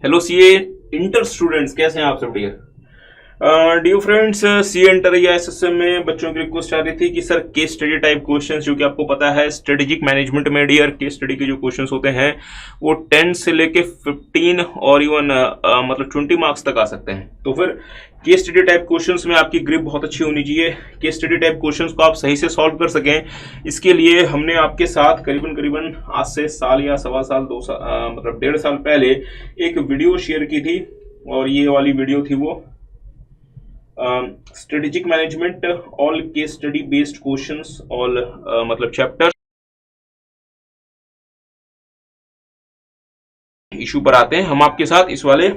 Hello CA inter students, कैसे हैं आप सब dear? Dear friends, CA inter या एसएसएम में बच्चों की रिक्वेस्ट आ रही थी कि sir case study type questions, जो कि आपको पता है स्ट्रेटेजिक मैनेजमेंट में डियर केस स्टडी के जो क्वेश्चंस होते हैं वो 10 से लेके 15 और इवन मतलब 20 मार्क्स तक आ सकते हैं। तो फिर केस स्टडी टाइप क्वेश्चंस में आपकी ग्रिप बहुत अच्छी होनी चाहिए। केस स्टडी टाइप क्वेश्चंस को आप सही से सॉल्व कर सकें, इसके लिए हमने आपके साथ करीबन करीबन आज से साल या सवा साल, 2 साल मतलब 1.5 साल पहले एक वीडियो शेयर की थी। और ये वाली वीडियो थी वो strategic management all case study based questions all मतलब चैप्टर इशू पर आते हैं। हम आपके साथ इस वाले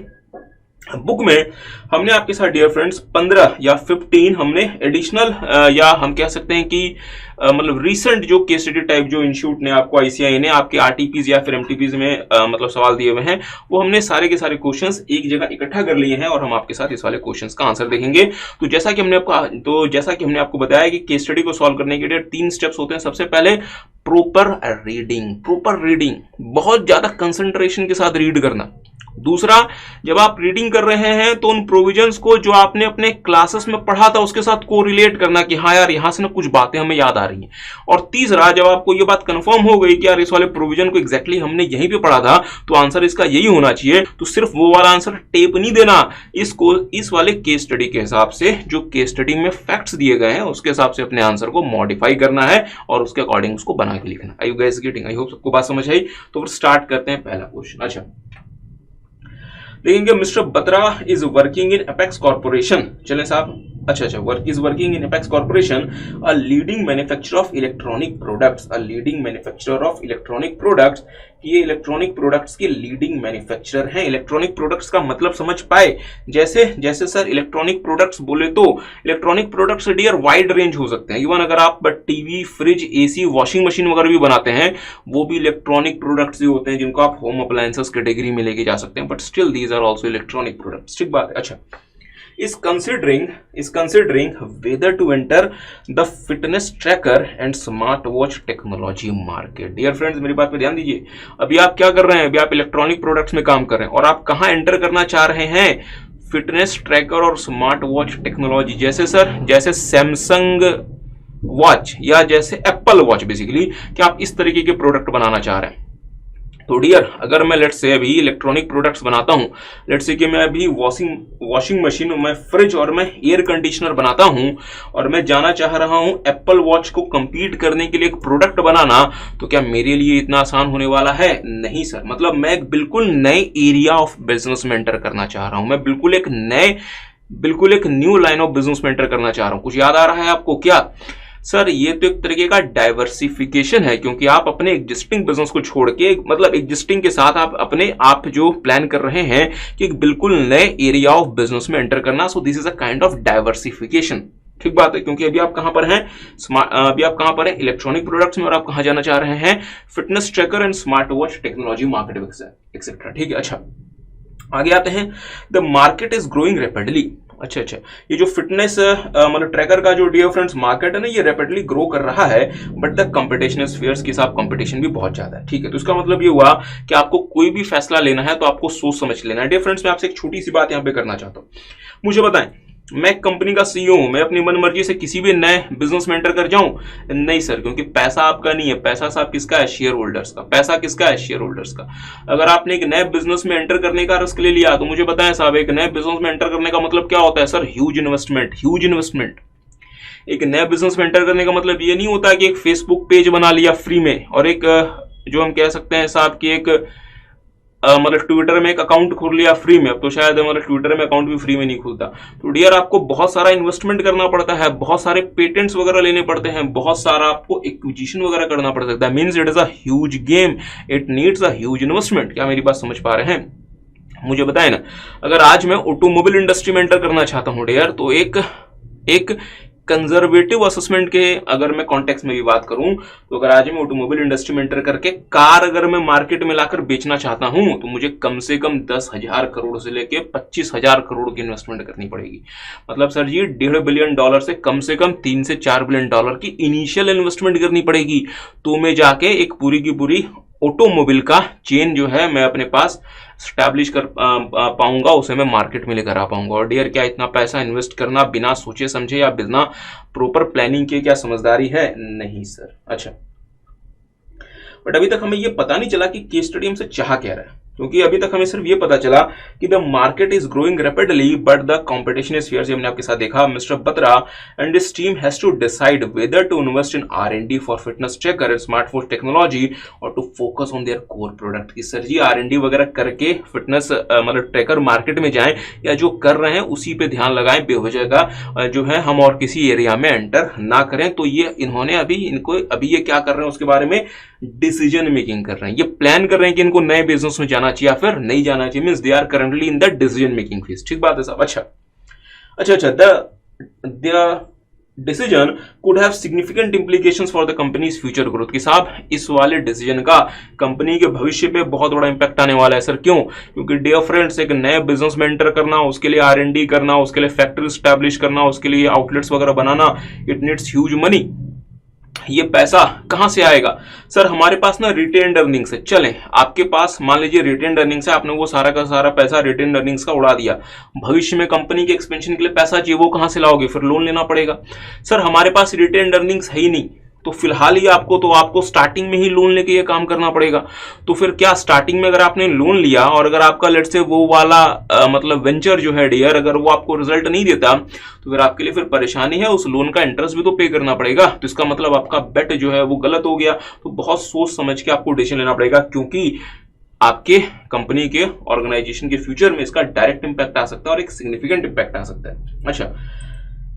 बुक में हमने आपके साथ डियर फ्रेंड्स 15 या 15 हमने एडिशनल या हम कह सकते हैं कि मतलब रीसेंट जो केस स्टडी टाइप जो इंस्टीट्यूट ने आपको आईसीआई ने आपके आरटीपीज या फिर एमटीपीज में मतलब सवाल दिए हुए हैं, वो हमने सारे के सारे क्वेश्चंस एक जगह इकट्ठा कर लिए हैं और हम आपके साथ इस वाले क्वेश्चंस का आंसर देखेंगे। तो जैसा कि हमने आपको बताया कि केस स्टडी को सॉल्व करने के लिए 3 स्टेप्स होते हैं। सबसे पहले प्रॉपर रीडिंग, बहुत ज्यादा कंसंट्रेशन के साथ रीड करना। दूसरा, जब आप रीडिंग कर रहे हैं तो उन प्रोविजंस को जो आपने अपने क्लासेस में पढ़ा था उसके साथ कोरिलेट करना कि हाँ यार यहां से ना कुछ बातें हमें याद आ रही हैं। और तीसरा, जब आपको ये बात कंफर्म हो गई कि यार इस वाले प्रोविजन को एग्जैक्टली हमने यहीं पे पढ़ा था तो आंसर इसका यही होना चाहिए, तो सिर्फ वो वाला आंसर टेप नहीं देना, इसको इस वाले केस स्टडी के हिसाब से जो केस स्टडी में फैक्ट्स दिए गए हैं उसके हिसाब से अपने आंसर को मॉडिफाई करना है और उसके अकॉर्डिंग उसको बना के लिखना। I you guys getting? I hope सबको बात समझ आई। तो फिर स्टार्ट करते हैं पहला क्वेश्चन। अच्छा, देखेंगे mister Batra is working in apex corporation. चलें साहब, अच्छा work is working in apex corporation, a leading manufacturer of electronic products. A leading manufacturer of electronic products, ये इलेक्ट्रॉनिक प्रोडक्ट्स के लीडिंग मैन्युफैक्चरर हैं। इलेक्ट्रॉनिक प्रोडक्ट्स का मतलब समझ पाए? जैसे सर इलेक्ट्रॉनिक प्रोडक्ट्स बोले तो electronic products dear wide range हो सकते हैं। इवन अगर आप TV, fridge, AC, washing machine वगैरह भी बनाते हैं वो भी इलेक्ट्रॉनिक प्रोडक्ट्स ही होते हैं जिनको आप होम अप्लायंसेस कैटेगरी में लेके जा सकते हैं, but still these are also electronic products. ठीक बात है। अच्छा, is considering whether to enter the fitness tracker and smartwatch technology market। Dear friends, मेरी बात पे ध्यान दीजिए। अभी आप क्या कर रहे हैं? अभी आप इलेक्ट्रॉनिक प्रोडक्ट्स में काम कर रहे हैं और आप कहां एंटर करना चाह रहे हैं? फिटनेस ट्रैकर और स्मार्ट वॉच टेक्नोलॉजी। जैसे सैमसंग वॉच या जैसे एप्पल वॉच, बेसिकली कि आप इस तरीके के प्रोडक्ट बनाना चाह रहे हैं। तो डियर, अगर मैं लेट्स से अभी इलेक्ट्रॉनिक प्रोडक्ट्स बनाता हूं, लेट्स से कि मैं अभी वॉशिंग मशीन, मैं फ्रिज और मैं एयर कंडीशनर बनाता हूं और मैं जाना चाह रहा हूं एप्पल वॉच को कंपीट करने के लिए एक प्रोडक्ट बनाना, तो क्या मेरे लिए इतना आसान होने वाला है? नहीं सर। मतलब मैं एक बिल्कुल नए एरिया ऑफ बिजनेस में एंटर करना चाह रहा हूं, मैं बिल्कुल एक न्यू लाइन ऑफ बिजनेस में एंटर करना चाह रहा हूं। कुछ याद आ रहा है आपको क्या? सर ये तो एक तरीके का डाइवर्सिफिकेशन है, क्योंकि आप अपने एग्जिस्टिंग बिजनेस को छोड़ के, मतलब एग्जिस्टिंग के साथ आप जो प्लान कर रहे हैं कि एक बिल्कुल नए एरिया ऑफ बिजनेस में एंटर करना। सो this is a kind of diversification. ठीक बात है, क्योंकि अभी आप कहां पर हैं? इलेक्ट्रॉनिक प्रोडक्ट्स में, और आप कहां जाना चाह रहे हैं? Fitness tracker and smart watch technology market etcetera. ठीक है। अच्छा, आगे आते हैं। The market is growing rapidly. अच्छा, ये जो फिटनेस मतलब ट्रैकर का जो डियर फ्रेंड्स मार्केट है ना, ये रैपिडली ग्रो कर रहा है, but the competition is fierce, के साथ कंपटीशन भी बहुत ज्यादा है। ठीक है, तो इसका मतलब ये हुआ कि आपको कोई भी फैसला लेना है तो आपको सोच समझ लेना है। डियर फ्रेंड्स, मैं आपसे एक छोटी सी बात यहां पे करना चाहता हूं। मुझे बताएं, मैं कंपनी का सीईओ हूं, मैं अपनी मनमर्जी से किसी भी नए बिजनेस में एंटर कर जाऊं? नहीं सर, क्योंकि पैसा आपका नहीं है, पैसा साहब किसका है? शेयर होल्डर्स का। पैसा किसका है? शेयर होल्डर्स का। अगर आपने एक नए बिजनेस में एंटर करने का रिस्क ले लिया तो मुझे बताएं साहब, एक नए बिजनेस में एंटर करने का मतलब क्या होता है? Sir huge investment. एक नए बिजनेस में एंटर करने का मतलब ये नहीं होता कि एक फेसबुक पेज बना लिया फ्री में और एक जो हम कह सकते हैं साहब की एक मतलब ट्विटर में एक अकाउंट खोल लिया फ्री में। अब तो शायद मतलब ट्विटर में अकाउंट भी फ्री में नहीं खुलता। तो डियर, आपको बहुत सारा इन्वेस्टमेंट करना पड़ता है, बहुत सारे पेटेंट्स वगैरह लेने पड़ते हैं, बहुत सारा आपको एक्विजिशन वगैरह करना पड़ सकता है। Means it is a huge game, it needs a huge investment. क्या मेरी बात समझ पा रहे हैं? मुझे बताएं ना, अगर आज मैं ऑटोमोबाइल इंडस्ट्री में एंटर करना चाहता हूं डियर, तो एक कंजर्वेटिव असेसमेंट के अगर मैं कॉन्टेक्स्ट में भी बात करूं, तो अगर आज मैं ऑटोमोबाइल इंडस्ट्री में एंटर करके कार अगर मैं मार्केट में लाकर बेचना चाहता हूं तो मुझे कम से कम 10,000 करोड़ से लेके 25,000 करोड़ की इन्वेस्टमेंट करनी पड़ेगी। मतलब सर जी $1.5 बिलियन से कम 3 से 4 बिलियन डॉलर की इनिशियल इन्वेस्टमेंट करनी पड़ेगी, तो मैं जाके एक पूरी की पूरी ऑटोमोबाइल का चेन जो है मैं अपने पास स्टैब्लिश कर पाऊंगा उसे मैं मार्केट में लेकर आ पाऊंगा। और डियर क्या इतना पैसा इन्वेस्ट करना बिना सोचे समझे या बिना प्रॉपर प्लानिंग के क्या समझदारी है? नहीं सर। अच्छा, बट अभी तक हमें ये पता नहीं चला कि केस स्टडी हमसे चाह क्या रहा है, क्योंकि अभी तक हमें सिर्फ ये पता चला कि the market is growing rapidly but the competition is fierce. हमने आपके साथ देखा mister Batra and this team has to decide whether to invest in R&D for fitness tracker and smartphone technology और to focus on their core product. की sir ji R&D वगैरह करके fitness मतलब tracker market में जाएं या जो कर रहे हैं उसी पे ध्यान लगाएं, बेवजह का जो है हम और किसी एरिया में एंटर ना करें। तो ये इन्होंने अभी ये क्या कर रहे हैं उसके बारे में डिसीजन मेकिंग कर रहे हैं, ये प्लान कर रहे हैं कि इनको नए बिजनेस में जाना चाहिए या फिर नहीं जाना चाहिए। Means they are currently in the decision making phase. ठीक बात है साहब। अच्छा, the decision could have significant implications for the company's future growth. की साहब इस वाले डिसीजन का कंपनी के भविष्य पे बहुत बड़ा इंपैक्ट आने वाला है सर। क्यों? क्योंकि डियर फ्रेंड्स, एक नए बिजनेस में एंटर करना, उसके लिए R&D करना, उसके लिए फैक्ट्री स्टैब्लिश करना, उसके लिए आउटलेट्स वगैरह बनाना, इट नीड्स ह्यूज मनी। ये पैसा कहां से आएगा सर? हमारे पास ना रिटेन्ड अर्निंग्स है। चलें, आपके पास मान लीजिए रिटेन्ड अर्निंग्स है, आपने वो सारा का सारा पैसा रिटेन्ड अर्निंग्स का उड़ा दिया। भविष्य में कंपनी के एक्सपेंशन के लिए पैसा चाहिए, वो कहां से लाओगे? फिर लोन लेना पड़ेगा। सर हमारे पास रिटेन्ड अर्निंग्स है ही नहीं, तो फिलहाल ही आपको स्टार्टिंग में ही लोन लेके ये काम करना पड़ेगा। तो फिर क्या स्टार्टिंग में अगर आपने लोन लिया और अगर आपका लेट से वो वाला मतलब वेंचर जो है डियर, अगर वो आपको रिजल्ट नहीं देता तो फिर आपके लिए फिर परेशानी है, उस लोन का इंटरेस्ट भी तो पे करना पड़ेगा। तो इसका मतलब आपका बेट जो है वो गलत हो गया। तो बहुत सोच समझ के आपको डिसीजन लेना पड़ेगा, क्योंकि आपके कंपनी के ऑर्गेनाइजेशन के फ्यूचर में इसका डायरेक्ट इंपैक्ट आ सकता है और एक सिग्निफिकेंट इंपैक्ट आ सकता है। अच्छा,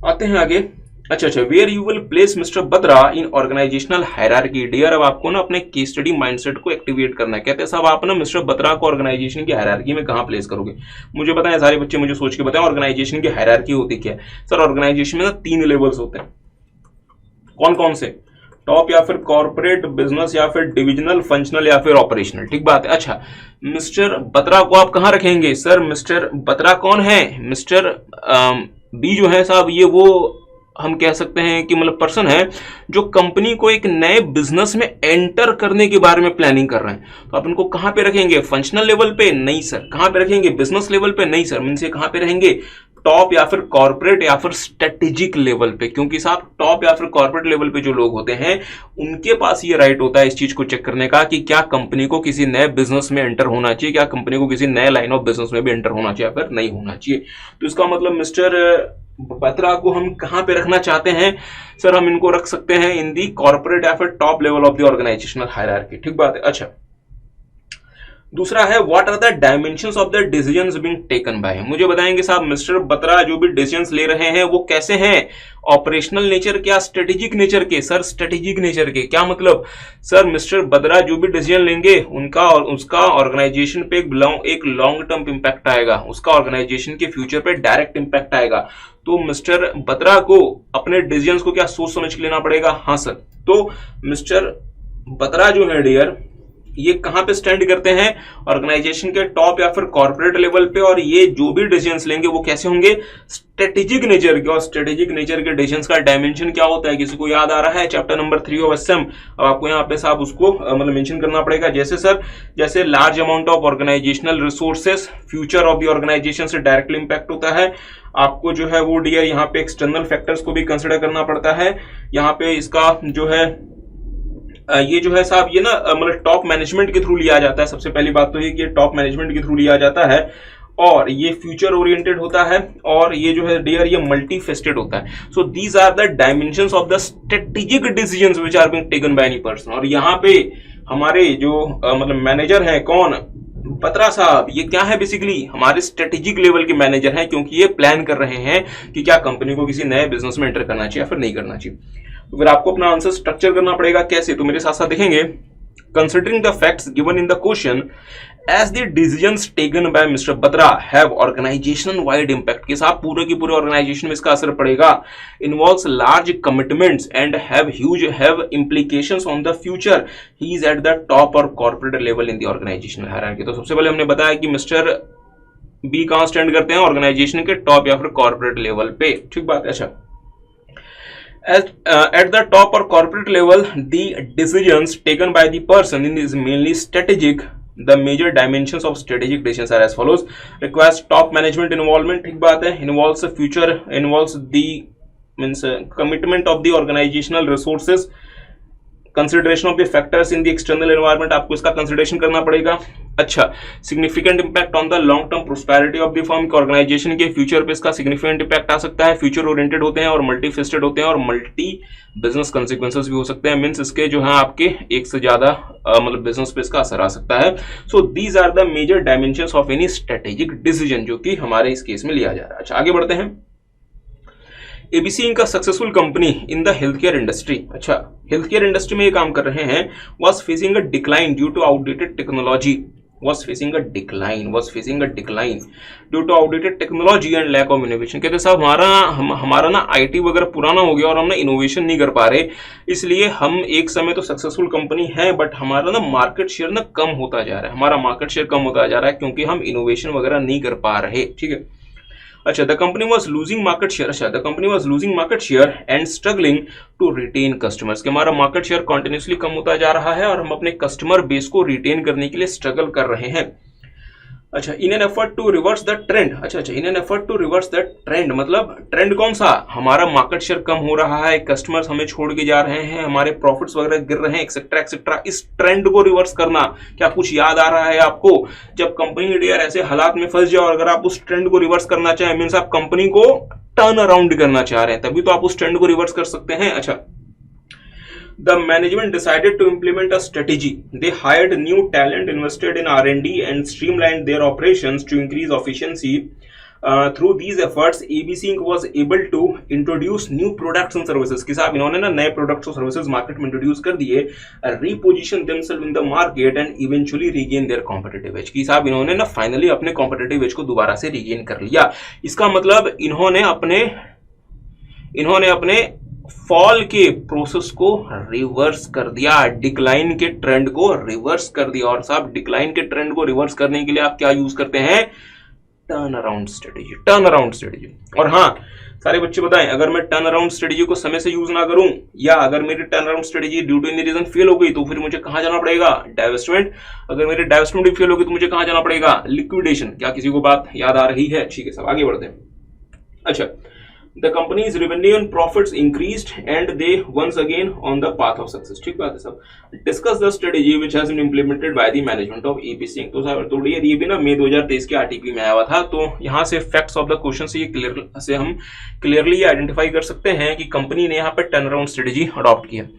आते हैं आगे। अच्छा, where you will place mister Batra in organisational hierarchy. Dear, अब आपको ना अपने केस स्टडी माइंडसेट को एक्टिवेट करना है। कहते हैं साहब आप ना मिस्टर बत्रा को ऑर्गेनाइजेशन की हायरार्की में कहां प्लेस करोगे? मुझे बताएं सारे बच्चे, मुझे सोच के बताएं ऑर्गेनाइजेशन की हायरार्की होती क्या है? सर ऑर्गेनाइजेशन में ना 3 लेवल्स होते हैं। कौन कौन से? टॉप या फिर कॉर्पोरेट, बिजनेस या फिर डिविजनल, फंक्शनल या फिर ऑपरेशनल। ठीक बात है। अच्छा, मिस्टर बत्रा को आप कहां रखेंगे? सर मिस्टर बत्रा कौन है? मिस्टर बी जो है साहब, ये वो हम कह सकते हैं कि मतलब पर्सन है जो कंपनी को एक नए बिजनेस में एंटर करने के बारे में प्लानिंग कर रहे हैं। तो आप इनको कहां पे रखेंगे? फंक्शनल लेवल पे? नहीं सर। कहां पे रखेंगे? बिजनेस लेवल पे? नहीं सर। मींस कहां पे रहेंगे? टॉप या फिर कॉर्पोरेट या फिर स्ट्रेटेजिक लेवल पे। क्योंकि साहब टॉप या फिर कॉर्पोरेट लेवल पे जो लोग होते हैं उनके पास ये राइट होता है इस चीज को चेक करने का कि क्या कंपनी को किसी नए बिजनेस में एंटर होना चाहिए, क्या कंपनी को किसी नए लाइन ऑफ बिजनेस में भी एंटर होना चाहिए या फिर नहीं होना चाहिए। तो इसका मतलब मिस्टर बत्रा को हम कहां पे रखना चाहते हैं? सर हम इनको रख सकते हैं इन दी कॉर्पोरेट या फिर top level of the organisational hierarchy. ठीक बात है। अच्छा, दूसरा है what are the dimensions of the decisions being taken by. मुझे बताएंगे साहब मिस्टर बत्रा जो भी डिसीजंस ले रहे हैं वो कैसे हैं? ऑपरेशनल नेचर के या स्ट्रेटेजिक नेचर के? सर स्ट्रेटेजिक नेचर के। क्या मतलब? सर मिस्टर बत्रा जो भी डिसीजन लेंगे उनका और उसका ऑर्गेनाइजेशन पे एक लॉन्ग टर्म इंपैक्ट आएगा, उसका ऑर्गेनाइजेशन के फ्यूचर पे डायरेक्ट इंपैक्ट आएगा। तो मिस्टर बत्रा को अपने डिसीजंस को क्या सोच समझ के लेना पड़ेगा? हाँ सर। तो मिस्टर बत्रा जो है डियर, ये कहां पे स्टैंड करते हैं? ऑर्गेनाइजेशन के टॉप या फिर कॉर्पोरेट लेवल पे। और ये जो भी डिसीजंस लेंगे वो कैसे होंगे? स्ट्रेटेजिक नेचर के। और स्ट्रेटेजिक नेचर के डिसीजंस का डायमेंशन क्या होता है? किसी को याद आ रहा है? Chapter number 3 of SM. अब आपको यहाँ पे साहब उसको मतलब मेंशन करना पड़ेगा। जैसे सर, जैसे large amount of organizational resources future of the organization से डायरेक्टली इंपैक्ट होता है। आपको जो है वो डियर यहाँ पे एक्सटर्नल फैक्टर्स को भी कंसिडर करना पड़ता है। यहाँ पे इसका जो है ये जो है साहब ये ना मतलब टॉप मैनेजमेंट के थ्रू लिया जाता है। सबसे पहली बात तो ये कि टॉप मैनेजमेंट के थ्रू लिया जाता है और ये फ्यूचर ओरिएंटेड होता है और ये जो है डियर ये मल्टी फेस्टेड होता है। So these are the dimensions of the strategic decisions which are being taken by any person. और यहाँ पे हमारे जो मतलब मैनेजर हैं कौन? बत्रा साहब। ये क्या है? बेसिकली हमारे स्ट्रेटेजिक लेवल के मैनेजर हैं, क्योंकि ये प्लान कर रहे हैं कि क्या कंपनी को किसी नए बिजनेस में एंटर करना चाहिए या फिर नहीं करना चाहिए। तो फिर आपको अपना आंसर स्ट्रक्चर करना पड़ेगा। कैसे? तो मेरे साथ साथ देखेंगे। Considering the facts given in the question as the decisions taken by mister Batra have organization wide impact. के साथ पूरे की पूरे ऑर्गेनाइजेशन में इसका असर पड़ेगा। Involves large commitments and have implications on the future. He is at the top और corporate level in the organisational hierarchy. तो सबसे पहले हमने बताया कि मिस्टर बी कहां स्टैंड करते हैं? ऑर्गेनाइजेशन के टॉप या फिर कॉर्पोरेट लेवल पे। ठीक बात है। अच्छा, at the top or corporate level, the decisions taken by the person is mainly strategic the major dimensions of strategic decisions are as follows, requires top management involvement, ठीक बात है, involves future, involves the means commitment of the organizational resources, consideration of the factors in the external environment, आपको इसका consideration करना पड़ेगा। अच्छा, significant impact on the long term prosperity of the firm, organization के future पे इसका significant impact आ सकता है, फ्यूचर ओरिएंटेड होते हैं और मल्टी फेस्टेड होते हैं और मल्टी बिजनेस कंसिक्वेंसेस भी हो सकते हैं, मींस इसके जो है आपके एक से ज्यादा मतलब बिजनेस पे इसका असर आ सकता है। So these are the major dimensions of any strategic decision जो कि हमारे इस केस में लिया जा रहा है। अच्छा, आगे बढ़ते हैं। एबीसी इंक का successful company in the health care industry, अच्छा हेल्थ केयर इंडस्ट्री में ये काम कर रहे हैं, was facing a decline due to outdated technology, was facing a decline due to outdated technology and lack of innovation। कहते साहब हमारा ना आईटी वगैरह पुराना हो गया और हम ना इनोवेशन नहीं कर पा रहे, इसलिए हम एक समय तो सक्सेसफुल कंपनी है बट हमारा ना मार्केट शेयर ना कम होता जा रहा है, हमारा मार्केट शेयर कम होता जा रहा है क्योंकि हम इनोवेशन वगैरह नहीं कर पा रहे, ठीक है। अच्छा, the company was losing market share, अच्छा the company was losing market share and struggling to retain customers, के हमारा मार्केट शेयर कॉन्टिन्यूसली कम होता जा रहा है और हम अपने कस्टमर बेस को रिटेन करने के लिए स्ट्रगल कर रहे हैं। अच्छा, in an effort to reverse the trend, अच्छा in an effort to reverse the trend, मतलब ट्रेंड कौन सा, हमारा मार्केट शेयर कम हो रहा है, कस्टमर्स हमें छोड़ के जा रहे हैं, हमारे प्रॉफिट्स वगैरह गिर रहे हैं, एक्सेट्रा एक्सेट्रा, इस ट्रेंड को रिवर्स करना, क्या कुछ याद आ रहा है आपको? जब कंपनी डियर ऐसे हालात में फंस जाओ और अगर आप उस ट्रेंड को रिवर्स करना चाहें, मींस आप कंपनी को टर्न अराउंड करना चाह रहे हैं, तभी तो आप उस ट्रेंड को रिवर्स कर सकते हैं। अच्छा, the management decided to implement a strategy. They hired new talent, invested in R&D and streamlined their operations to increase efficiency. Through these efforts, ABC Inc. was able to introduce new products and services. कि साहब इन्होंने ना नए products और services market में introduce कर दिए, reposition themselves in the market and eventually regain their competitive edge। कि साहब इन्होंने ना फाइनली अपने competitive edge को दोबारा से regain कर लिया। इसका मतलब इन्होंने अपने फॉल के प्रोसेस को रिवर्स कर दिया, डिक्लाइन के ट्रेंड को रिवर्स कर दिया। और साहब डिक्लाइन के ट्रेंड को रिवर्स करने के लिए आप क्या यूज करते हैं? Turn around strategy. और हाँ, सारे बच्चे बताएं, अगर मैं टर्न अराउंड स्ट्रेटेजी को समय से यूज ना करूं या अगर मेरी turn around strategy due to any reason fail हो गई तो फिर मुझे कहां जाना पड़ेगा? डाइवेस्टमेंट। अगर मेरी डाइवेस्टमेंट भी फेल हो गई तो मुझे कहां जाना पड़ेगा? लिक्विडेशन। क्या किसी को बात याद आ रही है? ठीक है, सब आगे बढ़ते हैं। अच्छा, the company's revenue and profits increased and they once again on the path of success। ठीक बात है सब। Discuss the strategy which has been implemented by the management of ABC Inc। तो साहब थोड़ी ये भी ना मई 2023 के आरटीपी में आया हुआ था, तो यहाँ से फैक्ट्स ऑफ द क्वेश्चन से हम क्लियरली आइडेंटिफाई कर सकते हैं कि कंपनी ने यहाँ पे टर्न अराउंड स्ट्रेटेजी अडॉप्ट की है।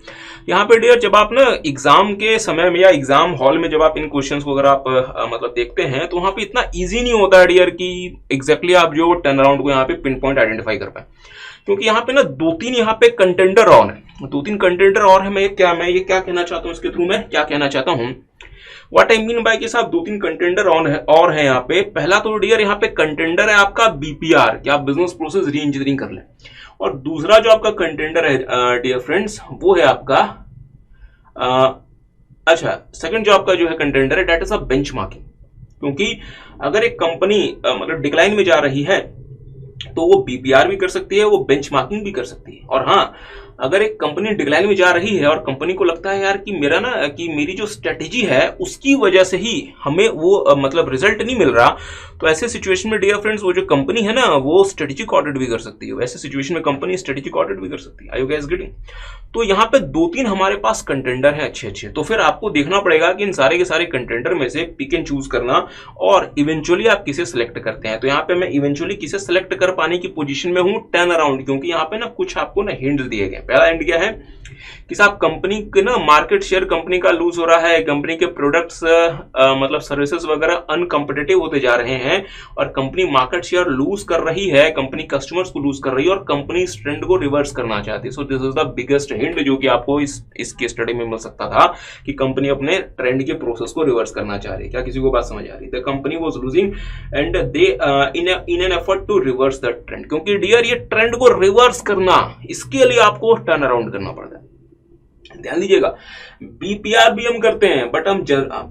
यहाँ पे डियर जब आप ना एग्जाम के समय में या एग्जाम हॉल में जब आप इन क्वेश्चन को अगर आप मतलब देखते हैं तो वहाँ पे इतना ईजी नहीं होता है डियर कि एग्जैक्टली आप जो टर्न अराउंड को यहाँ पे पिन पॉइंट आइडेंटिफाई कर पाए, क्योंकि यहाँ पे ना दो तीन यहाँ पे कंटेंडर और है। मैं ये क्या कहना चाहता हूँ इसके थ्रू, मैं क्या कहना चाहता हूँ, व्हाट आई मीन बाय के साथ दो तीन कंटेंडर और है यहाँ पे। पहला तो डियर यहाँ पे कंटेंडर है आपका बीपीआर, कि आप बिजनेस प्रोसेस री इंजीनियरिंग कर लें, और दूसरा जो आपका कंटेंडर है डियर फ्रेंड्स वो है आपका अच्छा सेकंड जो आपका जो है कंटेंडर है, दैट इज अ बेंचमार्किंग। क्योंकि अगर एक कंपनी मतलब डिक्लाइन में जा रही है तो वो बीपीआर भी कर सकती है, वो बेंचमार्किंग भी कर सकती है। और हाँ, अगर एक कंपनी डिक्लाइन में जा रही है और कंपनी को लगता है यार कि मेरी जो स्ट्रेटेजी है उसकी वजह से ही हमें वो मतलब रिजल्ट नहीं मिल रहा, तो ऐसे सिचुएशन में डियर फ्रेंड्स वो जो कंपनी है ना वो स्ट्रेटेजिक ऑडिट भी कर सकती है। ऐसे सिचुएशन में कंपनी स्ट्रेटेजिक ऑडिट भी कर सकती है। Are you guys getting? तो यहाँ पे दो तीन हमारे पास कंटेंडर है अच्छे, तो फिर आपको देखना पड़ेगा कि इन सारे के सारे कंटेंडर में से पिक एंड चूज करना और इवेंचुअली आप किसे सिलेक्ट करते हैं। तो यहाँ पे मैं इवेंचुअली किसे सिलेक्ट कर पाने की पोजीशन में हूँ? टर्न अराउंड, क्योंकि यहाँ पे ना कुछ आपको ना हिंट दिए गए। पहला हिंट क्या है कि साहब कंपनी के ना मार्केट शेयर कंपनी का लूज हो रहा है, कंपनी के प्रोडक्ट्स मतलब सर्विसेज वगैरह अनकंपिटिटिव होते जा रहे हैं और कंपनी मार्केट शेयर लूज कर रही है, कंपनी कस्टमर्स को लूज कर रही है और कंपनी इस ट्रेंड को रिवर्स करना चाहती है। So this is the biggest hint जो कि आपको इस केस स्टडी में मिल सकता था कि कंपनी अपने ट्रेंड के प्रोसेस को रिवर्स करना चाह रही है। क्या किसी को बात समझ आ रही है? The company was losing and they in an effort to reverse the trend, क्योंकि डियर ये ट्रेंड को रिवर्स करना इसके लिए आपको टर्न अराउंड करना पड़ता है। ध्यान दीजिएगा, बीपीआर भी हम करते हैं बट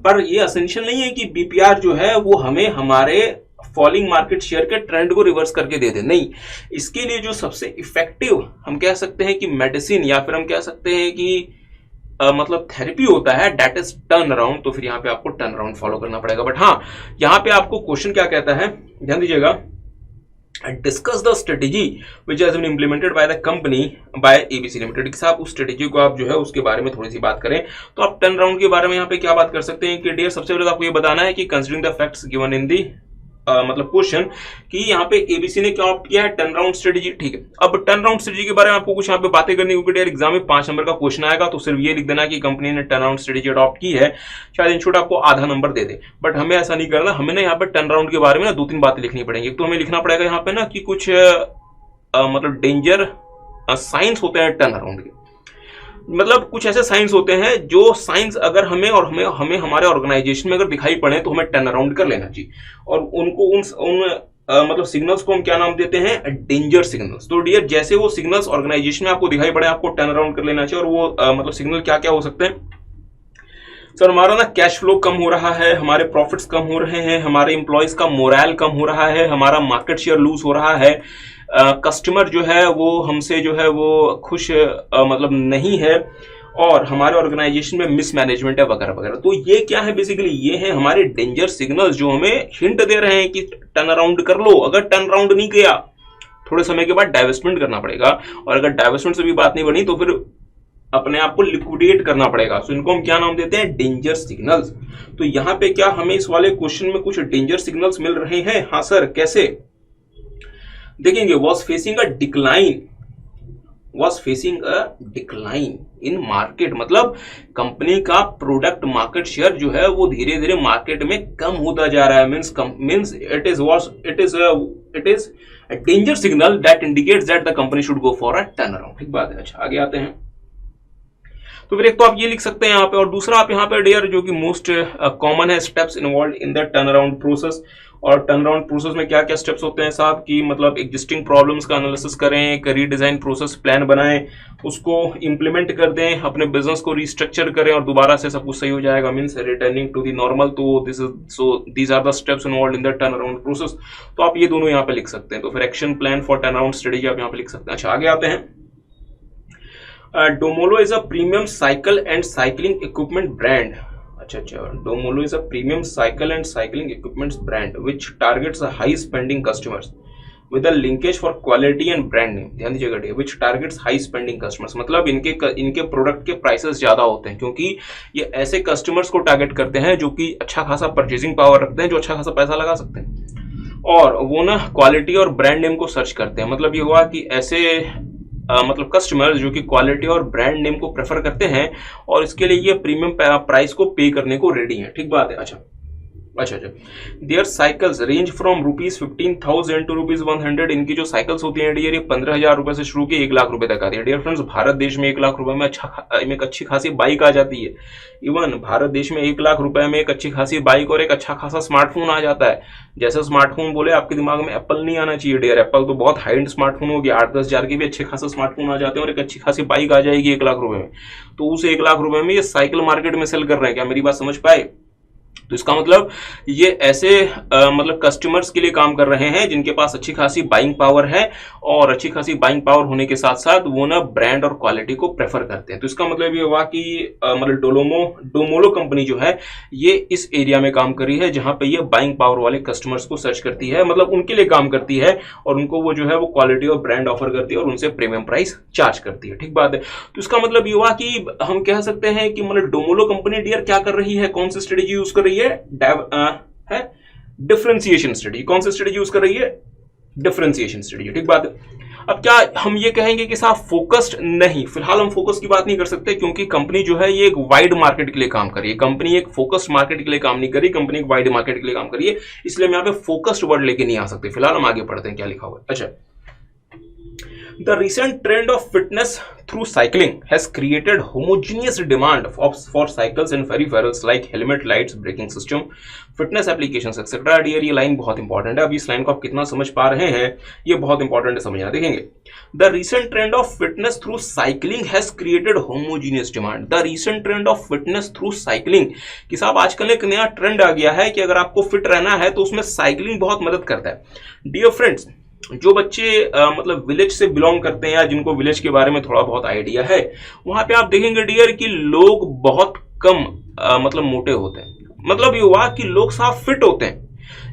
पर ये एसेंशियल नहीं है कि बीपीआर जो है वो हमें हमारे फॉलिंग मार्केट शेयर के ट्रेंड को रिवर्स करके दे दे। नहीं, इसके लिए जो सबसे इफेक्टिव हम कह सकते हैं कि मेडिसिन या फिर हम कह सकते हैं कि मतलब थेरेपी होता है दैट इज टर्न अराउंड, तो फिर यहाँ पे आपको टर्न अराउंड फॉलो करना पड़ेगा। बट हाँ, यहाँ पे आपको क्वेश्चन क्या कहता है, ध्यान दीजिएगा, discuss the strategy which has been implemented by the company by ABC limited. कि साहब उस स्ट्रेटेजी को आप जो है उसके बारे में थोड़ी सी बात करें। तो आप टर्न अराउंड के बारे में यहाँ पे क्या बात कर सकते हैं कि डियर, सबसे पहले तो आपको ये बताना है कि considering the facts given in the मतलब क्वेश्चन कि यहाँ पे एबीसी ने क्या ऑप्ट किया है, टर्न अराउंड स्ट्रेटेजी। ठीक है, अब टर्न अराउंड स्ट्रेटेजी के बारे में आपको कुछ यहाँ पे बातें करनी होगी डियर। एग्जाम में 5 नंबर का क्वेश्चन आएगा तो सिर्फ ये लिख देना कि कंपनी ने टर्न अराउंड स्ट्रेटेजी अडॉप्ट की है, शायद इंस्टीट्यूट आपको आधा नंबर दे दे, बट हमें ऐसा नहीं करना। हमें ना यहाँ पे टर्न अराउंड के बारे में ना 2-3 बातें लिखनी पड़ेंगी। तो हमें लिखना पड़ेगा यहाँ पे ना कि कुछ मतलब डेंजर साइंस होते हैं टर्न अराउंड के, मतलब कुछ ऐसे साइंस होते हैं जो साइंस अगर हमें और हमें हमारे ऑर्गेनाइजेशन में अगर दिखाई पड़े तो हमें टर्न अराउंड कर लेना चाहिए। और उनको उन मतलब सिग्नल्स को हम क्या नाम देते हैं, डेंजर सिग्नल्स। तो डियर, जैसे वो सिग्नल्स ऑर्गेनाइजेशन में आपको दिखाई पड़े आपको टर्न अराउंड कर लेना चाहिए। और वो मतलब सिग्नल क्या क्या हो सकते हैं, सर हमारा ना कैश फ्लो कम हो रहा है, हमारे प्रॉफिट्स कम हो रहे हैं, हमारे एम्प्लॉयज का मोरल कम हो रहा है, हमारा मार्केट शेयर लूज हो रहा है, कस्टमर जो है वो हमसे जो है वो खुश मतलब नहीं है, और हमारे ऑर्गेनाइजेशन में मिसमैनेजमेंट है वगैरह वगैरह। तो ये क्या है, बेसिकली ये है हमारे डेंजर सिग्नल्स जो हमें हिंट दे रहे हैं कि टर्न अराउंड कर लो। अगर टर्न अराउंड नहीं किया थोड़े समय के बाद डाइवेस्टमेंट करना पड़ेगा, और अगर डाइवेस्टमेंट से भी बात नहीं बनी तो फिर अपने आप को लिक्विडेट करना पड़ेगा। सो इनको हम क्या नाम देते हैं, डेंजर सिग्नल्स। तो यहाँ पे क्या हमें इस वाले क्वेश्चन में कुछ डेंजर सिग्नल्स मिल रहे हैं? हाँ सर, कैसे देखेंगे, was facing a decline in market, मतलब कंपनी का प्रोडक्ट मार्केट शेयर जो है वो धीरे धीरे मार्केट में कम होता जा रहा है। Means it is a danger signal that indicates that the company should go for a turn around. ठीक बात है। अच्छा, आगे आते हैं। तो फिर एक तो आप ये लिख सकते हैं यहाँ पे, और दूसरा आप यहाँ पे डियर जो कि मोस्ट कॉमन है, steps involve in the turn around process. और टर्न अराउंड प्रोसेस में क्या क्या स्टेप्स होते हैं साहब की, मतलब एग्जिस्टिंग प्रॉब्लम्स का एनालिसिस करें, एक रीडिजाइन प्रोसेस प्लान बनाएं, उसको इंप्लीमेंट कर दें, अपने बिजनेस को रिस्ट्रक्चर करें और दोबारा से सब कुछ सही हो जाएगा, means returning to the normal. तो these are the steps involve in the turn around process. तो आप ये दोनों यहाँ पे लिख सकते हैं। तो फिर action plan for turn around strategy आप यहाँ पे लिख सकते हैं। अच्छा, आगे आते हैं। Domolo is a premium cycle and cycling equipment brand. अच्छा, Domolo is a premium cycle and cycling equipment brand which targets a high spending customers with a linkage for quality and brand name. ध्यान दीजिएगा, which targets high spending customers, मतलब इनके product के prices ज्यादा होते हैं क्योंकि ये ऐसे कस्टमर्स को टारगेट करते हैं जो कि अच्छा खासा परचेजिंग पावर रखते हैं, जो अच्छा खासा पैसा लगा सकते हैं, और वो ना क्वालिटी और ब्रांड नेम को सर्च करते हैं। मतलब ये हुआ कि ऐसे मतलब कस्टमर जो कि क्वालिटी और ब्रांड नेम को प्रेफर करते हैं और इसके लिए ये प्रीमियम प्राइस को पे करने को रेडी हैं। ठीक बात है। अच्छा, their cycles range from ₹15,000 to ₹100। इनकी जो साइकिल्स होती हैं डियर, ये 15,000 रुपए से शुरू के 1 लाख रुपए तक आती है। डियर फ्रेंड्स, भारत देश में 1 लाख रुपए में एक अच्छी खासी बाइक आ जाती है। इवन भारत देश में 1 लाख रुपए में एक अच्छी खासी बाइक और एक अच्छा खासा स्मार्टफोन आ जाता है। जैसे स्मार्टफोन बोले, आपके दिमाग में एप्पल नहीं आना चाहिए डियर। एप्पल तो बहुत हाई एंड स्मार्टफोन हो गया, 8-10 हजार के भी अच्छे खासे स्मार्टफोन आ जाते हैं और एक अच्छी खासी बाइक आ जाएगी 1 लाख रुपए में। तो उस 1 लाख रुपए में ये साइकिल मार्केट में सेल कर रहे हैं। क्या मेरी बात समझ पाए? तो इसका मतलब ये ऐसे मतलब कस्टमर्स के लिए काम कर रहे हैं जिनके पास अच्छी खासी बाइंग पावर है, और अच्छी खासी बाइंग पावर होने के साथ साथ वो ना ब्रांड और क्वालिटी को प्रेफर करते हैं। तो इसका मतलब ये हुआ कि मतलब डोमोलो कंपनी जो है ये इस एरिया में काम कर रही है जहां पे ये बाइंग पावर वाले कस्टमर्स को सर्च करती है, मतलब उनके लिए काम करती है, और उनको वो जो है वो क्वालिटी और ब्रांड ऑफर करती है और उनसे प्रीमियम प्राइस चार्ज करती है। ठीक बात है। तो इसका मतलब ये हुआ कि हम कह सकते हैं कि मतलब डोमोलो कंपनी डियर क्या कर रही है, कौन सी स्ट्रेटेजी यूज कर रही है, डिफरेंशिएशन स्ट्रेटेजी। कौन सी स्ट्रेटेजी यूज कर रही है, डिफरेंशिएशन स्ट्रेटेजी। ठीक बात है। अब क्या हम ये कहेंगे कि साहब फोकस्ड नहीं, फिलहाल हम फोकस की बात नहीं कर सकते क्योंकि कंपनी जो है ये एक वाइड मार्केट के लिए काम कर रही है। कंपनी एक फोकस्ड मार्केट के लिए काम नहीं कर रही, कंपनी एक वाइड मार्केट के लिए काम कर रही है, इसलिए हम यहाँ पे फोकस्ड वर्ड लेके नहीं आ सकते। फिलहाल हम आगे पढ़ते हैं क्या लिखा हुआ है। अच्छा, The recent trend of fitness through cycling has created homogeneous demand for cycles and peripherals like helmet, lights, braking system, fitness applications, etc. Dear, ये लाइन बहुत इंपॉर्टेंट है। अब इस लाइन को आप कितना समझ पा रहे हैं ये बहुत इंपॉर्टेंट है समझना। देखेंगे, The recent trend of fitness through cycling has created homogeneous demand. The recent trend of fitness through cycling कि साहब आजकल एक नया ट्रेंड आ गया है कि अगर आपको फिट रहना है तो उसमें साइकिलिंग बहुत मदद करता है। डियर फ्रेंड्स, जो बच्चे मतलब विलेज से बिलोंग करते हैं या जिनको विलेज के बारे में थोड़ा बहुत आइडिया है, वहां पे आप देखेंगे डियर कि लोग बहुत कम मतलब मोटे होते हैं, मतलब ये हुआ कि लोग साफ फिट होते हैं,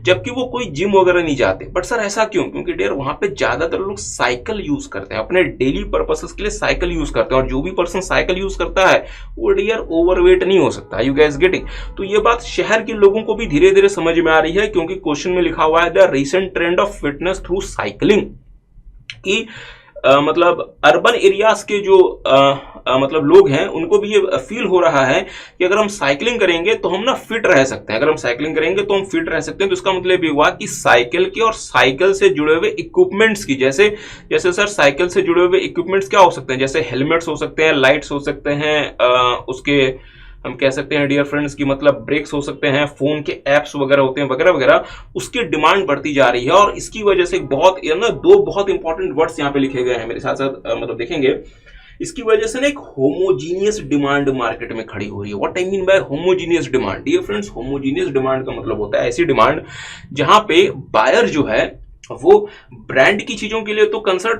जबकि वो कोई जिम वगैरह नहीं जाते। बट सर ऐसा क्यों? क्योंकि डियर वहां पे ज्यादातर लोग साइकिल यूज करते हैं, अपने डेली पर्पसेस के लिए साइकिल यूज करते हैं, और जो भी पर्सन साइकिल यूज करता है वो डियर ओवरवेट नहीं हो सकता। You gas getting? तो ये बात शहर के लोगों को भी धीरे धीरे समझ में आ रही है, क्योंकि क्वेश्चन में लिखा हुआ है the recent trend of fitness through cycling, कि मतलब अर्बन एरियाज के जो मतलब लोग हैं उनको भी ये फील हो रहा है कि अगर हम साइकिलिंग करेंगे तो हम ना फिट रह सकते हैं, अगर हम साइकिलिंग करेंगे तो हम फिट रह सकते हैं। तो इसका मतलब ये हुआ कि साइकिल के और साइकिल से जुड़े हुए इक्विपमेंट्स की, जैसे जैसे सर साइकिल से जुड़े हुए इक्विपमेंट्स क्या हो सकते हैं, जैसे हेलमेट्स हो सकते हैं, लाइट्स हो सकते हैं, उसके हम कह सकते हैं डियर फ्रेंड्स की मतलब ब्रेक्स हो सकते हैं, फोन के एप्स वगैरह होते हैं वगैरह वगैरह, उसकी डिमांड बढ़ती जा रही है। और इसकी वजह से बहुत ना दो बहुत इंपॉर्टेंट वर्ड्स यहाँ पे लिखे गए हैं, मेरे साथ साथ मतलब देखेंगे। इसकी वजह से ना एक होमोजीनियस डिमांड मार्केट में खड़ी हो रही है। What I mean by homogeneous demand? Dear friends, homogeneous demand का मतलब होता है ऐसी डिमांड जहां पे बायर जो है वो ब्रांड की चीजों के लिए तो कंसर्न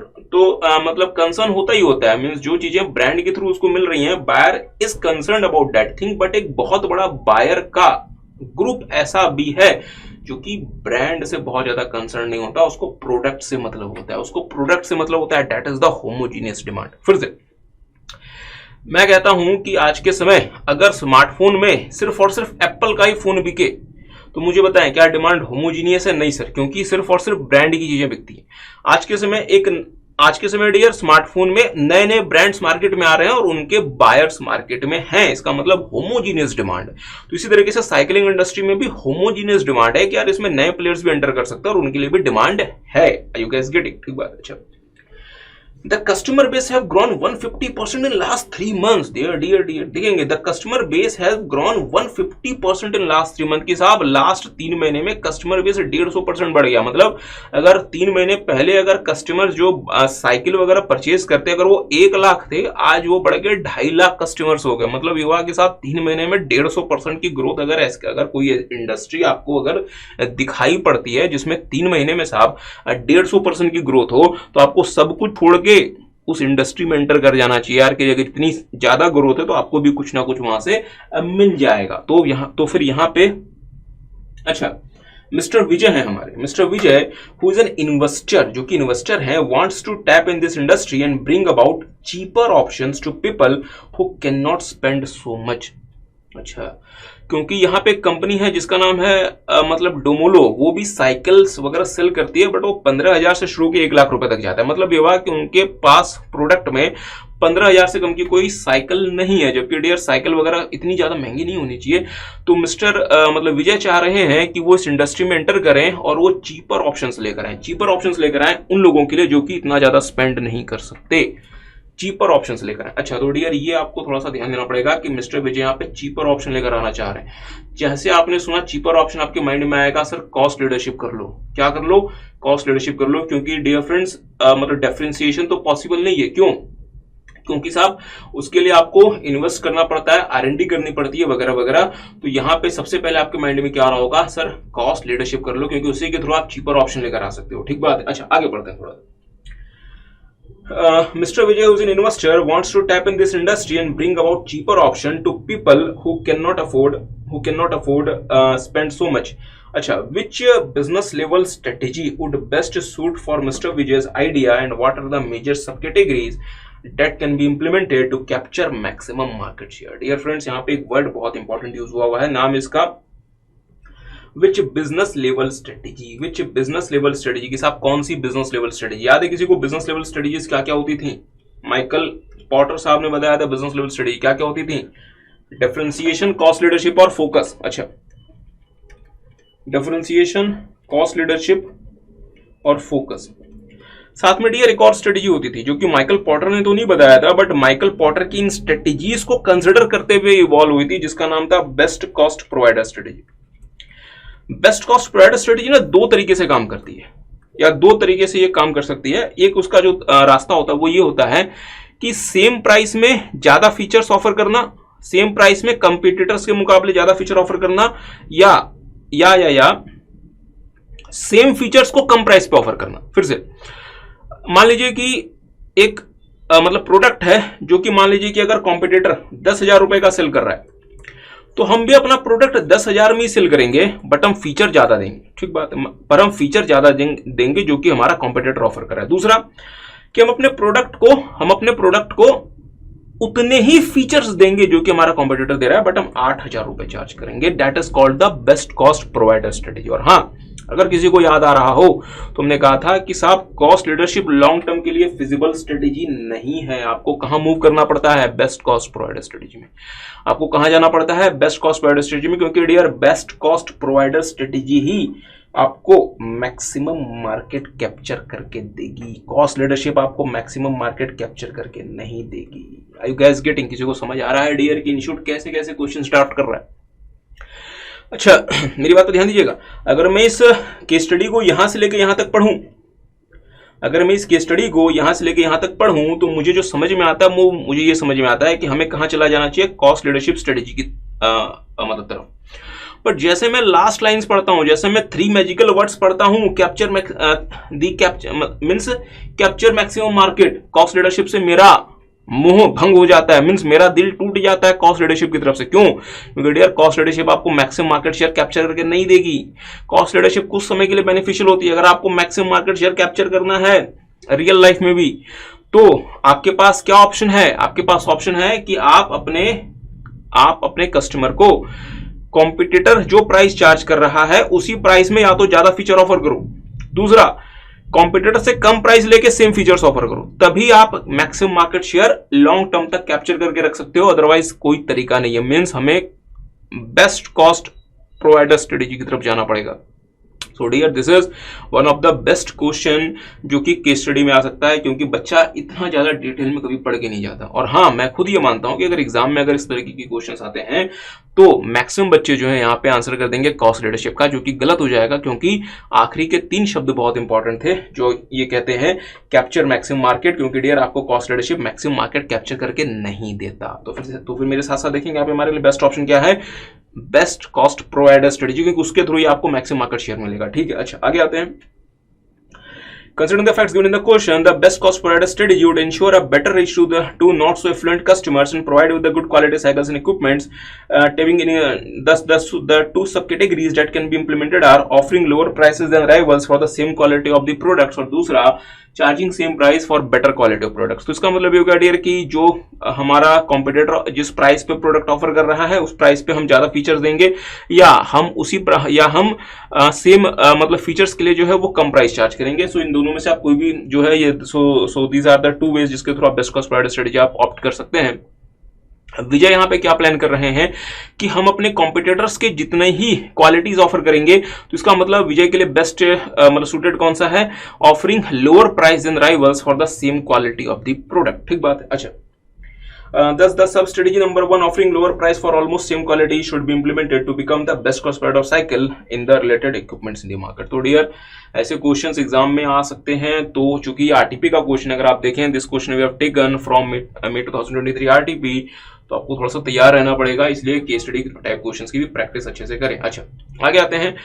मतलब कंसर्न होता ही होता है, मींस जो चीजें ब्रांड के थ्रू उसको मिल रही हैं, buyer is concern about that thing. But एक बहुत बड़ा बायर का ग्रुप ऐसा भी है जो कि ब्रांड से बहुत ज्यादा कंसर्न नहीं होता, उसको प्रोडक्ट से मतलब होता है, उसको प्रोडक्ट से मतलब होता है। That is the homogeneous demand. फिर से मैं कहता हूं कि आज के समय अगर स्मार्टफोन में सिर्फ और सिर्फ एप्पल का ही फोन बिके तो मुझे बताएं क्या डिमांड होमोजीनियस है? नहीं सर, क्योंकि सिर्फ और सिर्फ ब्रांड की चीजें बिकती हैं। आज के समय डियर स्मार्टफोन में नए नए ब्रांड्स मार्केट में आ रहे हैं और उनके बायर्स मार्केट में हैं, इसका मतलब होमोजीनियस डिमांड। तो इसी तरीके से साइकिलिंग इंडस्ट्री में भी होमोजीनियस डिमांड है कि यार इसमें नए प्लेयर्स भी एंटर कर सकते हैं और उनके लिए भी डिमांड है। You guys getting? ठीक बात। अच्छा, The customer base have grown 150% in last 3 months. Dear, देखेंगे the customer base has grown 150% in last 3 months। कि साहब लास्ट 3 महीने में कस्टमर बेस 150% बढ़ गया। मतलब अगर 3 महीने पहले अगर कस्टमर जो साइकिल वगैरह परचेज करते अगर वो 1 लाख थे, आज वो बढ़ गए 2.5 लाख कस्टमर्स हो गए। मतलब युवा के साथ 3 महीने में 150% की ग्रोथ अगर कोई इंडस्ट्री आपको अगर दिखाई पड़ती है जिसमें 3 महीने में साहब 150% की ग्रोथ हो, तो आपको सब कुछ छोड़ के उस इंडस्ट्री में एंटर कर जाना चाहिए यार, कि अगर इतनी ज्यादा ग्रोथ है तो आपको भी कुछ ना कुछ वहां से मिल जाएगा। तो फिर यहां पे अच्छा मिस्टर विजय है हमारे, mister Vijay who is an investor, जो कि इन्वेस्टर है, wants to tap in this industry and bring about cheaper options to people who can not spend so much. अच्छा, क्योंकि यहाँ पे एक कंपनी है जिसका नाम है मतलब डोमोलो, वो भी साइकिल्स वगैरह सेल करती है, बट वो 15,000 से शुरू के 1 लाख रुपए तक जाता है। मतलब ये हुआ कि उनके पास प्रोडक्ट में 15,000 से कम की कोई साइकिल नहीं है, जबकि डियर साइकिल वगैरह इतनी ज्यादा महंगी नहीं होनी चाहिए। तो मिस्टर मतलब विजय चाह रहे हैं कि वो इस इंडस्ट्री में एंटर करें और वो चीपर ऑप्शंस लेकर आए, चीपर ऑप्शंस लेकर आए उन लोगों के लिए जो कि इतना ज्यादा स्पेंड नहीं कर सकते, चीपर ऑप्शंस लेकर आए। अच्छा, तो डियर ये आपको थोड़ा सा ध्यान देना पड़ेगा कि मिस्टर विजय यहाँ पे चीपर ऑप्शन लेकर आना चाह रहे हैं। जैसे आपने सुना चीपर ऑप्शन, आपके माइंड में आएगा सर कॉस्ट लीडरशिप कर लो। क्या कर लो? कॉस्ट लीडरशिप कर लो, क्योंकि डियर फ्रेंड्स मतलब डिफरेंशिएशन तो पॉसिबल नहीं है। क्यों? क्योंकि साहब उसके लिए आपको इन्वेस्ट करना पड़ता है, R&D करनी पड़ती है वगैरह वगैरह। तो यहाँ पे सबसे पहले आपके माइंड में क्या आ रहा होगा? सर कॉस्ट लीडरशिप कर लो, क्योंकि उसी के थ्रू आप चीपर ऑप्शन लेकर आ सकते हो। ठीक बात है। अच्छा, आगे बढ़ते हैं थोड़ा। Mr. Vijay, who is an investor, wants to tap in this industry and bring about cheaper option to people who cannot afford spend so much. अच्छा, which business level strategy would best suit for Mr. Vijay's idea, and what are the major subcategories that can be implemented to capture maximum market share? Dear friends, यहाँ पे एक word बहुत important use हुआ है, नाम इसका which business level strategy. Which business level strategy की साहब कौन सी बिजनेस लेवल स्ट्रेटेजी? याद है किसी को बिजनेस लेवल स्ट्रेटेजीज क्या क्या होती थी? माइकल पॉटर साहब ने बताया था बिजनेस लेवल स्ट्रेटेजी क्या क्या होती थी? डिफरेंशिएशन, कॉस्ट लीडरशिप और फोकस। अच्छा, डिफरेंशिएशन, कॉस्ट लीडरशिप और फोकस। साथ में डियर एक और स्ट्रेटेजी होती थी जो कि माइकल पॉटर ने तो नहीं बताया था, बट माइकल पॉटर की इन स्ट्रेटेजीज को कंसिडर करते हुए इवॉल्व हुई थी, जिसका नाम था best cost provider strategy. Best cost provider strategy ना 2 तरीके से काम करती है, या 2 तरीके से ये काम कर सकती है। एक उसका जो रास्ता होता है वो ये होता है कि सेम प्राइस में ज्यादा फीचर्स ऑफर करना, सेम प्राइस में कंपटीटर्स के मुकाबले ज्यादा फीचर ऑफर करना, या सेम फीचर्स को कम प्राइस पे ऑफर करना। फिर से मान लीजिए कि एक मतलब प्रोडक्ट है जो कि मान लीजिए कि अगर कॉम्पिटिटर 10,000 रुपए का सेल कर रहा है तो हम भी अपना प्रोडक्ट 10,000 में ही सेल करेंगे, बट हम फीचर ज्यादा देंगे, ठीक बात है, पर हम फीचर ज्यादा देंगे जो कि हमारा कॉम्पिटिटर ऑफर कर रहा है। दूसरा कि हम अपने प्रोडक्ट को उतने ही फीचर्स देंगे जो कि हमारा कॉम्पिटिटर दे रहा है, बट हम 8,000 रुपए चार्ज करेंगे। That is called the best cost provider strategy. और हाँ, अगर किसी को याद आ रहा हो तो हमने कहा था कि साहब कॉस्ट लीडरशिप लॉन्ग टर्म के लिए फिजिबल स्ट्रेटेजी नहीं है। आपको कहां मूव करना पड़ता है? बेस्ट कॉस्ट प्रोवाइडर स्ट्रेटेजी में। आपको कहां जाना पड़ता है? बेस्ट कॉस्ट प्रोवाइडर स्ट्रेटेजी में, क्योंकि dear best cost provider strategy ही आपको मैक्सिमम मार्केट कैप्चर करके देगी। कॉस्ट लीडरशिप आपको मैक्सिमम मार्केट कैप्चर करके नहीं देगी। Are you guys getting? किसी को समझ आ रहा है डियर कि इंस्टीट्यूट कैसे कैसे क्वेश्चन ड्राफ्ट कर रहा है? अच्छा, मेरी बात पर ध्यान दीजिएगा। अगर मैं इस केस स्टडी को यहां से लेकर यहां तक पढ़ूं, तो मुझे जो समझ में आता है वो मुझे ये समझ में आता है कि हमें कहां चला जाना चाहिए? कॉस्ट लीडरशिप स्ट्रेटेजी की मतलब तरफ। बट जैसे मैं लास्ट लाइंस पढ़ता हूं, जैसे मैं 3 मैजिकल वर्ड्स पढ़ता हूं, capture maximum market, cost leadership से मेरा मोह भंग हो जाता है, मींस मेरा दिल टूट जाता है कॉस्ट लीडरशिप की तरफ से। क्यों? क्योंकि डियर कॉस्ट लीडरशिप आपको मैक्सिमम मार्केट शेयर कैप्चर करके नहीं देगी। कॉस्ट लीडरशिप कुछ समय के लिए बेनिफिशियल होती है। अगर आपको मैक्सिमम मार्केट शेयर कैप्चर करना है रियल लाइफ में भी, तो आपके पास क्या ऑप्शन है? आपके पास ऑप्शन है कि आप अपने कस्टमर को कॉम्पिटिटर जो प्राइस चार्ज कर रहा है उसी प्राइस में या तो ज्यादा फीचर ऑफर करो, दूसरा कॉम्पिटिटर से कम प्राइस लेके सेम फीचर्स ऑफर करो, तभी आप maximum market share long term तक कैप्चर करके रख सकते हो। अदरवाइज कोई तरीका नहीं है। मींस हमें बेस्ट कॉस्ट प्रोवाइडर स्ट्रेटेजी की तरफ जाना पड़ेगा। So dear, this is one of the best question जो कि केस स्टडी में आ सकता है, क्योंकि बच्चा इतना ज्यादा डिटेल में कभी पढ़ के नहीं जाता। और हाँ, मैं खुद ये मानता हूं कि अगर एग्जाम में अगर इस तरीके के क्वेश्चंस आते हैं तो मैक्सिमम बच्चे जो है यहाँ पे आंसर कर देंगे कॉस्ट लीडरशिप का, जो कि गलत हो जाएगा, क्योंकि आखिरी के 3 शब्द बहुत इंपॉर्टेंट थे जो ये कहते हैं कैप्चर मैक्सिमम मार्केट, क्योंकि डियर आपको cost leadership maximum market capture करके नहीं देता। तो फिर मेरे साथ साथ देखेंगे यहाँ पे हमारे लिए बेस्ट ऑप्शन क्या है? बेस्ट कॉस्ट प्रोवाइडर स्ट्रेटेजी, क्योंकि उसके थ्रू ही आपको मैक्सिमम मार्केट शेयर मिलेगा। ठीक है, अच्छा आगे आते हैं। Considering the facts given in the question, the best cost provider strategy would ensure a better reach to the two not so affluent customers and provide with the good quality cycles and equipments. Taking in thus the 2 subcategories that can be implemented are offering lower prices than rivals for the same quality of the products, और दूसरा charging same price for better quality of products. तो इसका मतलब ये होगा dear कि जो हमारा कॉम्पिटिटर जिस प्राइस पे प्रोडक्ट ऑफर कर रहा है उस प्राइस पे हम ज्यादा फीचर्स देंगे, या हम सेम मतलब फीचर्स के लिए जो है वो कम प्राइस चार्ज करेंगे। सो इन दोनों में से आप कोई भी जो है ये so these are the 2 ways जिसके थ्रू आप बेस्ट कॉस्ट प्रोवाइडर स्ट्रेटेजी आप ऑप्ट कर सकते हैं। विजय यहाँ पे क्या प्लान कर रहे हैं कि हम अपने कॉम्पिटिटर्स के जितने ही क्वालिटीज ऑफर करेंगे, तो इसका मतलब विजय के लिए बेस्ट मतलब सूटेड कौन सा है? Offering lower price than rivals for the same quality of the product. ठीक बात है। अच्छा, thus the sub strategy number 1, offering lower price for almost same quality, should be implemented to become the best cost provider cycle in the related equipments in the market. तो dear ऐसे questions exam में आ सकते हैं। तो चूंकि RTP का question अगर आप देखें, this question we have taken from May 2023 RTP, तो आपको थोड़ा सा तैयार रहना पड़ेगा, इसलिए केस स्टडी टाइप क्वेश्चंस की भी प्रैक्टिस अच्छे से करें। अच्छा आगे आते हैं।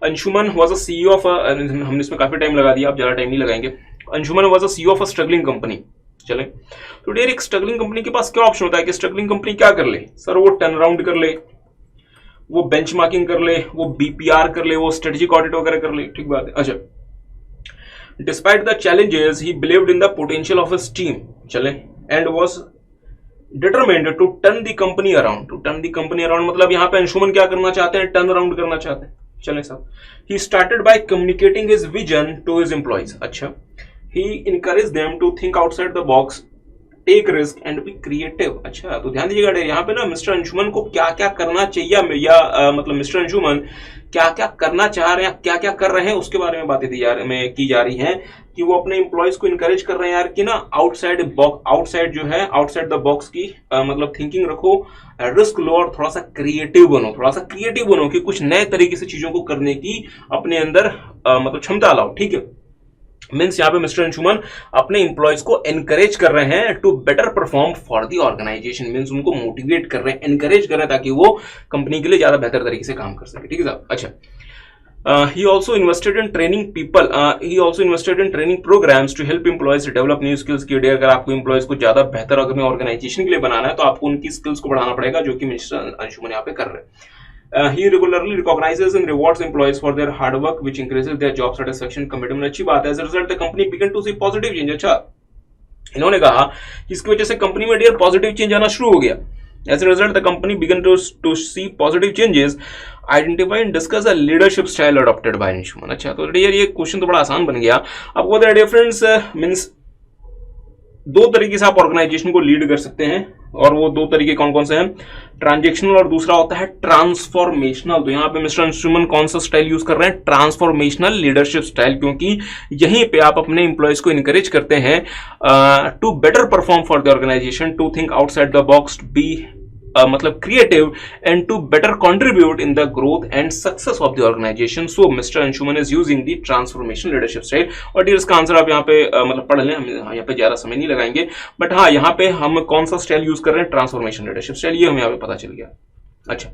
Anshuman was a CEO of, हमने इसमें काफी टाइम लगा दिया, आप ज्यादा टाइम नहीं लगाएंगे। Anshuman was a CEO of a struggling company. चले, तो डियर एक स्ट्रगलिंग कंपनी के पास क्या ऑप्शन होता है कि स्ट्रगलिंग कंपनी क्या कर ले? सर वो टर्न अराउंड कर ले, वो बेंचमार्किंग कर ले, वो बीपीआर कर ले, वो स्ट्रेटेजिक ऑडिट वगैरह कर ले। ठीक बात है। अच्छा, despite the challenges he believed in the potential of his team, चले, and was determined to turn the company around. To turn the company around मतलब यहाँ पे अंशुमन क्या करना चाहते हैं? टर्न अराउंड करना चाहते हैं। चले साहब, he started by communicating his vision to his employees. अच्छा, he encouraged them to think outside the box, take risk and be creative। अच्छा, तो ध्यान दीजिएगा यहाँ पे ना मिस्टर अंशुमन को क्या क्या करना चाहिए, या मतलब मिस्टर अंशुमन क्या क्या करना चाह रहे हैं, क्या क्या कर रहे हैं, उसके बारे में बातें की जा रही हैं कि वो अपने एम्प्लॉयज को इनकरेज कर रहे हैं यार कि ना आउटसाइड द बॉक्स की मतलब थिंकिंग रखो, रिस्क लो और थोड़ा सा क्रिएटिव बनो कि कुछ नए तरीके से चीजों को करने की अपने अंदर मतलब क्षमता लाओ। ठीक है, मीन्स यहाँ पे मिस्टर अंशुमन अपने एम्प्लॉयज को एनकरेज कर रहे हैं to better perform for the organization. Means उनको मोटिवेट कर रहे हैं, एनकरेज कर रहे हैं ताकि वो कंपनी के लिए ज्यादा बेहतर तरीके से काम कर सके। ठीक है साहब। अच्छा, He also invested in training people. He also invested in training programs to help employees develop new skills. कि अगर आपको एम्प्लॉयज को ज्यादा बेहतर अगर ऑर्गेनाइजेशन के लिए बनाना है तो आपको उनकी स्किल्स को बढ़ाना पड़ेगा, जो कि मिस्टर अंशुमन यहाँ पे कर रहे हैं. He regularly recognizes and rewards employees for their hard work, which increases their job satisfaction. commitment. अच्छी बात है. As a result, the company began to see positive change. अच्छा, इन्होंने कहा कि इसकी वजह से कंपनी में डियर पॉजिटिव चेंज आना शुरू हो गया. As a result, the company began to see positive changes. Identify and discuss the leadership style adopted by Anshuman. अच्छा, तो डियर ये क्वेश्चन तो बड़ा आसान बन गया. आपको पता है डियर फ्रेंड्स, मीन्स दो तरीके से आप ऑर्गेनाइजेशन को लीड कर सकते हैं, और वो दो तरीके कौन कौन से हैं? ट्रांजेक्शनल और दूसरा होता है ट्रांसफॉर्मेशनल. तो यहाँ पे मिस्टर अंशुमन कौन सा स्टाइल यूज कर रहे हैं? ट्रांसफॉर्मेशनल लीडरशिप स्टाइल, क्योंकि यहीं पे आप अपने एम्प्लॉयज को इनकरेज करते हैं to better perform for the organisation, to think outside the box, be मतलब creative and to better contribute in the growth and success of the organisation. So mister Anshuman is using the transformation leadership style. और dear इसका answer आप यहाँ पे मतलब पढ़ लें, हम यहाँ पे ज्यादा समय नहीं लगाएंगे, बट हाँ यहाँ पे हम कौन सा स्टाइल यूज कर रहे हैं? ट्रांसफॉर्मेशन लीडरशिप स्टाइल, ये हमें यहाँ पे पता चल गया. अच्छा,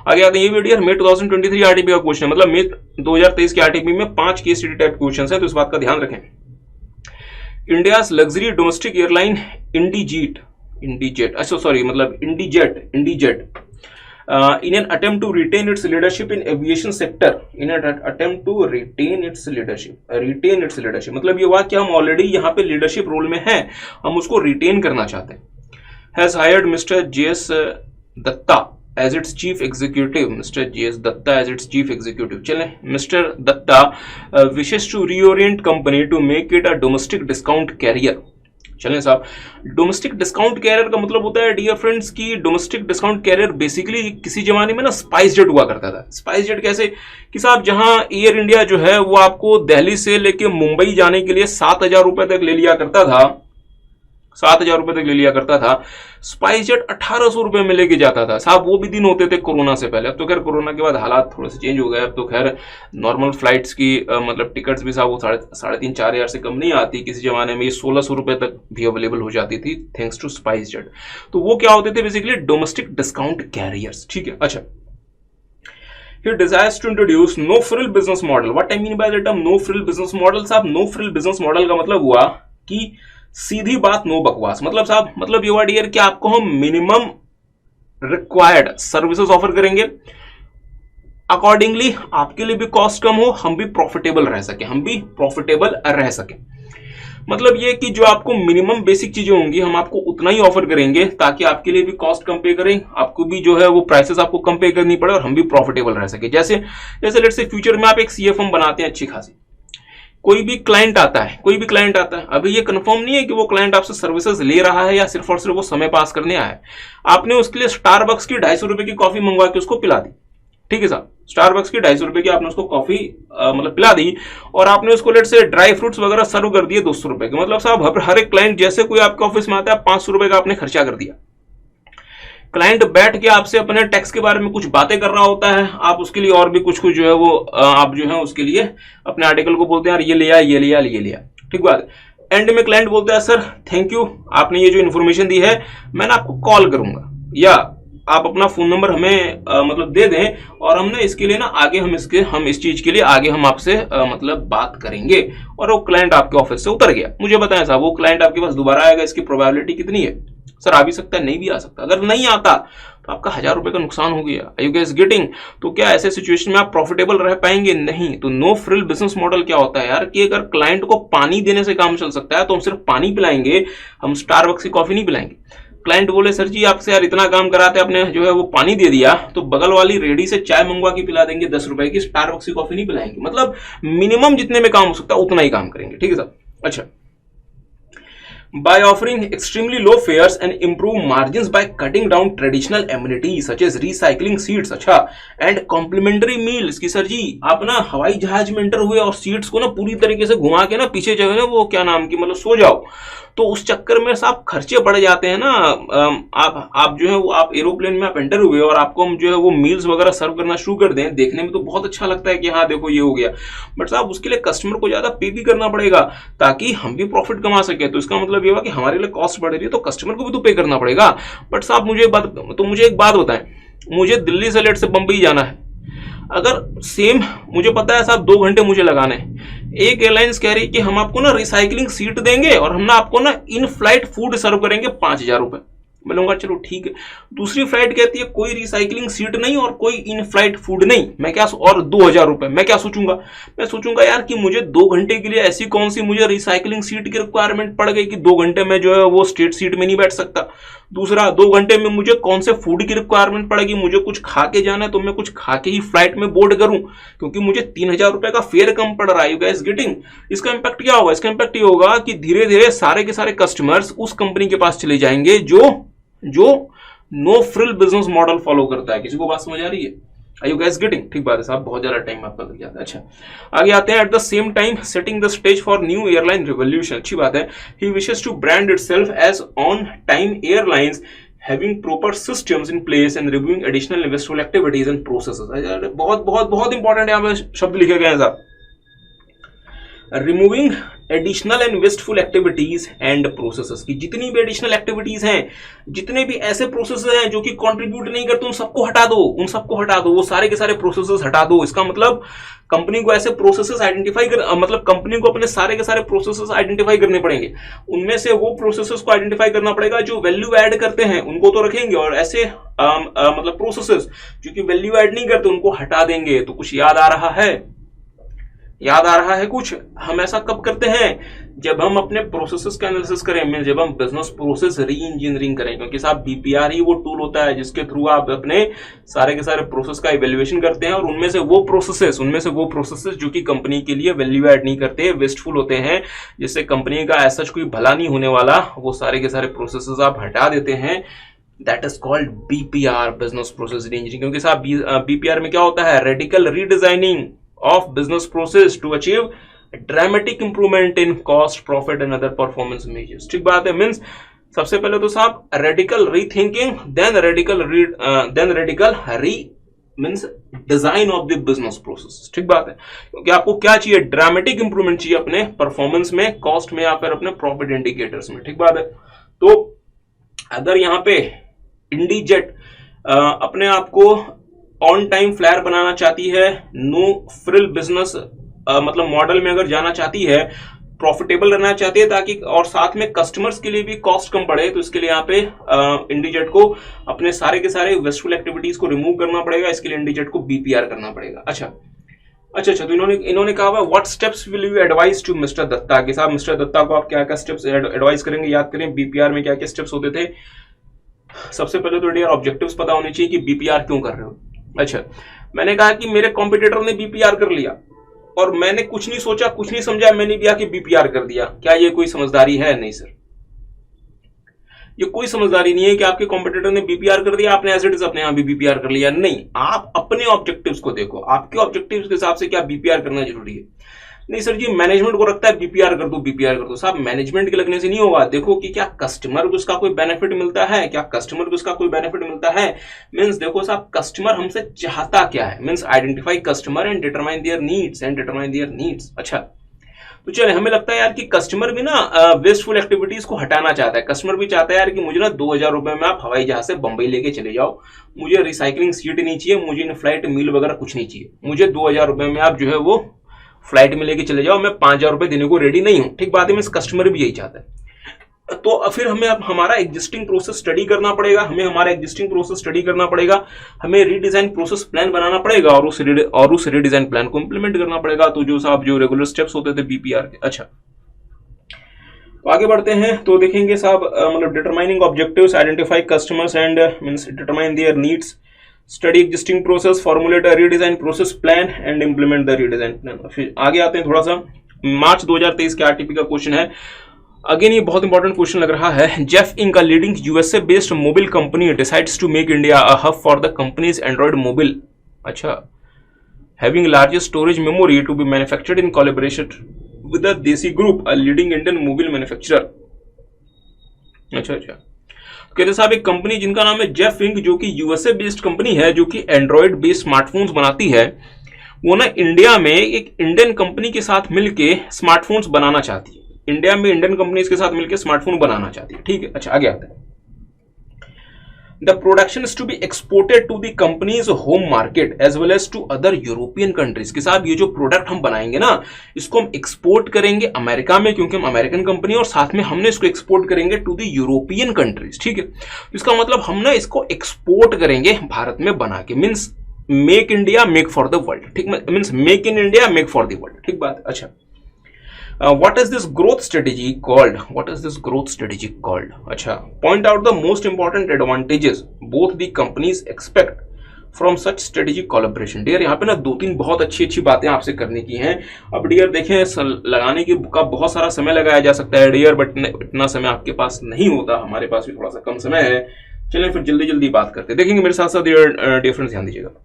आगे आते हैं. ये वीडियो मई 2023 आरटीपी का क्वेश्चन है, मतलब मई 2023 के आरटीपी में 5 केस स्टडी टाइप क्वेश्चन है, तो इस बात का ध्यान रखें. इंडिया लग्जरी डोमेस्टिक एयरलाइन इंडीजेट, अच्छा सॉरी मतलब इंडीजेट in an attempt to retain its leadership in aviation sector, मतलब ये हुआ कि हम ऑलरेडी यहाँ पे लीडरशिप रोल में हैं, हम उसको रिटेन करना चाहते हैं. has hired Mr. J.S. Datta as its chief executive. Mr. J.S. Datta as its chief executive. चलें, Mr. Datta wishes to reorient company to make it a domestic discount carrier. चलें साहब, डोमेस्टिक डिस्काउंट कैरियर का मतलब होता है dear friends की domestic discount career basically किसी जमाने में ना स्पाइस जेट हुआ करता था. स्पाइस जेट कैसे कि साहब, जहां एयर इंडिया जो है वो आपको दिल्ली से लेके मुंबई जाने के लिए 7,000 रुपए तक ले लिया करता था, 7,000 रुपए तक ले लिया करता था, स्पाइस जेट 1,800 रुपए में लेके जाता था. साहब वो भी दिन होते थे कोरोना से पहले. अब तो खैर कोरोना के बाद हालात थोड़े से चेंज हो गए. अब तो खैर नॉर्मल फ्लाइट्स की मतलब टिकट्स भी साहब वो 3,500-4,000 से कम नहीं आती. किसी जमाने में ये 1,600 रुपए तक भी अवेलेबल हो जाती थी थैंक्स टू स्पाइस जेट. तो वो क्या होते थे? Basically domestic discount carriers. ठीक है. अच्छा, He desires to introduce no frill business model. What I mean by the term no frill business model? साहब no frill business model का मतलब हुआ कि सीधी बात नो बकवास. मतलब साहब मतलब ये वर्ड ईयर कि आपको हम मिनिमम रिक्वायर्ड सर्विसेज ऑफर करेंगे, अकॉर्डिंगली आपके लिए भी कॉस्ट कम हो, हम भी प्रॉफिटेबल रह सके. मतलब ये कि जो आपको मिनिमम बेसिक चीजें होंगी हम आपको उतना ही ऑफर करेंगे ताकि आपके लिए भी कॉस्ट कम पे करें, आपको भी जो है वो प्राइसेस आपको कम पे करनी पड़े और हम भी प्रॉफिटेबल रह सके. जैसे लेट्स से फ्यूचर में आप एक सीए फर्म बनाते हैं अच्छी खासी, कोई भी क्लाइंट आता है, अभी ये कंफर्म नहीं है कि वो क्लाइंट आपसे सर्विसेज ले रहा है या सिर्फ और सिर्फ वो समय पास करने आया है. आपने उसके लिए स्टारबक्स की 250 रुपए की कॉफी मंगवा के उसको पिला दी. ठीक है साहब, स्टारबक्स की 250 रुपए की आपने उसको कॉफी मतलब पिला दी, और आपने उसको लेट से ड्राई फ्रूट्स वगैरह सर्व कर दिए 200 रुपए के. मतलब साहब हर एक क्लाइंट जैसे कोई आपके ऑफिस में आता है 500 रुपए का आपने खर्चा कर दिया. क्लाइंट बैठ के आपसे अपने टैक्स के बारे में कुछ बातें कर रहा होता है, आप उसके लिए और भी कुछ जो है वो आप जो है उसके लिए अपने आर्टिकल को बोलते हैं यार ये लिया. ठीक बात. एंड में क्लाइंट बोलता है सर थैंक यू, आपने ये जो इन्फॉर्मेशन दी है मैं ना आपको कॉल करूंगा, या आप अपना फोन नंबर हमें मतलब दे दें और हम ना इसके लिए ना आगे हम इस चीज के लिए आगे हम आपसे मतलब बात करेंगे. और वो क्लाइंट आपके ऑफिस से उतर गया. मुझे बताएं साहब वो क्लाइंट आपके पास दोबारा आएगा, इसकी प्रोबेबिलिटी कितनी है? सर आ भी सकता है, नहीं भी आ सकता. अगर नहीं आता तो आपका 1,000 रुपए का नुकसान हो गया. Are you guys getting? तो क्या ऐसे सिचुएशन में आप प्रॉफिटेबल रह पाएंगे? नहीं. तो नो फ्रिल बिजनेस मॉडल क्या होता है यार कि अगर क्लाइंट को पानी देने से काम चल सकता है तो हम सिर्फ पानी पिलाएंगे, हम स्टारबक्स की कॉफी नहीं पिलाएंगे. क्लाइंट बोले सर जी आपसे यार इतना काम कराते आपने जो है वो पानी दे दिया, तो बगल वाली रेडी से चाय मंगवा के पिला देंगे 10 रुपए की, स्टारबक्स की कॉफी नहीं पिलाएंगे. मतलब मिनिमम जितने में काम हो सकता है उतना ही काम करेंगे. ठीक है साहब. अच्छा, by offering extremely low fares and improve margins by cutting down traditional amenities such as recycling seats. अच्छा, and complimentary meals की सर जी आप ना हवाई जहाज में एंटर हुए और सीट्स को ना पूरी तरीके से घुमा के ना पीछे जो है ना वो क्या नाम की मतलब सो जाओ, तो उस चक्कर में साहब खर्चे बढ़ जाते हैं ना. आप जो है वो आप एरोप्लेन में आप एंटर हुए और आपको हम जो है वो मील्स वगैरह सर्व करना शुरू कर दें, देखने में तो बहुत अच्छा लगता है कि हाँ देखो ये हो गया, बट साहब उसके लिए कस्टमर को ज्यादा पे भी करना पड़ेगा ताकि हम भी प्रॉफिट कमा सके. तो इसका मतलब ये हुआ कि हमारे लिए कॉस्ट बढ़ रही है तो कस्टमर को भी तो पे करना पड़ेगा. बट साहब मुझे एक बात बताएं, मुझे दिल्ली से लेट से बंबई जाना है, अगर सेम मुझे पता है साहब 2 घंटे मुझे लगाने हैं, एक एयरलाइंस कह रही है कि हम आपको ना रिसाइकलिंग सीट देंगे और हम ना आपको ना इन फ्लाइट फूड सर्व करेंगे 5,000 रुपए। मैं लूंगा चलो ठीक है। दूसरी फ्लाइट कहती है कोई रिसाइकलिंग सीट नहीं और कोई इन फ्लाइट फूड नहीं, मैं क्या और 2,000 रुपए। मैं क्या सोचूंगा, मैं सोचूंगा यार कि मुझे 2 घंटे के लिए ऐसी कौन सी मुझे रिसाइकलिंग सीट की रिक्वायरमेंट पड़ गई कि 2 घंटे में जो है वो स्ट्रेट सीट में नहीं बैठ सकता। दूसरा 2 घंटे में मुझे कौन से फूड की रिक्वायरमेंट पड़ेगी, मुझे कुछ खा के जाना है तो मैं कुछ खा के ही फ्लाइट में बोर्ड करूं क्योंकि मुझे 3,000 रुपए का फेयर कम पड़ रहा है। You guys getting? इसका इंपैक्ट क्या होगा? इसका इंपैक्ट ये होगा कि धीरे धीरे सारे के सारे कस्टमर्स उस कंपनी के पास चले जाएंगे जो no frill business model follow करता है। किसी को बात समझ आ रही है? Are you guys getting? ठीक बात है साहब, बहुत ज्यादा टाइम आपका लग जाता है। अच्छा आगे आते हैं। At the same time setting the stage for new airline revolution. अच्छी बात है। He wishes to brand itself as on time airlines having proper systems in place and reviewing additional investable activities and processes। बहुत बहुत बहुत important यहाँ पे शब्द लिखे गए हैं साहब। Removing additional and wasteful activities and processes की जितनी भी एडिशनल एक्टिविटीज हैं, जितने भी ऐसे प्रोसेसेस हैं जो कि कंट्रीब्यूट नहीं करते, उन सबको हटा दो, उन सबको हटा दो, वो सारे के सारे प्रोसेसेस हटा दो। इसका मतलब कंपनी को ऐसे प्रोसेसेस आइडेंटिफाई कर मतलब कंपनी को अपने सारे के सारे प्रोसेसेस आइडेंटिफाई करने पड़ेंगे। उनमें से वो प्रोसेसेस को आइडेंटिफाई करना पड़ेगा जो वैल्यू ऐड करते हैं, उनको तो रखेंगे, और ऐसे मतलब प्रोसेसेस जो कि वैल्यू ऐड नहीं करते उनको हटा देंगे। तो कुछ याद आ रहा है? याद आ रहा है कुछ? हम ऐसा कब करते हैं? जब हम अपने प्रोसेसेस का एनालिसिस करें, जब हम बिजनेस प्रोसेस री इंजीनियरिंग करें, क्योंकि साहब बीपीआर ही वो टूल होता है जिसके थ्रू आप अपने सारे के सारे प्रोसेस का इवैल्यूएशन करते हैं और उनमें से वो प्रोसेसेस जो कि कंपनी के लिए वैल्यू ऐड नहीं करते, वेस्टफुल होते हैं, जिससे कंपनी का ऐसा कोई भला नहीं होने वाला, वो सारे के सारे प्रोसेसेस आप हटा देते हैं। That is called BPR, business process री इंजीनियरिंग। क्योंकि साहब बीपीआर में क्या होता है? Radical redesigning of business process to achieve dramatic improvement in cost, profit and other performance measures। ठीक बात है। मीन्स सबसे पहले तो साहब रेडिकल रीथिंकिंग, देन रेडिकल री means design of the business process. ठीक बात है। क्योंकि आपको क्या चाहिए? ड्रामेटिक इंप्रूवमेंट चाहिए अपने परफॉर्मेंस में, कॉस्ट में या फिर अपने प्रॉफिट इंडिकेटर्स में। ठीक बात है। तो अगर यहाँ पे इंडीजेट अपने आप को ऑन टाइम फ्लायर बनाना चाहती है, नो फ्रिल बिजनेस मतलब मॉडल में अगर जाना चाहती है, प्रॉफिटेबल रहना चाहती है ताकि और साथ में कस्टमर्स के लिए भी कॉस्ट कम पड़े, तो इसके लिए यहाँ पे इंडीजेट को अपने सारे के सारे वेस्टफुल एक्टिविटीज को रिमूव करना पड़ेगा। इसके लिए इंडीजेट को बीपीआर करना पड़ेगा। अच्छा तो इन्होंने कहा हुआ what steps will you advise to mister Datta, कि साहब मिस्टर दत्ता को आप क्या क्या स्टेप्स एडवाइस करेंगे? याद करें बीपीआर में क्या क्या स्टेप्स होते थे। सबसे पहले तो डियर ऑब्जेक्टिव्स पता होने चाहिए कि बीपीआर क्यों कर रहे हो। अच्छा, मैंने कहा कि मेरे कॉम्पिटिटर ने बीपीआर कर लिया और मैंने कुछ नहीं सोचा, कुछ नहीं समझा, मैंने भी आके बीपीआर कर दिया। क्या ये कोई समझदारी है? नहीं सर, ये कोई समझदारी नहीं है कि आपके कॉम्पिटिटर ने बीपीआर कर दिया, आपने एज इट इज अपने यहां भी बीपीआर कर लिया। नहीं, आप अपने ऑब्जेक्टिव्स को देखो, आपके ऑब्जेक्टिव्स के हिसाब से क्या बीपीआर करना जरूरी है। नहीं सर जी, मैनेजमेंट को रखता है बीपीआर कर दो। साहब मैनेजमेंट के लगने से नहीं होगा। देखो कि क्या कस्टमर को उसका कोई बेनिफिट मिलता है, मींस देखो साहब कस्टमर हमसे चाहता क्या है, means identify customer and determine there needs. अच्छा, तो चले, हमें लगता है यार कि कस्टमर भी ना वेस्टफुल एक्टिविटीज को हटाना चाहता है। कस्टमर भी चाहता है यार कि मुझे ना 2,000 रुपए में आप हवाई जहाज से बंबई लेके चले जाओ, मुझे रिसाइकलिंग सीट नहीं चाहिए, मुझे इन फ्लाइट मील वगैरह कुछ नहीं चाहिए, मुझे 2,000 रुपए में आप जो है वो फ्लाइट में लेके चले जाओ, मैं 5,000 रुपए देने को रेडी नहीं हूं। ठीक बात है, मींस कस्टमर भी यही चाहता है। तो फिर हमें अब हमारा एग्जिस्टिंग प्रोसेस स्टडी करना पड़ेगा, हमें रीडिजाइन प्रोसेस प्लान बनाना पड़ेगा और उस रीडिजाइन प्लान को इंप्लीमेंट करना पड़ेगा। तो जो साहब जो रेगुलर स्टेप्स होते थे बीपीआर के। अच्छा, तो आगे बढ़ते हैं तो देखेंगे साहब मतलब determining objectives, identify customers and means determine there needs, study existing process, formulate a redesign process plan and implement the redesign plan. फिर आगे आते हैं थोड़ा सा मार्च 2023 के आरटीपी का क्वेश्चन है। अगेन ये बहुत इंपॉर्टेंट क्वेश्चन लग रहा है। Jeff Inc, a leading USA based mobile company, decides to make India a hub for the company's Android mobile. अच्छा, having largest storage memory to be manufactured in collaboration with the Desi group, a leading Indian mobile manufacturer. अच्छा, कहते साहब एक company जिनका नाम है Jeff ink, जो कि यूएसए बेस्ड कंपनी है, जो कि एंड्रॉइड बेस्ड स्मार्टफोन्स बनाती है, वो ना इंडिया में एक इंडियन कंपनी के साथ मिलके स्मार्टफोन्स बनाना चाहती है। इंडिया में इंडियन कंपनीज के साथ मिलकर स्मार्टफोन बनाना चाहती है। ठीक है, अच्छा आगे आते हैं। The production is to be exported to the company's home market as well as to other European countries। कि साहब ये जो प्रोडक्ट हम बनाएंगे ना, इसको हम एक्सपोर्ट करेंगे अमेरिका में, क्योंकि हम अमेरिकन कंपनी, और साथ में हमने इसको एक्सपोर्ट करेंगे टू द यूरोपियन कंट्रीज। ठीक है, तो इसका मतलब हम ना इसको एक्सपोर्ट करेंगे भारत में बना के, means make India make for the world. ठीक, means make in India make for the world. ठीक बात। अच्छा, what is this growth strategy called? What is this growth strategy called? अच्छा, point out the most important advantages both the companies expect from such strategic collaboration। Dear यहाँ पे ना दो तीन बहुत अच्छी अच्छी बातें आपसे करने की हैं। अब डियर देखें, लगाने की का बहुत सारा समय लगाया जा सकता है डियर, बट इतना समय आपके पास नहीं होता, हमारे पास भी थोड़ा सा कम समय है। चलिए फिर जल्दी जल्दी बात करते हैं। देखेंगे मेरे साथ साथ डियर, डिफरेंस ध्यान दीजिएगा।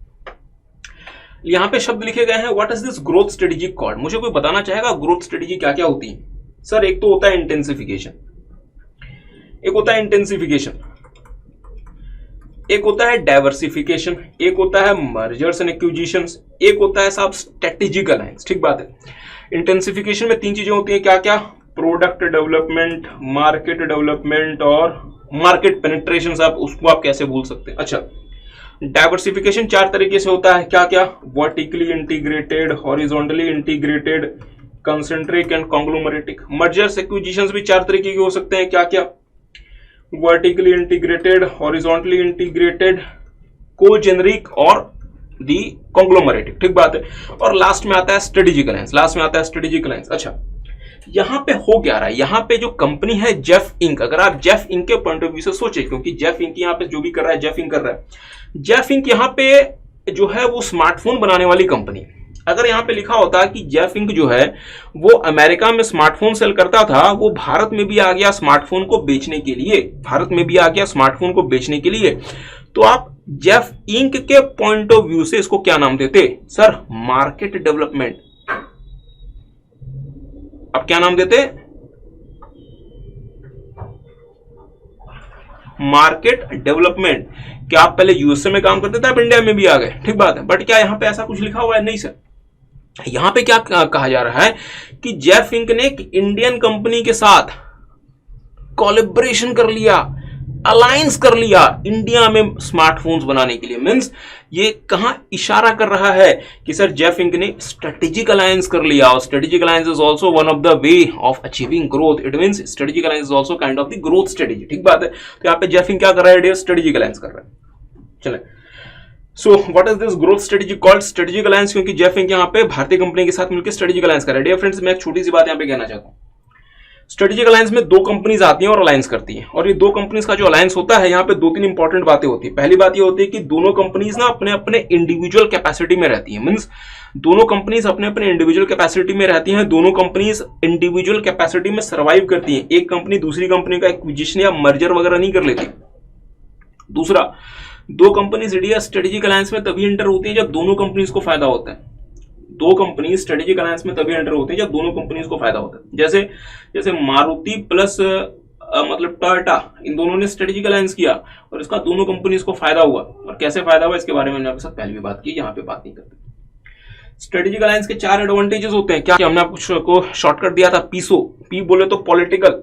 यहां पे शब्द लिखे गए हैं, what is this growth strategy called. मुझे कोई बताना चाहेगा ग्रोथ स्ट्रेटेजी क्या क्या होती है? सर एक तो होता है इंटेंसिफिकेशन, एक होता है इंटेंसिफिकेशन, एक होता है डाइवर्सिफिकेशन, एक होता है मर्जर्स एंड एक्विजिशंस, एक होता है साहब स्ट्रेटेजिक अलायंस। ठीक बात है। इंटेंसिफिकेशन में तीन चीजें होती हैं, क्या क्या? प्रोडक्ट डेवलपमेंट, मार्केट डेवलपमेंट और मार्केट पेनिट्रेशन। साहब उसको आप कैसे भूल सकते हैं? अच्छा, डाइवर्सिफिकेशन चार तरीके से होता है, क्या क्या? Vertically integrated, horizontally integrated, concentric and conglomeratic. Mergers acquisitions भी चार तरीके के हो सकते हैं, क्या क्या? Vertically integrated, horizontally integrated, congeneric और दी कॉन्ग्लोमरेटिक। ठीक बात है। और लास्ट में आता है स्ट्रेटेजिक अलायंस, लास्ट में आता है स्ट्रेटेजिक अलायंस। अच्छा, यहां पे हो क्या रहा है? यहां पे जो कंपनी है जेफ इंक, अगर आप जेफ इंक के पॉइंट ऑफ व्यू से सोचे, क्योंकि जेफ इंक यहां पे जो भी कर रहा है जेफ इंक कर रहा है। जेफ इंक यहां पे जो है वो स्मार्टफोन बनाने वाली कंपनी। अगर यहां पे लिखा होता कि जेफ इंक जो है वो अमेरिका में स्मार्टफोन सेल करता था, वो भारत में भी आ गया स्मार्टफोन को बेचने के लिए, भारत में भी आ गया स्मार्टफोन को बेचने के लिए, तो आप जेफ इंक के पॉइंट ऑफ व्यू से इसको क्या नाम देते? Sir market development. अब क्या नाम देते? Market development. क्या आप पहले यूएसए में काम करते थे, आप इंडिया में भी आ गए? ठीक बात है। बट क्या यहां पे ऐसा कुछ लिखा हुआ है? नहीं सर। यहां पे क्या कहा जा रहा है कि जेफ इंक ने एक इंडियन कंपनी के साथ कोलैबोरेशन कर लिया, अलायंस कर लिया इंडिया में स्मार्टफोन्स बनाने के लिए। मींस ये कहां इशारा कर रहा है कि सर जेफ इंक ने स्ट्रेटेजिक अलायंस कर लिया, और strategic alliance is also one of the way of achieving growth. It means strategic alliance is also kind of the growth strategy. ठीक बात है। तो यहां पे जेफ इंक क्या कर रहा है? स्ट्रेटेजिक अलायंस कर रहा है। चले, so what is this growth strategy called? Strategic alliance, क्योंकि जेफ इंक यहां पे भारतीय कंपनी के साथ मिलकर स्ट्रेटेजिक अलायंस कर रहा है। डियर फ्रेंड्स, मैं एक छोटी सी बात यहां पे कहना चाहता हूं। स्ट्रेटेजिक अलायंस में दो कंपनीज आती हैं और अलायंस करती हैं, और ये दो कंपनीज का जो अलायंस होता है, यहाँ पे दो तीन इंपॉर्टेंट बातें होती है। पहली बात ये होती है कि दोनों कंपनीज ना अपने अपने इंडिविजुअल कैपेसिटी में रहती हैं। मींस दोनों कंपनीज अपने अपने इंडिविजुअल कैपेसिटी में रहती हैं, दोनों कंपनीज इंडिविजुअल कैपेसिटी में सर्वाइव करती हैं। एक कंपनी दूसरी कंपनी का एक्विजिशन या मर्जर वगैरह नहीं कर लेती। दूसरा, दो कंपनीज इंडिया स्ट्रेटेजिक अलायंस में तभी एंटर होती है जब दोनों कंपनीज को फायदा होता है। दो कंपनी स्ट्रेटेजिक अलायंस में तभी एंटर होते हैं जब दोनों कंपनीज को फायदा होता है। जैसे जैसे मारुति प्लस मतलब टोयोटा, इन दोनों ने स्ट्रेटेजिक अलायंस किया और इसका दोनों कंपनीज को फायदा हुआ। और कैसे फायदा हुआ इसके बारे में मैंने आपके साथ पहले भी बात की, यहाँ पे बात नहीं करते। स्ट्रेटेजिक अलायंस के चार एडवांटेजेस होते हैं। क्या हमने आपको शॉर्टकट दिया था? पीसो। पी बोले तो पॉलिटिकल,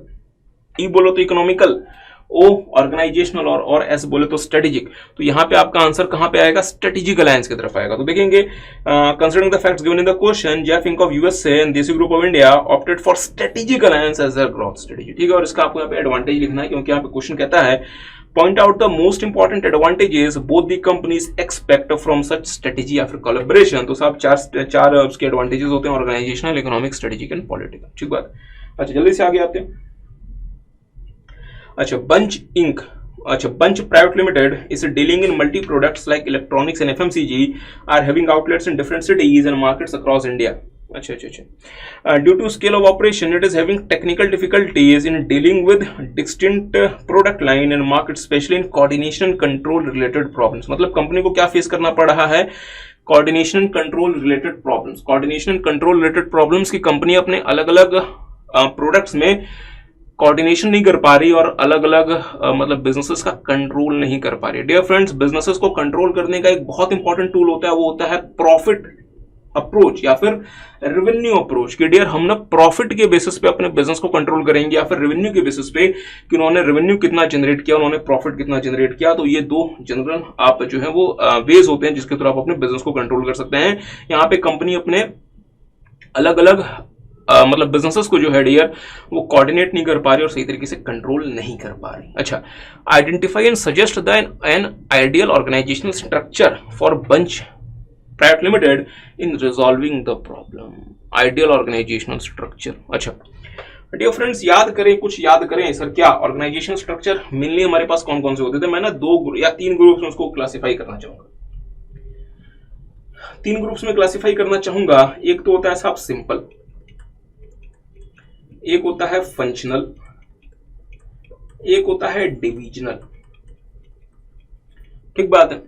ई बोले तो इकोनॉमिकल, ओ ऑर्गेनाइजेशनल और एस बोले तो स्ट्रेटेजिक। तो यहां पे आपका आंसर कहां पे आएगा? स्ट्रेटेजिक अलायंस की तरफ आएगा। तो देखेंगे, considering the facts given in the question, Jeff Inc of USA and Desi group of India opted for strategic alliance as their growth strategy. ठीक है, और इसका आपको यहाँ पे एडवांटेज लिखना है, क्योंकि यहाँ पे क्वेश्चन कहता है point out the most important advantages both the companies expect from such strategy या फिर कोलैबोरेशन। तो साहब चार उसके एडवांटेजेस होते हैं, organizational, economic, strategic and political. ठीक बात। अच्छा, जल्दी से आगे आते हैं। अच्छा, बंच इंक, अच्छा Bunch Private Limited is dealing in multi products like electronics and FMCG, are having outlets in different cities and markets across India. अच्छा। Due to scale of operation, it is having technical difficulties in dealing with distinct product line and market, especially in coordination and control related problems. मतलब company को क्या face करना पड़ रहा है? Coordination and control related problems. Coordination and control related problems की company अपने अलग अलग प्रोडक्ट्स में कोऑर्डिनेशन नहीं कर पा रही और अलग अलग मतलब बिजनेसेस का कंट्रोल नहीं कर पा रही। डियर फ्रेंड्स, बिजनेसेस को कंट्रोल करने का एक बहुत इंपॉर्टेंट टूल होता है, वो होता है प्रॉफिट अप्रोच या फिर रेवेन्यू अप्रोच कि डियर हम ना प्रॉफिट के बेसिस पे अपने बिजनेस को कंट्रोल करेंगे या फिर रेवेन्यू के बेसिस पे कि उन्होंने रेवेन्यू कितना जनरेट किया, उन्होंने प्रॉफिट कितना जनरेट किया। तो ये दो जनरल आप जो है वो वेज होते हैं जिसके थ्रू आप अपने बिजनेस को कंट्रोल कर सकते हैं। यहाँ पे कंपनी अपने अलग अलग मतलब बिजनेसेस को जो है डियर वो कोऑर्डिनेट नहीं कर पा रही और सही तरीके से कंट्रोल नहीं कर पा रही। अच्छा, identify and suggest the an ideal organizational structure for Bunch private limited in resolving the problem. Ideal organizational structure. अच्छा डियर फ्रेंड्स, कुछ याद करें सर क्या ऑर्गेनाइजेशनल स्ट्रक्चर मेनली हमारे पास कौन कौन से होते थे। मैं ना 2 या 3 ग्रुप्स में उसको क्लासिफाई करना चाहूंगा। 3 ग्रुप्स में क्लासिफाई करना चाहूंगा। एक तो होता है साहब सिंपल, एक होता है फंक्शनल, एक होता है डिविजनल। ठीक बात है,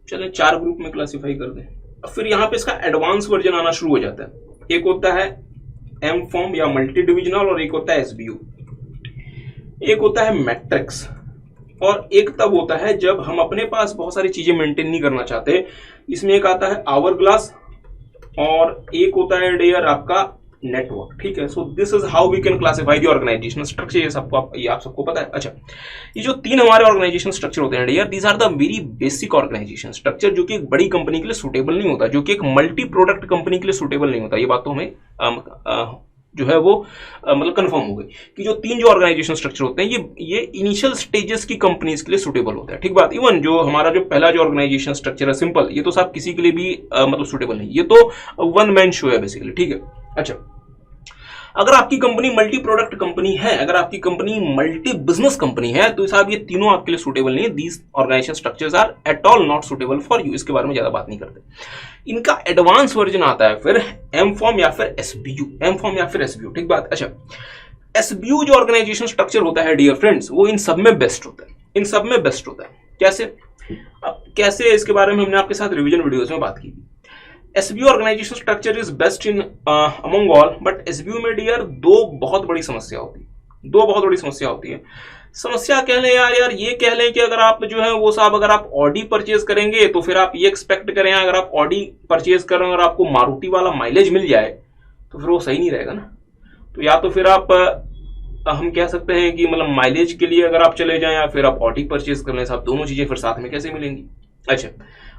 चलें 4 ग्रुप में क्लासिफाई कर दें। अब फिर यहां पे इसका एडवांस वर्जन आना शुरू हो जाता है। एक होता है एम फॉर्म या मल्टी डिविजनल और एक होता है एसबीयू। एक होता है मैट्रिक्स और एक तब होता है जब हम अपने पास बहुत सारी चीजें मेंटेन नहीं करना चाहते। इसमें एक आता है आवर ग्लास और एक होता है डियर आपका नेटवर्क। ठीक है, so this is how we can classify the organizational structure. ये आप सबको पता है। अच्छा, ये जो 3 हमारे ऑर्गेनाइजेशनल स्ट्रक्चर होते हैं dear, these are the very basic organization structure जो कि एक बड़ी कंपनी के लिए सूटेबल नहीं होता, जो कि एक मल्टी प्रोडक्ट कंपनी के लिए सूटेबल नहीं होता। ये बात तो हमें जो है वो मतलब कंफर्म हो गई कि जो 3 जो ऑर्गेनाइजेशन स्ट्रक्चर होते हैं ये इनिशियल स्टेजेस की कंपनीज के लिए सूटेबल होता है। ठीक बात। इवन जो हमारा जो पहला जो ऑर्गेनाइजेशन स्ट्रक्चर है सिंपल, ये तो साहब किसी के लिए भी मतलब सूटेबल नहीं, ये तो वन मैन शो है बेसिकली। ठीक है। अच्छा, अगर आपकी कंपनी मल्टी प्रोडक्ट कंपनी है, अगर आपकी कंपनी मल्टी बिजनेस कंपनी है, तो साहब ये तीनों आपके लिए सूटेबल नहीं है। These organization structures are at all not suitable for you. इसके बारे में ज्यादा बात नहीं करते। इनका एडवांस वर्जन आता है फिर एम फॉर्म या फिर एसबीयू। एम फॉर्म या फिर एसबीयू। ठीक बात। अच्छा, एसबीयू जो ऑर्गेनाइजेशन स्ट्रक्चर होता है डियर फ्रेंड्स, वो इन सब में बेस्ट होता है। इन सब में बेस्ट होता है। कैसे? अब कैसे, इसके बारे में हमने आपके साथ रिवीजन वीडियोस में बात की थी। SBU organization structure is best in among all, but SBU में डियर 2 बहुत बड़ी समस्या होती है। 2 बहुत बड़ी समस्या होती है। समस्या कह लें यार ये कह लें कि अगर आप जो है वो साहब अगर आप ऑडी परचेज करेंगे तो फिर आप ये एक्सपेक्ट करें अगर आप ऑडी परचेज कर रहे हैं और आपको मारुति वाला माइलेज मिल जाए तो फिर वो सही नहीं रहेगा ना। तो या तो फिर आप हम कह सकते हैं कि मतलब माइलेज के लिए अगर आप चले जाएं या फिर आप ऑडी परचेज कर लें, साहब दोनों चीजें फिर साथ में कैसे मिलेंगी। अच्छा,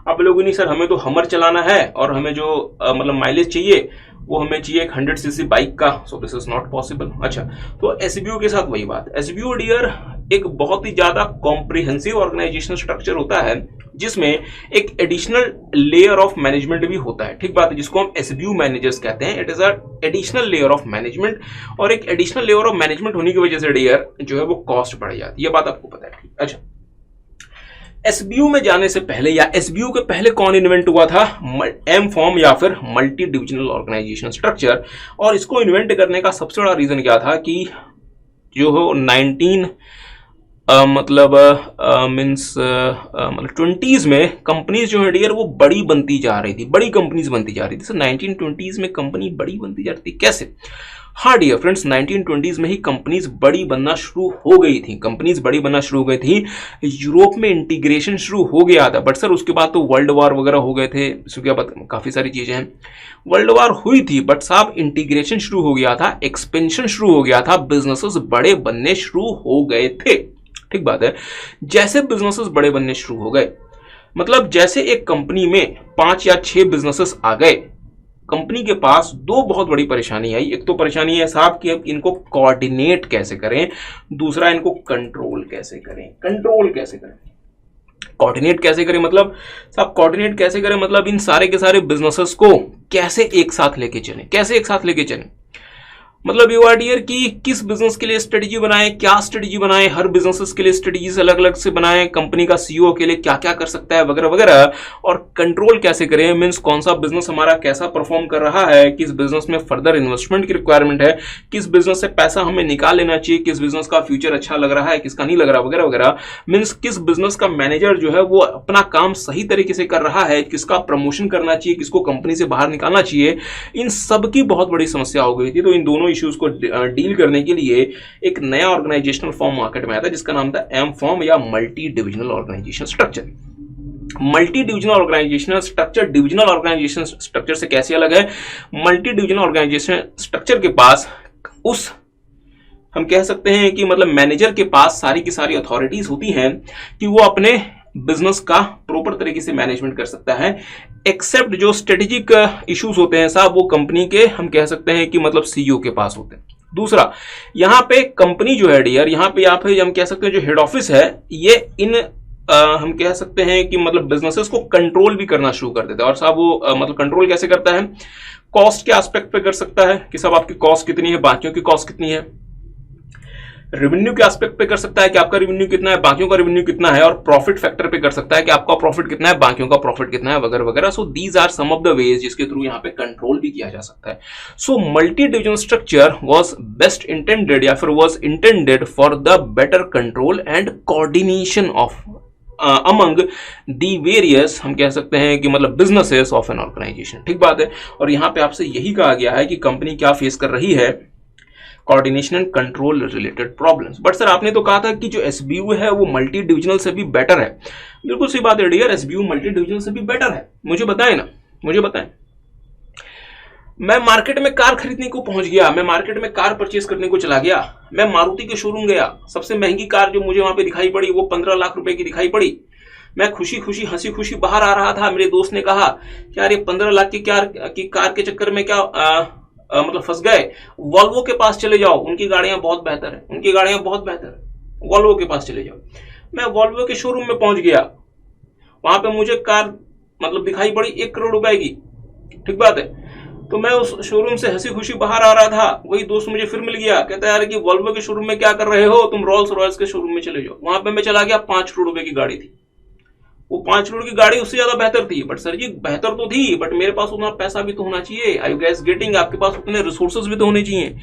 आप लोगों नहीं सर हमें तो हमर चलाना है और हमें जो मतलब माइलेज चाहिए वो हमें चाहिए एक 100 सीसी बाइक का, सो दिस इज नॉट पॉसिबल। अच्छा, तो एसबीयू के साथ वही बात। एसबीयू डियर एक बहुत ही ज्यादा कॉम्प्रिहेंसिव ऑर्गेनाइजेशनल स्ट्रक्चर होता है जिसमें एक एडिशनल लेयर ऑफ मैनेजमेंट भी होता है। ठीक बात है, जिसको हम एसबीयू मैनेजर्स कहते हैं। It is a additional layer of management और एक एडिशनल लेयर ऑफ मैनेजमेंट होने की वजह से डियर जो है वो कॉस्ट बढ़ जाती है। ये बात आपको पता है। ठीक। अच्छा, एसबीयू में जाने से पहले या एसबीयू के पहले कौन इन्वेंट हुआ था? एम फॉर्म या फिर मल्टी डिविजनल ऑर्गेनाइजेशन स्ट्रक्चर। और इसको इन्वेंट करने का सबसे बड़ा रीजन क्या था कि जो हो 19 मतलब 20s में कंपनीज जो है डियर वो बड़ी बनती जा रही थी, बड़ी कंपनीज बनती जा रही थी। 1920s में कंपनी बड़ी बनती जा रही थी। कैसे? हाँ डियर फ्रेंड्स, 1920s में ही कंपनीज बड़ी बनना शुरू हो गई थी। कंपनीज बड़ी बनना शुरू हो गई थी। यूरोप में इंटीग्रेशन शुरू हो गया था, बट सर उसके बाद तो वर्ल्ड वार वगैरह हो गए थे, उसके बाद काफी सारी चीजें हैं। वर्ल्ड वार हुई थी बट साहब इंटीग्रेशन शुरू हो गया था, एक्सपेंशन शुरू हो गया था, बिजनेसेस बड़े बनने शुरू हो गए थे। ठीक बात है। जैसे बिजनेसेस बड़े बनने शुरू हो गए, मतलब जैसे एक कंपनी में 5 या 6 बिजनेसेस आ गए, कंपनी के पास 2 बहुत बड़ी परेशानी आई। एक तो परेशानी है साहब कि अब इनको कोऑर्डिनेट कैसे करें, दूसरा इनको कंट्रोल कैसे करें। कंट्रोल कैसे करें, कोऑर्डिनेट कैसे करें मतलब साहब कोऑर्डिनेट कैसे करें मतलब इन सारे के सारे बिजनेसेस को कैसे एक साथ लेके चलें, कैसे एक साथ लेके चलें। मतलब यू आर डियर कि किस बिजनेस के लिए स्ट्रेटजी बनाएं, क्या स्ट्रेटजी बनाएं, हर बिजनेसेस के लिए स्ट्रेटजीज अलग अलग से बनाएं, कंपनी का सीईओ के लिए क्या क्या कर सकता है वगैरह वगैरह, और कंट्रोल कैसे करें मींस कौन सा बिजनेस हमारा कैसा परफॉर्म कर रहा है, किस बिजनेस में फर्दर इन्वेस्टमेंट की रिक्वायरमेंट है, किस बिजनेस से पैसा हमें निकाल लेना चाहिए, किस बिजनेस का फ्यूचर अच्छा लग रहा है, किसका नहीं लग रहा वगैरह वगैरह। मींस किस बिजनेस का मैनेजर जो है वो अपना काम सही तरीके से कर रहा है, किसका प्रमोशन करना चाहिए, किसको कंपनी से बाहर निकालना चाहिए, इन सब की बहुत बड़ी समस्या हो गई थी। तो इन दोनों इश्यूज को डील करने के लिए एक नया ऑर्गेनाइजेशनल फॉर्म मार्केट में आया था जिसका नाम था एम फॉर्म या multi divisional organization structure. Multi divisional organizational structure divisional organization structure से कैसे अलग है? मल्टी डिविजनल ऑर्गेनाइजेशन स्ट्रक्चर के पास उस हम कह सकते हैं कि मतलब मैनेजर के पास सारी की सारी अथॉरिटीज होती हैं कि वो अपने बिजनेस का प्रॉपर तरीके से मैनेजमेंट कर सकता है, एक्सेप्ट जो स्ट्रेटेजिक इश्यूज होते हैं साहब वो कंपनी के हम कह सकते हैं कि मतलब सीईओ के पास होते हैं। दूसरा, यहाँ पे कंपनी जो है डियर, यहाँ पे हम कह सकते हैं जो हेड ऑफिस है ये इन हम कह सकते हैं कि मतलब बिजनेसेस को कंट्रोल भी करना शुरू कर देता है। और साहब वो मतलब कंट्रोल कैसे करता है? कॉस्ट के एस्पेक्ट पे कर सकता है कि साहब आपकी कॉस्ट कितनी है, बाकियों की कॉस्ट कितनी है। रेवेन्यू के एस्पेक्ट पे कर सकता है कि आपका रेवेन्यू कितना है, बाकियों का रेवेन्यू कितना है। और प्रॉफिट फैक्टर पे कर सकता है कि आपका प्रॉफिट कितना है, बाकियों का प्रॉफिट कितना है, वगैरह वगैरह। So these are some of the ways जिसके थ्रू यहाँ पे कंट्रोल भी किया जा सकता है। So multi division structure was best intended या फिर was intended for the better control and coordination of among the various हम कह सकते हैं कि मतलब बिजनेसेस ऑफ एन ऑर्गेनाइजेशन। ठीक बात है। और यहाँ पे आपसे यही कहा गया है कि कंपनी क्या फेस कर रही है, coordination and control related problems. But sir आपने तो कहा था कि जो एसबीयू है वो मल्टी डिविजनल से भी बेटर है। बिल्कुल सही बात है डियर, एसबीयू मल्टी डिविजनल से भी बेटर है। मुझे बताएं ना, मुझे बताएं। मैं मार्केट में कार खरीदने को पहुंच गया, मैं मार्केट में कार परचेज करने को चला गया, मैं मारुति के शोरूम गया, सबसे महंगी कार जो मुझे वहां पे दिखाई पड़ी वो 15 लाख रुपए की दिखाई पड़ी। मैं खुशी खुशी हंसी खुशी बाहर आ रहा था, मेरे दोस्त ने कहा कि यार ये 15 लाख की कार के चक्कर में क्या मतलब फंस गए, वॉल्वो के पास चले जाओ, उनकी गाड़ियां बहुत बेहतर है, उनकी गाड़ियां बहुत बेहतर है, वॉल्वो के पास चले जाओ। मैं वॉल्वो के शोरूम में पहुंच गया, वहां पे मुझे कार मतलब दिखाई पड़ी 1 करोड़ रुपए की। ठीक बात है। तो मैं उस शोरूम से हंसी खुशी बाहर आ रहा था, वही दोस्त मुझे फिर मिल गया, कहता है यार कि वॉल्वो के शोरूम में क्या कर रहे हो, तुम रोल्स रॉयल्स के शोरूम में चले जाओ। वहां पे मैं चला गया, 5 करोड़ रुपए की गाड़ी थी, वो 5 करोड़ की गाड़ी उससे ज्यादा बेहतर थी। बट सर जी बेहतर तो थी, बट मेरे पास उतना पैसा भी तो होना चाहिए। आई यू गाइस गेटिंग? आपके पास उतने रिसोर्सेज भी तो होने चाहिए।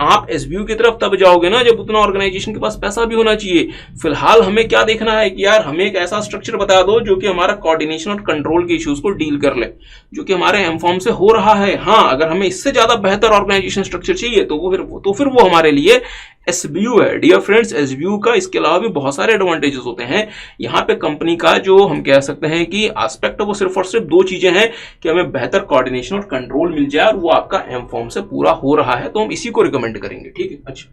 आप एसबीयू की तरफ तब जाओगे ना जब उतना ऑर्गेनाइजेशन के पास पैसा भी होना चाहिए। फिलहाल हमें क्या देखना है कि यार हमें एक ऐसा स्ट्रक्चर बता दो जो कि हमारा कोऑर्डिनेशन और कंट्रोल के इश्यूज को डील कर ले, जो कि हमारे एमफॉर्म से हो रहा है। हाँ, अगर हमें इससे ज्यादा बेहतर ऑर्गेनाइजेशन स्ट्रक्चर चाहिए तो फिर वो हमारे लिए एसबीयू है। डियर फ्रेंड्स, एसबीयू का इसके अलावा भी बहुत सारे एडवांटेजेस होते हैं। यहाँ पे कंपनी का जो हम कह सकते हैं कि एस्पेक्ट है वो सिर्फ और सिर्फ 2 चीजें हैं कि हमें बेहतर कोऑर्डिनेशन और कंट्रोल मिल जाए, और वो आपका एम फॉर्म से पूरा हो रहा है, तो हम इसी को रिकमेंड करेंगे। ठीक है। अच्छा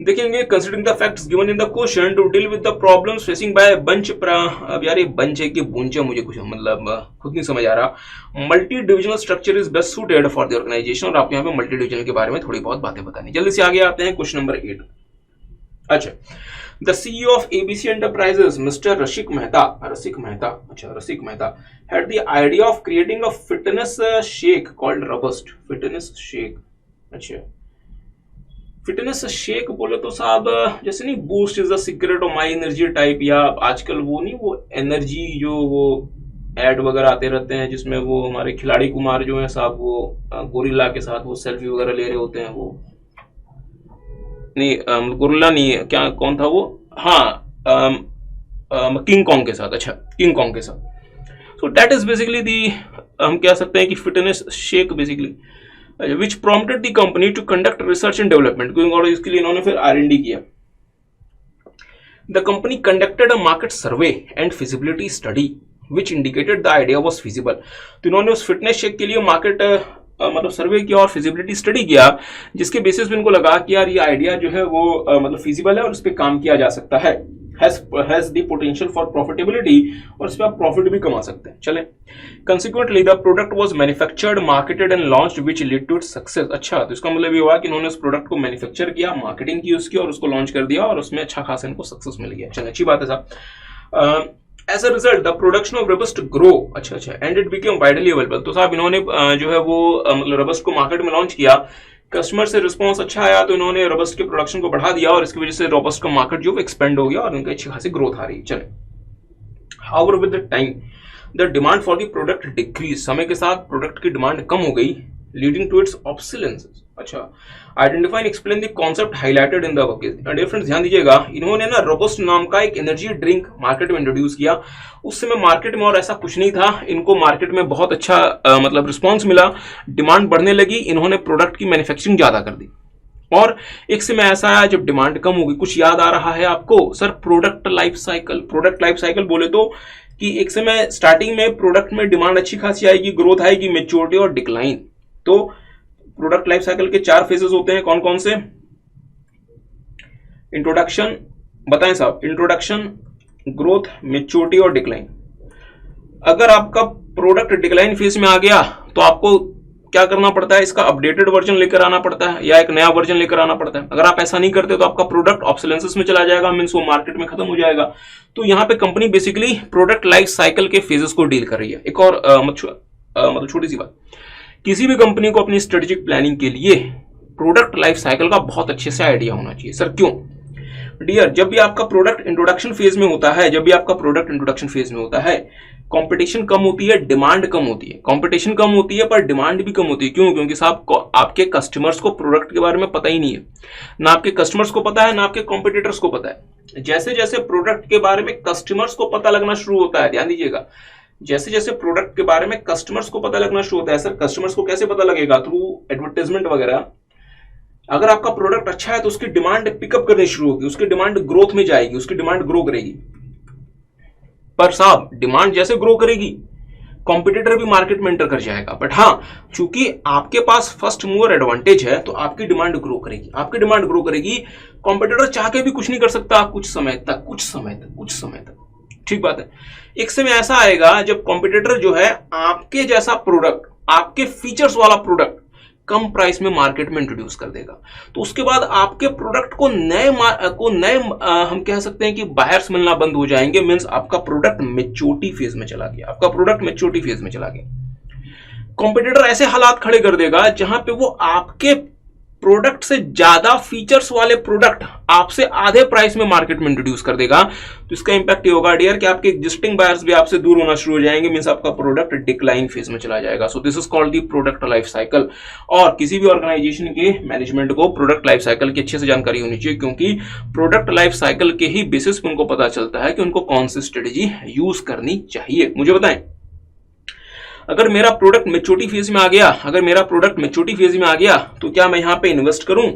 देखेंगे, considering the facts given in the question to deal with the problems facing by Bunch. अब यार ये बंच है कि बुंच है, मुझे कुछ मतलब खुद नहीं समझ आ रहा। Multi divisional structure is best suited for the organization, और आपको यहाँ पे मल्टी डिविजनल के बारे में थोड़ी बहुत बातें बतानी। जल्दी से आगे आते हैं क्वेश्चन नंबर 8। अच्छा, the CEO of ABC enterprises mister Rasik Mehta had the idea of creating a fitness shake called Robust fitness shake। अच्छा, फिटनेस शेक बोले तो साहब जैसे नहीं boost is the secret of my energy type, या आजकल वो नहीं वो एनर्जी जो वो एड वगैरह आते रहते हैं जिसमें वो हमारे खिलाड़ी कुमार जो है साहब वो गोरिल्ला के साथ वो सेल्फी वगैरह ले रहे होते हैं। वो नहीं गोरिल्ला नहीं, क्या कौन था वो, हाँ किंग कॉन्ग के साथ। अच्छा, किंग कॉन्ग के साथ। सो दैट इज बेसिकली दी हम कह सकते हैं कि fitness shake basically which prompted the company to conduct research and development, और इसके लिए इन्होंने फिर R&D किया। The company conducted a market survey and feasibility study which indicated the idea was feasible। तो इन्होंने उस फिटनेस शेक के लिए मार्केट मतलब सर्वे किया और फिजिबिलिटी स्टडी किया, जिसके बेसिस पे इनको लगा कि यार ये आइडिया जो है वो मतलब फिजिबल है और इस पे काम किया जा सकता है, has the potential for profitability, और इस पे आप प्रॉफिट भी कमा सकते हैं। चलें, consequently the product was manufactured, marketed and launched which led to its success। अच्छा, तो इसका मतलब ये हुआ कि इन्होंने उस प्रोडक्ट को मैन्युफैक्चर किया, मार्केटिंग की उसकी, और उसको लॉन्च कर दिया, और उसमें अच्छा खासा इनको सक्सेस मिल गया। चलें, अच्छी बात है साहब। As a result, the production of Robust grow, अच्छा, and it became widely available। तो साहब इन्होंने जो है वो मतलब Robust को मार्केट में लॉन्च किया, कस्टमर से रिस्पांस अच्छा आया, तो इन्होंने रोबस्ट के प्रोडक्शन को बढ़ा दिया, और इसकी वजह से रोबस्ट का मार्केट जो एक्सपेंड हो गया और उनकी अच्छी खासी ग्रोथ आ रही है। चले, however with the time the demand for the product decrease, समय के साथ प्रोडक्ट की डिमांड कम हो गई, लीडिंग टू इट्स ऑब्सोलेंस। अच्छा, identify and explain the concept highlighted in the book. Difference ध्यान दीजिएगा, इन्होंने ना रोबस्ट नाम का एक एनर्जी ड्रिंक मार्केट में इंट्रोड्यूस किया। उस समय मार्केट में और ऐसा कुछ नहीं था, इनको मार्केट में बहुत अच्छा मतलब रिस्पांस मिला, डिमांड बढ़ने लगी, इन्होंने प्रोडक्ट की मैन्युफैक्चरिंग ज्यादा कर दी। और एक समय ऐसा आया जब डिमांड कम होगी। कुछ याद आ रहा है आपको sir? Product life cycle, product life cycle बोले तो कि एक समय स्टार्टिंग में प्रोडक्ट में डिमांड अच्छी खासी आएगी, ग्रोथ आएगी, मैच्योरिटी और डिक्लाइन। तो प्रोडक्ट लाइफ साइकिल के 4 फेजेस होते हैं, कौन कौन से? इंट्रोडक्शन, बताएं साहब। इंट्रोडक्शन, ग्रोथ, मैच्योरिटी और डिक्लाइन। अगर आपका प्रोडक्ट डिक्लाइन फेज में आ गया तो आपको क्या करना पड़ता है? इसका अपडेटेड वर्जन लेकर आना पड़ता है या एक नया वर्जन लेकर आना पड़ता है। अगर आप ऐसा नहीं करते तो आपका प्रोडक्ट ऑब्सोलेंसेस में चला जाएगा, मींस वो मार्केट में खत्म हो जाएगा। तो यहां पे company basically product life cycle के फेजेस को डील कर रही है। एक और मतलब छोटी सी बात, किसी भी कंपनी को अपनी स्ट्रेटेजिक प्लानिंग के लिए प्रोडक्ट लाइफ साइकिल का बहुत अच्छे से आइडिया होना चाहिए। सर क्यों? डियर, जब भी आपका प्रोडक्ट इंट्रोडक्शन फेज में होता है, जब भी आपका प्रोडक्ट इंट्रोडक्शन फेज में होता है, कंपटीशन कम होती है, डिमांड कम होती है। कंपटीशन कम होती है पर डिमांड भी कम होती है। क्यों? क्योंकि साहब आपके कस्टमर्स को प्रोडक्ट के बारे में पता ही नहीं है। ना आपके कस्टमर्स को पता है, ना आपके कॉम्पिटिटर्स को पता है। जैसे जैसे प्रोडक्ट के बारे में कस्टमर्स को पता लगना शुरू होता है, ध्यान दीजिएगा, जैसे जैसे प्रोडक्ट के बारे में कस्टमर्स को पता लगना शुरू होता है। सर कस्टमर्स को कैसे पता लगेगा? थ्रू एडवर्टाइजमेंट वगैरह। अगर आपका प्रोडक्ट अच्छा है तो उसकी डिमांड पिकअप करनी शुरू होगी, उसकी डिमांड ग्रोथ में जाएगी, उसकी डिमांड ग्रो करेगी। पर साहब डिमांड जैसे ग्रो करेगी कॉम्पिटिटर भी मार्केट में एंटर कर जाएगा। बट हाँ, चूंकि आपके पास फर्स्ट मूवर एडवांटेज है तो आपकी डिमांड ग्रो करेगी, आपकी डिमांड ग्रो करेगी। कॉम्पिटिटर चाह के भी कुछ नहीं कर सकता कुछ समय तक। ठीक बात है। एक समय ऐसा आएगा जब कॉम्पिटिटर जो है आपके जैसा प्रोडक्ट, आपके फीचर्स वाला प्रोडक्ट कम प्राइस में मार्केट में इंट्रोड्यूस कर देगा। तो उसके बाद आपके प्रोडक्ट को नए हम कह सकते हैं कि बायर्स मिलना बंद हो जाएंगे। मींस आपका प्रोडक्ट मैच्योरिटी फेज में चला गया, आपका प्रोडक्ट मैच्योरिटी फेज में चला गया। कॉम्पिटिटर ऐसे हालात खड़े कर देगा जहां पे वो आपके प्रोडक्ट से ज्यादा फीचर्स वाले प्रोडक्ट आपसे आधे प्राइस में मार्केट में इंट्रोड्यूस कर देगा। तो इसका इंपैक्ट ये होगा डियर कि आपके एग्जिस्टिंग बायर्स भी आपसे दूर होना शुरू हो जाएंगे। मींस आपका प्रोडक्ट डिक्लाइन फेज में चला जाएगा। सो this is called the product life cycle. और किसी भी ऑर्गेनाइजेशन के मैनेजमेंट को प्रोडक्ट लाइफ साइकिल की अच्छे से जानकारी होनी चाहिए, क्योंकि प्रोडक्ट लाइफ साइकिल के ही बेसिस पे उनको पता चलता है कि उनको कौन सी स्ट्रेटेजी यूज करनी चाहिए। मुझे बताएं, अगर मेरा प्रोडक्ट मैच्योरिटी फेज में आ गया, तो क्या मैं यहां पे इन्वेस्ट करूं?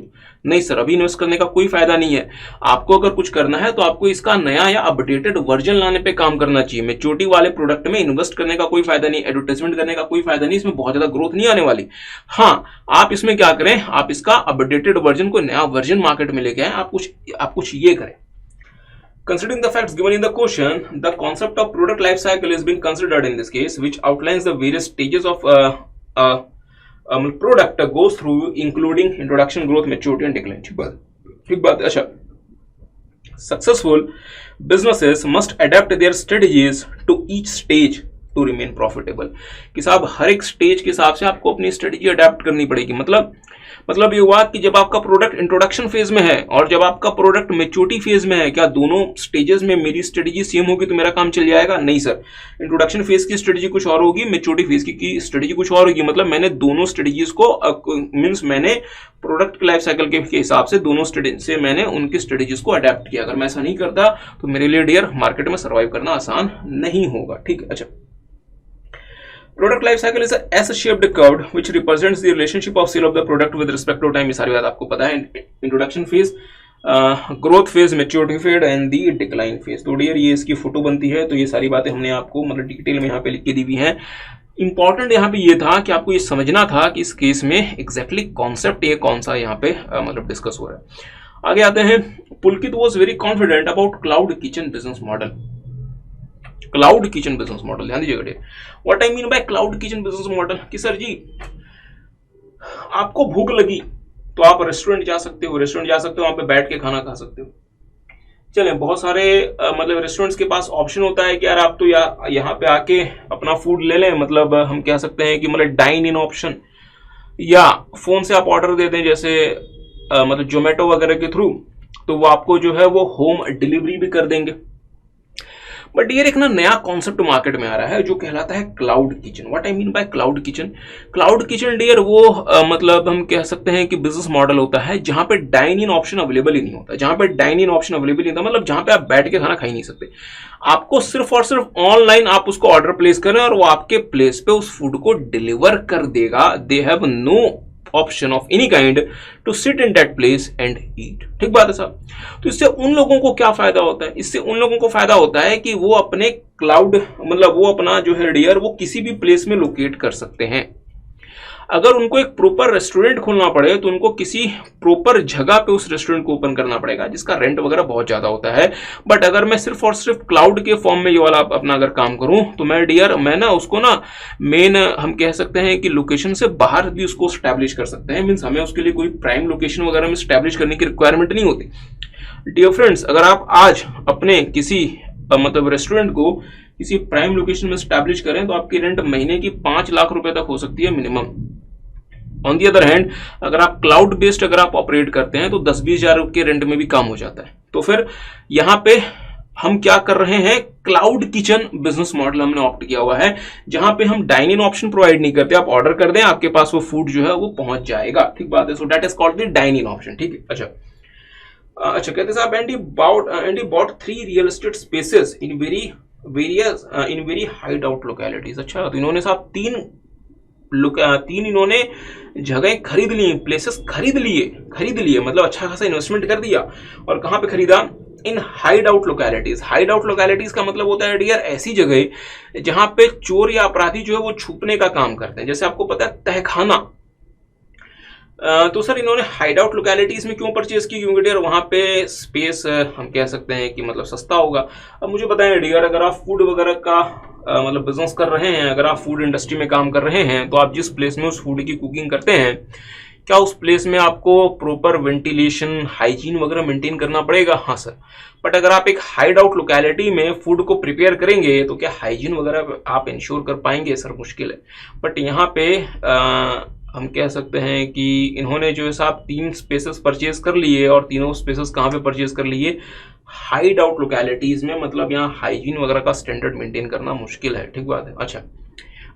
नहीं सर, अभी इन्वेस्ट करने का कोई फायदा नहीं है। आपको अगर कुछ करना है तो आपको इसका नया या अपडेटेड वर्जन लाने पे काम करना चाहिए। मैच्योरिटी वाले प्रोडक्ट में इन्वेस्ट करने का कोई फायदा नहीं, एडवर्टाइजमेंट करने का कोई फायदा नहीं, इसमें बहुत ज्यादा ग्रोथ नहीं आने वाली। हाँ, आप इसमें क्या करें, आप इसका अपडेटेड वर्जन, कोई नया वर्जन मार्केट में लेके आए, आप कुछ ये करें। Considering the facts given in the question, the concept of product life cycle is being considered in this case, which outlines the various stages of product goes through, including introduction, growth, maturity, and decline. ठीक बात। अच्छा, successful businesses must adapt their strategies to each stage to remain profitable. कि साहब हर एक stage के हिसाब से आपको अपनी स्ट्रेटेजी अडेप्ट करनी पड़ेगी। मतलब ये हुआ कि जब आपका प्रोडक्ट इंट्रोडक्शन फेज में है और जब आपका प्रोडक्ट मैच्योरिटी फेज में है, क्या दोनों स्टेजेस में मेरी स्ट्रेटेजी सेम होगी तो मेरा काम चल जाएगा? नहीं सर, इंट्रोडक्शन फेज की स्ट्रेटेजी कुछ और होगी, मैच्योरिटी फेज की स्ट्रेटेजी कुछ और होगी। मतलब मैंने दोनों स्ट्रेटेजीज को मींस मैंने प्रोडक्ट के लाइफ साइकिल के हिसाब से दोनों स्ट्रेटेजी से मैंने उनकी स्ट्रेटेजीज को अडेप्ट किया। अगर मैं ऐसा नहीं करता तो मेरे लिए डियर मार्केट में सर्वाइव करना आसान नहीं होगा। ठीक है। अच्छा, Product life cycle is a S-shaped curve which represents the relationship of sale of the product with respect to time। ये सारी बात आपको पता है। Introduction phase, growth phase, maturity phase and the decline phase. तो डियर ये इसकी photo बनती है। तो ये सारी बातें हमने आपको मतलब डिटेल में यहाँ पे लिख के दी हुई हैं। इंपॉर्टेंट यहाँ पे ये था कि आपको ये समझना था कि इस केस में एग्जैक्टली कॉन्सेप्ट ये कौन सा यहाँ पे मतलब डिस्कस हो रहा है। आगे आते हैं। Pulkit was very confident about cloud kitchen business model. Cloud kitchen business model, ध्यान दीजिएगा। What I mean by cloud kitchen business model कि सर जी आपको भूख लगी तो आप रेस्टोरेंट जा सकते हो, वहां पे बैठ के खाना खा सकते हो। चलें, बहुत सारे मतलब रेस्टोरेंट्स के पास ऑप्शन होता है कि यार आप तो यहाँ पे आके अपना फूड ले लें, मतलब हम कह सकते हैं कि मतलब डाइन इन ऑप्शन, या फोन से आप ऑर्डर दे दें जैसे मतलब जोमेटो वगैरह के थ्रू, तो वो आपको जो है वो होम डिलीवरी भी कर देंगे। बट डियर एक ना नया कॉन्सेप्ट मार्केट में आ रहा है जो कहलाता है cloud kitchen. What I mean by cloud kitchen? Cloud kitchen dear वो मतलब हम कह सकते हैं कि बिजनेस मॉडल होता है जहां पे डाइन इन ऑप्शन अवेलेबल ही नहीं होता। मतलब जहां पे आप बैठ के खाना खा ही नहीं सकते। आपको सिर्फ और सिर्फ ऑनलाइन आप उसको ऑर्डर प्लेस करें और वो आपके प्लेस पे उस फूड को डिलीवर कर देगा। They have no option of any kind to sit in that place and eat. ठीक बात है साहब। तो इससे उन लोगों को क्या फायदा होता है? इससे उन लोगों को फायदा होता है कि वो अपने क्लाउड मतलब वो अपना जो है डियर वो किसी भी प्लेस में लोकेट कर सकते हैं। अगर उनको एक प्रॉपर रेस्टोरेंट खोलना पड़े तो उनको किसी प्रॉपर जगह पे उस रेस्टोरेंट को ओपन करना पड़ेगा, जिसका रेंट वगैरह बहुत ज्यादा होता है। बट अगर मैं सिर्फ और सिर्फ क्लाउड के फॉर्म में ये वाला अपना अगर काम करूं तो मैं ना उसको ना मेन हम कह सकते हैं कि लोकेशन से बाहर भी उसको स्टैब्लिश कर सकते हैं। मीन्स हमें उसके लिए कोई प्राइम लोकेशन वगैरह में स्टैब्लिश करने की रिक्वायरमेंट नहीं होती। डियर फ्रेंड्स, अगर आप आज अपने किसी मतलब रेस्टोरेंट को किसी प्राइम लोकेशन में स्टैब्लिश करें तो आपकी रेंट महीने की 5 लाख रुपए तक हो सकती है minimum. On the other hand अगर आप क्लाउड बेस्ड अगर आप ऑपरेट करते हैं तो 10-20 हजार के रेंट में भी काम हो जाता है। तो फिर यहाँ पे हम क्या कर रहे हैं, क्लाउड किचन बिजनेस मॉडल हमने ऑप्ट किया हुआ है, जहां पे हम डाइन इन ऑप्शन प्रोवाइड नहीं करते। आप ऑर्डर कर दें, आपके पास वो फूड जो है वो पहुंच जाएगा। ठीक बात है। So that is called the dine in option. ठीक है। अच्छा कहते साहब and he bought 3 real estate spaces in very hide out localities. अच्छा, तो इन्होंने साहब तीन इन्होंने जगह खरीद ली, प्लेसेस खरीद लिए मतलब अच्छा खासा इन्वेस्टमेंट कर दिया। और कहां पे खरीदा? In hide out localities. Hide out localities का मतलब होता है डियर ऐसी जगह जहां पे चोर या अपराधी जो है वो छुपने का काम करते हैं। जैसे आपको पता है तहखाना, तो सर इन्होंने हाइड आउट लोकेलिटीज में क्यों परचेज की? क्योंकि डियर वहां पे स्पेस हम कह सकते हैं कि मतलब सस्ता होगा। अब मुझे बताएं डियर, अगर आप फूड वगैरह का मतलब बिजनेस कर रहे हैं, अगर आप फूड इंडस्ट्री में काम कर रहे हैं, तो आप जिस प्लेस में उस फूड की कुकिंग करते हैं, क्या उस प्लेस में आपको प्रॉपर वेंटिलेशन हाइजीन वगैरह मेंटेन करना पड़ेगा? हाँ सर। बट अगर आप एक हाइड आउट लोकेलिटी में फूड को प्रिपेयर करेंगे तो क्या हाइजीन वगैरह आप इंश्योर कर पाएंगे? सर मुश्किल है। बट यहाँ पे हम कह सकते हैं कि इन्होंने जो है साहब 3 स्पेसेस परचेज कर लिए, और तीनों स्पेसेस कहाँ पे परचेज कर लिए? हाइड आउट लोकेलिटीज में। मतलब यहाँ हाइजीन वगैरह का स्टैंडर्ड मेंटेन करना मुश्किल है। ठीक बात है। अच्छा,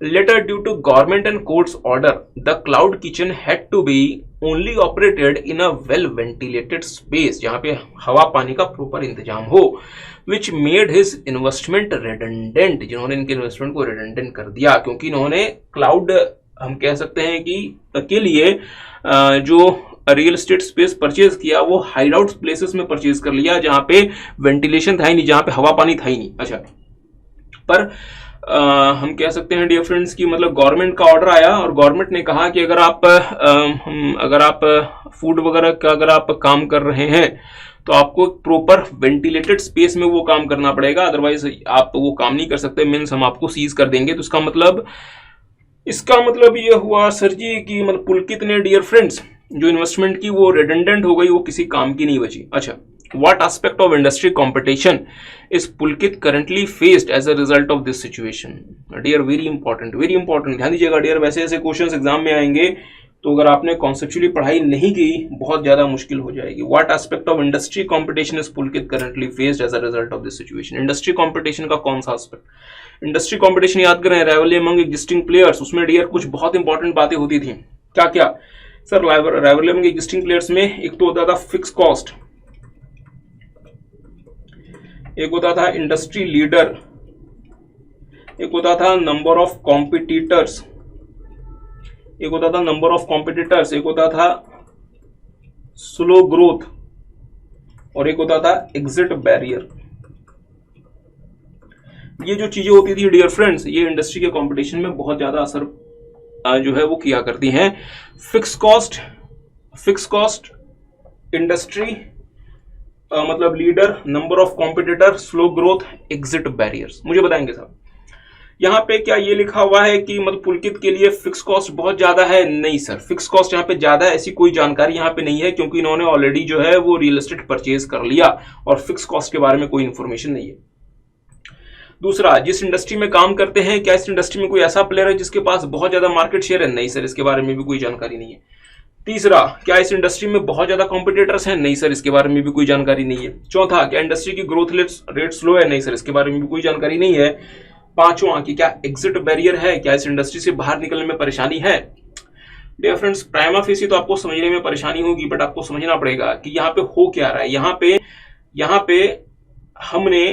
later due to government and courts order the cloud kitchen had to be only operated in a well ventilated space, जहां पे हवा पानी का प्रॉपर इंतजाम हो, which made his investment redundant. जिन्होंने इनके इन्वेस्टमेंट को रेडंडेंट कर दिया, क्योंकि इन्होंने क्लाउड हम कह सकते हैं कि के लिए जो रियल एस्टेट स्पेस परचेज किया वो हाइड आउट प्लेसेस में परचेज कर लिया, जहां पे वेंटिलेशन था ही नहीं, जहां पे हवा पानी था ही नहीं। अच्छा, पर हम कह सकते हैं डियर फ्रेंड्स कि मतलब गवर्नमेंट का ऑर्डर आया और गवर्नमेंट ने कहा कि अगर आप फूड वगैरह का अगर आप काम कर रहे हैं तो आपको प्रॉपर वेंटिलेटेड स्पेस में वो काम करना पड़ेगा, अदरवाइज आप वो काम नहीं कर सकते। मीन्स हम आपको सीज कर देंगे। तो इसका मतलब ये हुआ सर जी कि मतलब पुलकित ने डियर फ्रेंड्स जो इन्वेस्टमेंट की वो रिडंडेंट हो गई, वो किसी काम की नहीं बची। अच्छा, what aspect of industry competition is Pulkit currently faced as a result of this situation? Dear, very important ध्यान दीजिएगा डियर। वैसे ऐसे क्वेश्चंस एग्जाम में आएंगे तो अगर आपने कॉन्सेप्चुअली पढ़ाई नहीं की बहुत ज्यादा मुश्किल हो जाएगी। What aspect of industry competition is Pulkit currently faced as a result of this situation? Industry competition का कौन सा एस्पेक्ट? इंडस्ट्री कॉम्पिटिशन याद करें, राइवलरी अमंग एग्जिस्टिंग प्लेयर्स। उसमें डियर कुछ बहुत इंपॉर्टेंट बातें होती थी। क्या क्या sir? Rivalry among existing players में एक तो होता था फिक्स कॉस्ट, एक होता था इंडस्ट्री लीडर, एक होता था नंबर ऑफ कॉम्पिटिटर्स, एक होता था स्लो ग्रोथ, और एक होता था एग्जिट बैरियर। ये जो चीजें होती थी डियर फ्रेंड्स, ये इंडस्ट्री के कंपटीशन में बहुत ज्यादा असर जो है वो किया करती हैं। फिक्स कॉस्ट इंडस्ट्री मतलब leader, number of competitor, slow growth, exit barriers. मुझे बताएंगे साहब यहाँ पे क्या ये लिखा हुआ है कि मतलब पुलकित के लिए फिक्स कॉस्ट बहुत ज्यादा है? नहीं सर, फिक्स कॉस्ट यहाँ पे ज्यादा है ऐसी कोई जानकारी यहाँ पे नहीं है, क्योंकि इन्होंने ऑलरेडी जो है वो रियल एस्टेट परचेज कर लिया और फिक्स कॉस्ट के बारे में कोई इंफॉर्मेशन नहीं है। दूसरा, जिस इंडस्ट्री में काम करते हैं क्या इस इंडस्ट्री में कोई ऐसा प्लेयर है जिसके पास बहुत ज्यादा मार्केट शेयर है? नहीं सर, इसके बारे में भी कोई जानकारी नहीं है। तीसरा, क्या इस इंडस्ट्री में बहुत ज्यादा कॉम्पिटिटर्स हैं? नहीं सर, इसके बारे में भी कोई जानकारी नहीं है। चौथा, क्या इंडस्ट्री की ग्रोथ रेट स्लो है? नहीं सर, इसके बारे में भी कोई जानकारी नहीं है। पांचवा, कि क्या एग्जिट बैरियर है? क्या इस इंडस्ट्री से बाहर निकलने में परेशानी है? डियर फ्रेंड्स, प्राइमा फेसी तो आपको समझने में परेशानी होगी, बट आपको समझना पड़ेगा कि यहाँ पे हो क्या रहा है। यहाँ पे हमने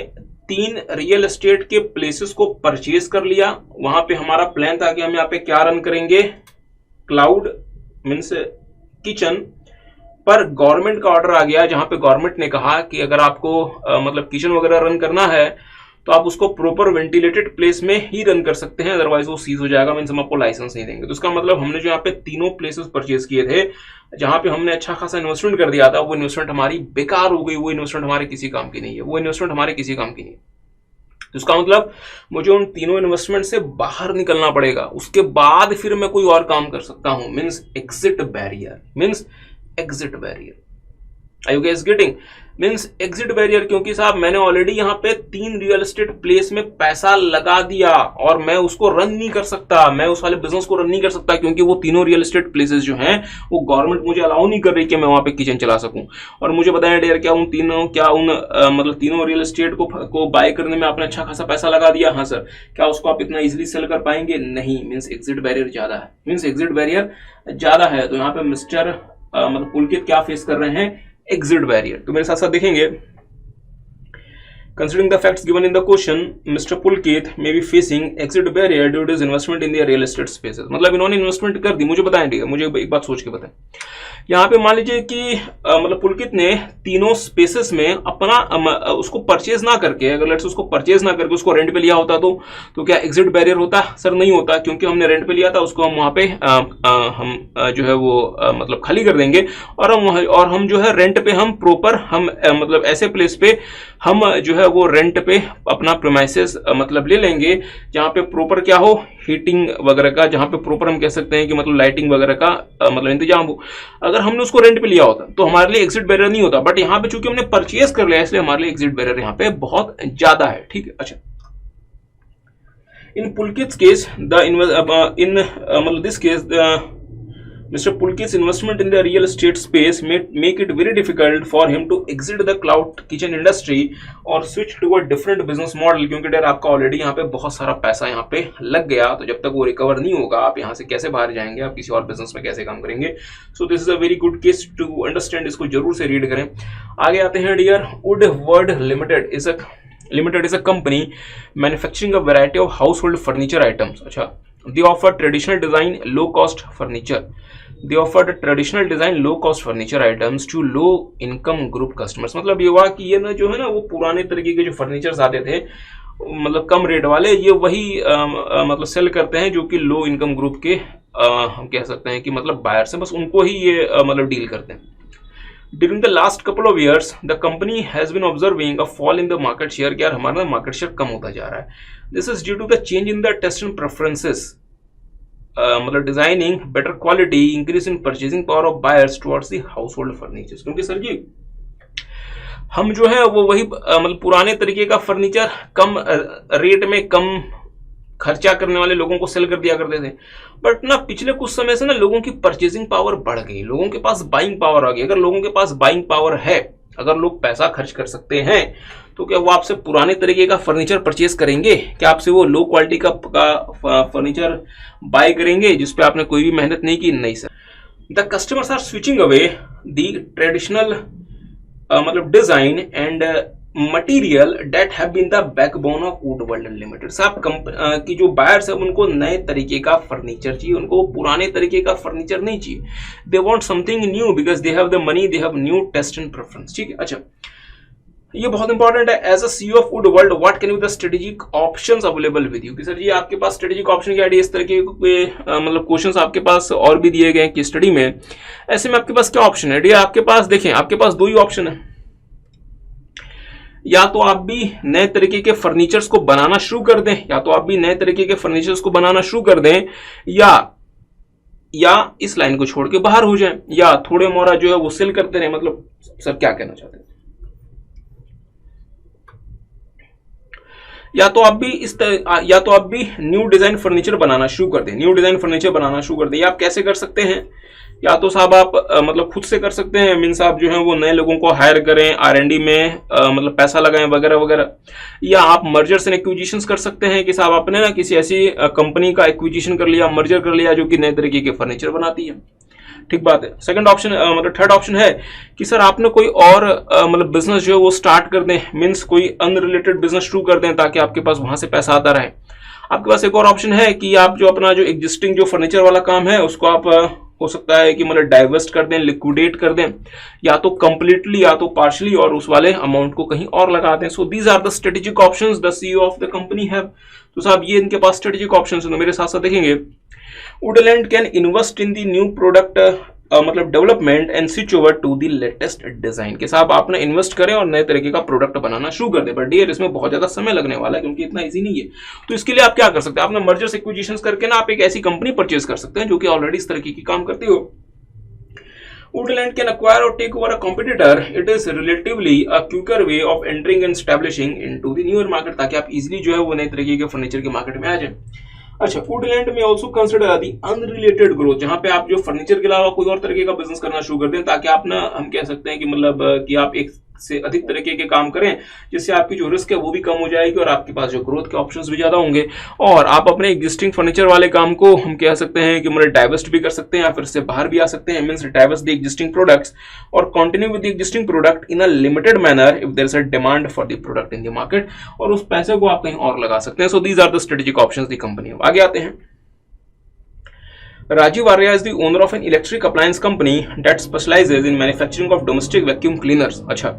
3 रियल एस्टेट के प्लेसेस को परचेज कर लिया। वहां पे हमारा प्लान था कि हम यहाँ पे क्या रन करेंगे? क्लाउड मीन्स किचन पर गवर्नमेंट का ऑर्डर आ गया, जहां पे गवर्नमेंट ने कहा कि अगर आपको मतलब किचन वगैरह रन करना है तो आप उसको प्रॉपर वेंटिलेटेड प्लेस में ही रन कर सकते हैं, अदरवाइज वो सीज हो जाएगा, मीन्स हम आपको लाइसेंस नहीं देंगे। तो इसका मतलब हमने जो यहाँ पे तीनों प्लेसेस परचेज किए थे जहां पे हमने अच्छा खासा इन्वेस्टमेंट कर दिया था, वो इन्वेस्टमेंट हमारी बेकार हो गई, वो इन्वेस्टमेंट हमारे किसी काम की नहीं है, वो इन्वेस्टमेंट हमारे किसी काम की नहीं है। तो इसका मतलब मुझे उन तीनों इन्वेस्टमेंट से बाहर निकलना पड़ेगा, उसके बाद फिर मैं कोई और काम कर सकता हूं, means exit barrier, means exit barrier. Are you guys getting? Means exit barrier, क्योंकि साहब मैंने ऑलरेडी यहाँ पे 3 रियल एस्टेट प्लेस में पैसा लगा दिया और मैं उसको रन नहीं कर सकता, मैं उस वाले बिजनेस को रन नहीं कर सकता, क्योंकि वो तीनों रियल एस्टेट प्लेसेस जो हैं वो गवर्नमेंट मुझे अलाउ नहीं कर रही कि मैं वहां पे किचन चला सकूं। और मुझे बताएं डियर, क्या उन मतलब तीनों रियल एस्टेट को बाय करने में आपने अच्छा खासा पैसा लगा दिया? हाँ सर। क्या उसको आप इतना इजिली सेल कर पाएंगे? नहीं, मीन्स एग्जिट बैरियर ज्यादा है, मीन्स एग्जिट बैरियर ज्यादा है। तो यहाँ पे मिस्टर मतलब पुलकित क्या फेस कर रहे हैं? Exit barrier. तो मेरे साथ साथ देखेंगे, considering the facts given in the question, Mr. Pulkit may be facing exit barrier due to his investment in the real estate spaces। मतलब इन्होंने इन्वेस्टमेंट कर दी, मुझे बताएं, ठीक है, मुझे एक बात सोच के बताएं। यहाँ पे मान लीजिए कि मतलब पुलकित ने तीनों स्पेसेस में अपना उसको परचेज ना करके, अगर लेट्स उसको परचेज ना करके उसको रेंट पे लिया होता तो क्या एग्जिट बैरियर होता? सर नहीं होता, क्योंकि हमने रेंट पे लिया था, उसको हम वहां पे हम जो है वो मतलब खाली कर देंगे और हम जो है रेंट पे हम प्रॉपर हम मतलब ऐसे प्लेस पे हम जो है वो रेंट पे अपना प्रीमाइसेस मतलब ले लेंगे जहां पे प्रॉपर क्या हो, हीटिंग वगैरह का, जहां पे प्रॉपर हम कह सकते हैं कि मतलब लाइटिंग वगैरह का मतलब इंतजाम हो। अगर हमने उसको रेंट पे लिया होता तो हमारे लिए एग्जिट बैरियर नहीं होता, बट यहाँ पे चूंकि हमने परचेज कर लिया इसलिए हमारे लिए एग्जिट बैरियर यहाँ पे बहुत ज्यादा है, ठीक है। अच्छा, इन पुलकित्स केस मतलब this case Mr. Pulkit's investment in the real estate space may make it very difficult for him to exit the cloud kitchen industry और switch to a different business model, क्योंकि डर आपका ऑलरेडी यहाँ पे बहुत सारा पैसा यहाँ पे लग गया, तो जब तक वो रिकवर नहीं होगा आप यहाँ से कैसे बाहर जाएंगे, आप किसी और बिजनेस में कैसे काम करेंगे। So this is a very good case to understand, इसको जरूर से रीड करें। आगे आते हैं dear, Woodward limited is a company manufacturing a variety of household furniture items. अच्छा, they offer traditional design low cost furniture items to low income group customers। मतलब ये हुआ कि ये ना जो है ना वो पुराने तरीके के जो फर्नीचर्स आते थे मतलब कम रेट वाले, ये वही मतलब सेल करते हैं जो कि लो इनकम ग्रुप के हम कह सकते हैं कि मतलब बायर्स हैं, बस उनको ही ये मतलब डील करते हैं। During the last couple of years, the company has been observing a fall in the market share। यार हमारा मार्केट शेयर कम होता जा रहा है। This is due to the change in the taste and preferences, मतलब designing, better quality, increase in purchasing power of buyers towards the household furniture. क्योंकि sir जी हम जो है वो वही मतलब पुराने तरीके का फर्नीचर कम रेट में कम खर्चा करने वाले लोगों को सेल कर दिया करते थे, बट ना पिछले कुछ समय से ना लोगों की परचेजिंग पावर बढ़ गई, लोगों के पास बाइंग पावर आ गई। अगर लोगों के पास बाइंग पावर है, अगर लोग पैसा खर्च कर सकते हैं, तो क्या वो आपसे पुराने तरीके का फर्नीचर परचेज करेंगे? क्या आपसे वो लो क्वालिटी का फर्नीचर बाय करेंगे जिसपे आपने कोई भी मेहनत नहीं की? नहीं sir. The customers are switching away the traditional मतलब design and material that have been the backbone of Woodward limited. साहब की जो बायर्स है उनको नए तरीके का फर्नीचर चाहिए, उनको पुराने तरीके का फर्नीचर नहीं चाहिए। They want something new because they have the money, they have new taste and preference, ठीक है। अच्छा, ये बहुत इंपॉर्टेंट है। As a CEO of Woodward what can be the strategic options available with you? कि sir ji आपके पास strategic option क्या है? इस तरह के मतलब क्वेश्चंस आपके पास और भी दिए गए हैं कि स्टडी में, ऐसे में आपके पास क्या ऑप्शन है? डियर आपके पास देखें, आपके पास दो ही ऑप्शन है, या तो आप भी नए तरीके के फर्नीचर्स को बनाना शुरू कर दें, या तो आप भी नए तरीके के फर्नीचर्स को बनाना शुरू कर दें, या इस लाइन को छोड़ के बाहर हो जाएं, या थोड़े मोरा जो है वो सेल करते रहे। मतलब सर क्या कहना चाहते हैं? या तो आप भी न्यू डिजाइन फर्नीचर बनाना शुरू कर दें, न्यू डिजाइन फर्नीचर बनाना शुरू कर दें। या आप कैसे कर सकते हैं? या तो साहब आप मतलब खुद से कर सकते हैं, मीन्स आप जो है वो नए लोगों को हायर करें, R&D में मतलब पैसा लगाएं वगैरह वगैरह। या आप मर्जर्स एंड एक्विजिशंस कर सकते हैं कि साहब आपने ना किसी ऐसी कंपनी का एक्विजिशन कर लिया, मर्जर कर लिया जो कि नए तरीके के फर्नीचर बनाती है, ठीक बात है। सेकंड ऑप्शन मतलब थर्ड ऑप्शन है कि सर आपने कोई और मतलब बिजनेस जो है वो स्टार्ट कर दें, मीन्स कोई अनरिलेटेड बिजनेस शुरू कर दें ताकि आपके पास वहां से पैसा आता रहे। आपके पास एक और ऑप्शन है कि आप जो अपना जो एग्जिस्टिंग जो फर्नीचर वाला काम है उसको आप हो सकता है कि मतलब डाइवर्स्ट कर दें, लिक्विडेट कर दें, या तो कंप्लीटली या तो पार्शली, और उस वाले अमाउंट को कहीं और लगा दें। So these are the strategic options the CEO of the company have. तो साहब ये इनके पास स्ट्रेटेजिक ऑप्शंस हैं। तो मेरे साथ साथ देखेंगे, Woodland can invest in the new product मतलब development and switch over to the latest design. के साहब आप ना इन्वेस्ट करें और नए तरीके का प्रोडक्ट बनाना शुरू कर दें, बट डियर इसमें बहुत ज्यादा समय लगने वाला है क्योंकि इतना इजी नहीं है। तो इसके लिए आप क्या कर सकते हैं, आपने मर्जर्स एक्विजिशंस करके ना आप एक ऐसी कंपनी परचेज कर सकते हैं जो कि ऑलरेडी इस तरीके की काम करती हो। Woodland can acquire or take over a competitor. It is relatively a quicker way of entering and establishing into the newer market, ताकि आप इजीली जो है वो नए तरीके के फर्नीचर के मार्केट में आ जाए। अच्छा, वुडलैंड में also consider the unrelated growth, जहां पे आप जो फर्नीचर के अलावा कोई और तरीके का बिजनेस करना शुरू कर दें, ताकि आप ना, हम कह सकते हैं कि मतलब कि आप एक से अधिक तरीके के काम करें, जिससे आपकी जो रिस्क है वो भी कम हो जाएगी और आपके पास जो ग्रोथ के ऑप्शंस भी ज्यादा होंगे, और आप अपने एग्जिस्टिंग फर्नीचर वाले काम को, हम कह सकते हैं कि मतलब डाइवर्स्ट भी कर सकते हैं या फिर से बाहर भी आ सकते हैं। Means divest the existing products और continue with the existing product in a limited manner if there is a demand for the product in the market, और उस पैसे को आप कहीं और लगा सकते हैं। So these are the strategic options the company. आगे आते हैं, Rajiv Arya is the owner of an electric appliance company that specializes in manufacturing of domestic vacuum cleaners. अच्छा,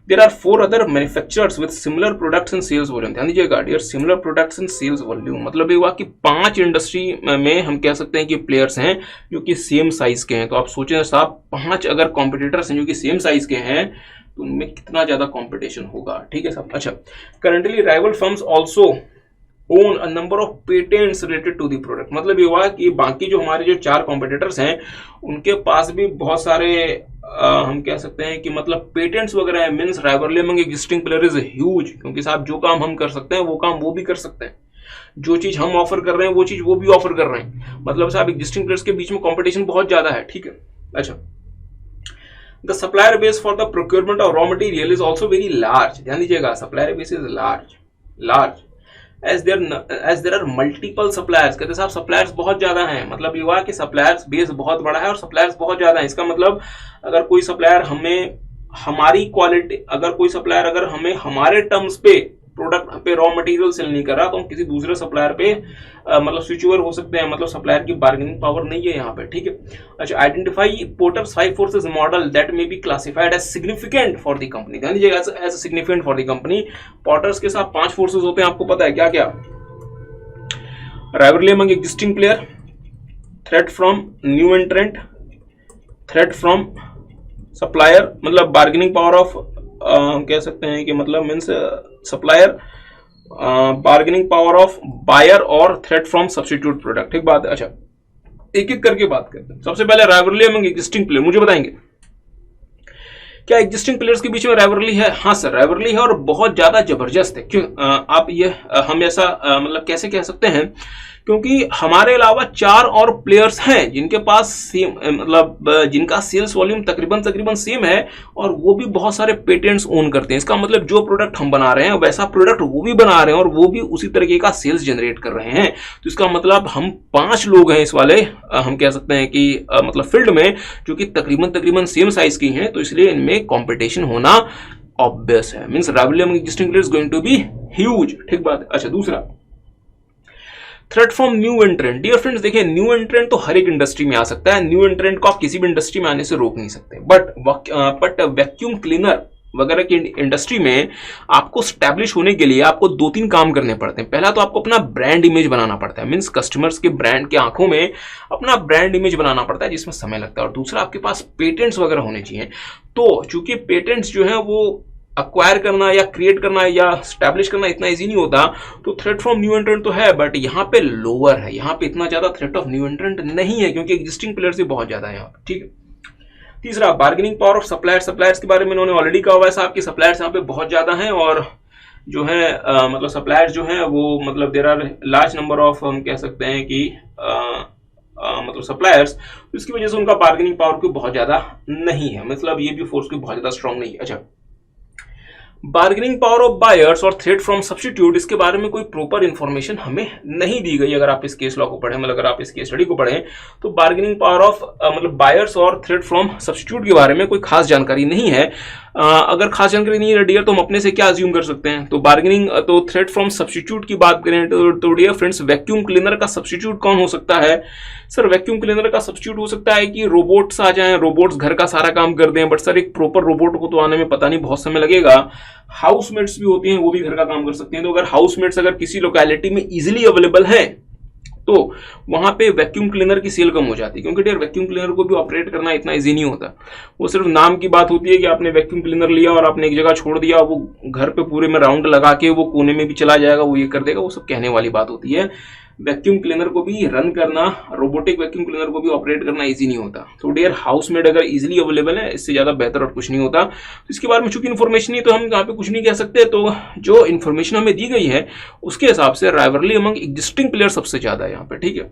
there are 4 other manufacturers with similar products and sales volume. ध्यान दीजिएगा dear, similar products and sales volume मतलब ये हुआ कि 5 industry में हम कह सकते हैं कि प्लेयर्स हैं जो कि सेम साइज के हैं। तो आप सोचें साहब, 5 अगर कॉम्पिटिटर्स हैं जो कि सेम साइज के हैं तो उनमें कितना ज्यादा कॉम्पिटिशन होगा। ठीक है साहब। अच्छा, currently rival firms also own a number of patents related to the product. मतलब ये हुआ कि बाकी जो हमारे जो 4 कॉम्पिटिटर्स हैं उनके पास भी बहुत सारे हम कह सकते हैं कि मतलब पेटेंट्स वगैरह है। Means rivalry among existing player is huge, क्योंकि साहब जो काम हम कर सकते हैं वो काम वो भी कर सकते हैं, जो चीज हम ऑफर कर रहे हैं वो चीज वो भी ऑफर कर रहे हैं। मतलब साहब एग्जिस्टिंग प्लेयर्स के बीच में कॉम्पिटिशन बहुत ज्यादा है। ठीक है। अच्छा, the supplier base for the procurement of raw material is also very large. ध्यान दीजिएगा, supplier base is large as there are multiple suppliers। कहते साहब सप्लायर्स बहुत ज्यादा हैं, मतलब ये हुआ कि सप्लायर्स बेस बहुत बड़ा है और सप्लायर्स बहुत ज्यादा है। इसका मतलब अगर कोई सप्लायर हमें हमारी क्वालिटी, अगर कोई सप्लायर अगर हमें हमारे टर्म्स पे प्रोडक्ट पे रॉ मटेरियल सेल नहीं कर रहा तो हम किसी दूसरे सप्लायर पे मतलब स्विच ओवर हो सकते हैं। मतलब सप्लायर की बार्गेनिंग पावर नहीं है यहाँ पे। ठीक है। अच्छा, identify Porter's 5 forces model that may be classified as significant for the company. ध्यान दीजिएगा, as significant for the company. Porter's के साथ 5 फोर्सेस होते हैं, आपको पता है क्या क्या? Rivalry among existing player, threat from new entrant, threat from supplier, मतलब बार्गेनिंग पावर ऑफ हम कह सकते हैं कि मतलब means supplier, bargaining power of buyer और थ्रेट फ्रॉम सब्स्टिट्यूट प्रोडक्ट। ठीक बात है। अच्छा, एक एक करके बात करते हैं। सबसे पहले राइवलरी अमंग एग्जिस्टिंग प्लेयर, मुझे बताएंगे क्या एग्जिस्टिंग प्लेयर्स के बीच में राइवलरी है? हाँ सर, राइवलरी है और बहुत ज्यादा जबरदस्त है। क्यों आप ये हम ऐसा मतलब कैसे कह सकते हैं? क्योंकि हमारे अलावा 4 और प्लेयर्स हैं जिनके पास सेम मतलब जिनका सेल्स वॉल्यूम तकरीबन सेम है और वो भी बहुत सारे पेटेंट्स ओन करते हैं। इसका मतलब जो प्रोडक्ट हम बना रहे हैं वैसा प्रोडक्ट वो भी बना रहे हैं और वो भी उसी तरीके का सेल्स जनरेट कर रहे हैं। तो इसका मतलब हम 5 लोग हैं इस वाले हम कह सकते हैं कि मतलब फील्ड में जो कि तकरीबन सेम साइज की हैं, तो इसलिए इनमें कॉम्पिटिशन होना ऑब्वियस है। Means rivalry among existing players going to be huge. ठीक बात है। अच्छा, दूसरा threat from new entrant. Dear friends देखिए, न्यू एंट्रेंट तो हर एक इंडस्ट्री में आ सकता है। न्यू एंट्रेंट को आप किसी भी इंडस्ट्री में आने से रोक नहीं सकते, बट वैक्यूम क्लीनर वगैरह की इंडस्ट्री में आपको स्टैब्लिश होने के लिए आपको 2-3 काम करने पड़ते हैं। पहला तो आपको अपना ब्रांड इमेज बनाना पड़ता है, मींस कस्टमर्स के ब्रांड के आंखों में अपना ब्रांड इमेज बनाना पड़ता है, जिसमें समय लगता है। और दूसरा, आपके पास पेटेंट्स वगैरह होने चाहिए। तो चूंकि पेटेंट्स जो है वो अक्वायर करना या क्रिएट करना या स्टैब्लिश करना इतना इजी नहीं होता, तो थ्रेट फ्रॉम न्यू एंट्रेंट तो है, बट यहाँ पे लोअर है। यहाँ पे इतना ज्यादा थ्रेट ऑफ न्यू एंट्रेंट नहीं है क्योंकि एग्जिस्टिंग प्लेयर्स भी बहुत ज्यादा है यहाँ पे। ठीक है। तीसरा, bargaining power of suppliers. Suppliers के बारे में इन्होंने ऑलरेडी कहा हुआ है साहब कि सप्लायर्स यहाँ पे बहुत ज्यादा हैं और जो है मतलब सप्लायर्स जो है वो मतलब there are large number of हम कह सकते हैं कि मतलब सप्लायर्स, इसकी वजह से उनका बार्गेनिंग पावर कोई बहुत ज्यादा नहीं है। मतलब ये भी फोर्स कोई बहुत ज्यादा स्ट्रांग नहीं है। अच्छा, बार्गेनिंग पावर ऑफ बायर्स और थ्रेट फ्रॉम सब्स्टिट्यूट, इसके बारे में कोई प्रॉपर इंफॉर्मेशन हमें नहीं दी गई। अगर आप इस केस लॉ को पढ़ें, मतलब अगर आप इस केस स्टडी को पढ़ें, तो बार्गेनिंग पावर ऑफ मतलब बायर्स और थ्रेट फ्रॉम सब्स्टिट्यूट के बारे में कोई खास जानकारी नहीं है। अगर खास जानकारी नहीं है डियर तो हम अपने से क्या अज्यूम कर सकते हैं। तो बार्गेनिंग, तो थ्रेट फ्रॉम सब्स्टिट्यूट की बात करें तो डियर फ्रेंड्स वैक्यूम क्लीनर का सब्स्टिट्यूट कौन हो सकता है? सर वैक्यूम क्लीनर का सब्स्टिट्यूट हो सकता है कि रोबोट्स आ जाएं, रोबोट्स घर का सारा काम कर दें, बट सर एक प्रॉपर रोबोट को तो आने में पता नहीं बहुत समय लगेगा। हाउसमेट्स भी होती हैं, वो भी घर का काम कर सकते हैं। तो अगर हाउसमेट्स अगर किसी लोकेलिटी में इजीली अवेलेबल है तो वहां पे वैक्यूम क्लीनर की सेल कम हो जाती है, क्योंकि डियर वैक्यूम क्लीनर को भी ऑपरेट करना इतना इजी नहीं होता। वो सिर्फ नाम की बात होती है कि आपने वैक्यूम क्लीनर लिया और आपने एक जगह छोड़ दिया, वो घर पे पूरे में राउंड लगा के वो कोने में भी चला जाएगा, वो ये कर देगा, वो सब कहने वाली बात होती है। वैक्यूम क्लीनर को भी रन करना, रोबोटिक वैक्यूम क्लीनर को भी ऑपरेट करना इजी नहीं होता। तो डियर हाउसमेड अगर इजीली अवेलेबल है, इससे ज्यादा बेहतर और कुछ नहीं होता। तो इसके बारे में चूंकि इन्फॉर्मेशन नहीं तो हम यहाँ पे कुछ नहीं कह सकते। तो जो इन्फॉर्मेशन हमें दी गई है उसके हिसाब से राइवलरी अमंग एग्जिस्टिंग प्लेयर सबसे ज्यादा है यहाँ पे, ठीक है।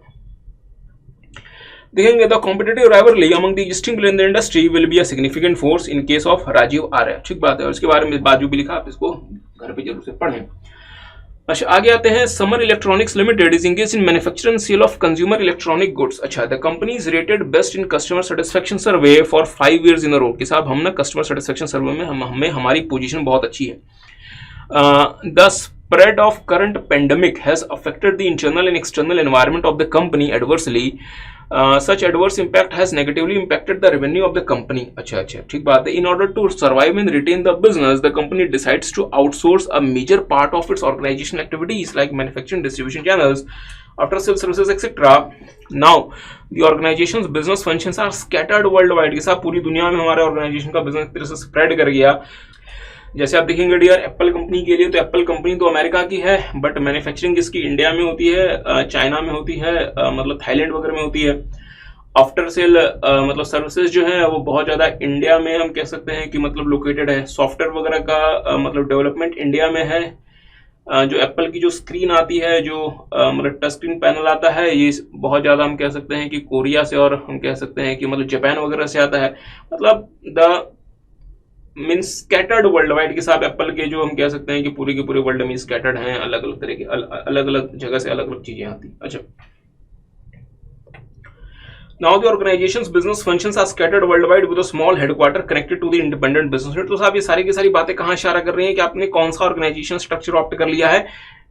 देखेंगे the competitive rivalry among the existing player in the industry will be a significant force in case of Rajiv Arya, ठीक बात है। और इसके बारे में बात जो भी लिखा आप इसको घर पे जरूर से पढ़ें। अच्छा आगे आते हैं। Samar electronics limited is engage in manufacture and sale of consumer electronic goods. अच्छा the company is rated best in customer satisfaction survey for 5 years in a row. कि साहब हम ना कस्टमर सेटिस्फेक्शन सर्वे में हमें हमारी पोजीशन बहुत अच्छी है। The spread of current pandemic has affected the internal and external environment of the company adversely. Such adverse impact has negatively impacted the revenue of the company. अच्छा ठीक बात है। In order to survive and retain the business, the company decides to outsource a major part of its organizational activities like manufacturing, distribution channels, after sales services, etc. Now, the organization's business functions are scattered worldwide. कि साहब पूरी दुनिया में हमारे organisation का business तरह से spread कर गया। जैसे आप देखेंगे डियर एप्पल कंपनी के लिए, तो एप्पल कंपनी तो अमेरिका की है, बट मैन्युफैक्चरिंग इसकी इंडिया में होती है, चाइना में होती है, मतलब थाईलैंड वगैरह में होती है। आफ्टर सेल मतलब सर्विसेज जो है वो बहुत ज्यादा इंडिया में हम कह सकते हैं कि मतलब लोकेटेड है। सॉफ्टवेयर वगैरह का मतलब डेवलपमेंट इंडिया में है। जो एप्पल की जो स्क्रीन आती है, जो मतलब टच स्क्रीन पैनल आता है, ये बहुत ज्यादा हम कह सकते हैं कि कोरिया से, और हम कह सकते हैं कि मतलब जापान वगैरह से आता है। मतलब the mean scattered world wide के साथ एप्पल के जो हम कह सकते हैं कि पूरे के पूरे वर्ल्ड में स्कैटर्ड हैं, अलग अलग तरह के अलग अलग जगह से अलग अलग चीजें आती। अच्छा Now the organization's business functions are scattered worldwide with a small headquarter connected to the independent business unit. तो साहब ये सारी की सारी बातें कहाँ इशारा कर रही हैं कि आपने कौन सा ऑर्गेनाइजेशन स्ट्रक्चर ऑप्ट कर लिया है?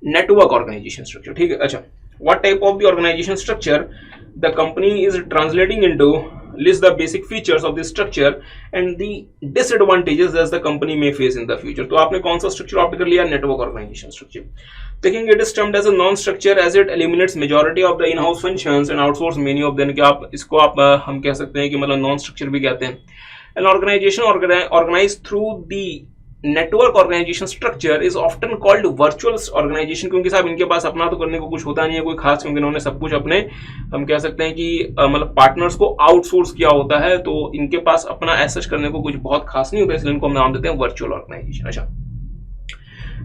नेटवर्क ऑर्गेनाइजेशन स्ट्रक्चर, ठीक है। अच्छा what type of the organization structure the company is translating into, list the basic features of the structure and the disadvantages that the company may face in the future. तो आपने कौन सा structure opt कर लिया? Network organisation structure. देखेंगे it is termed as a non structure as it eliminates majority of the in house functions and outsource many of them. कि आप इसको आप हम कह सकते हैं कि मतलब नॉन स्ट्रक्चर भी कहते हैं। An organization organize through the network organisation structure is often called virtual organization, क्योंकि साहब इनके पास अपना तो करने को कुछ होता नहीं है कोई खास, क्योंकि इन्होंने सब कुछ अपने हम कह सकते हैं कि मतलब पार्टनर्स को आउटसोर्स किया होता है, तो इनके पास अपना एसेस करने को कुछ बहुत खास नहीं होता, इसलिए इनको हम नाम देते हैं वर्चुअल ऑर्गेनाइजेशन। अच्छा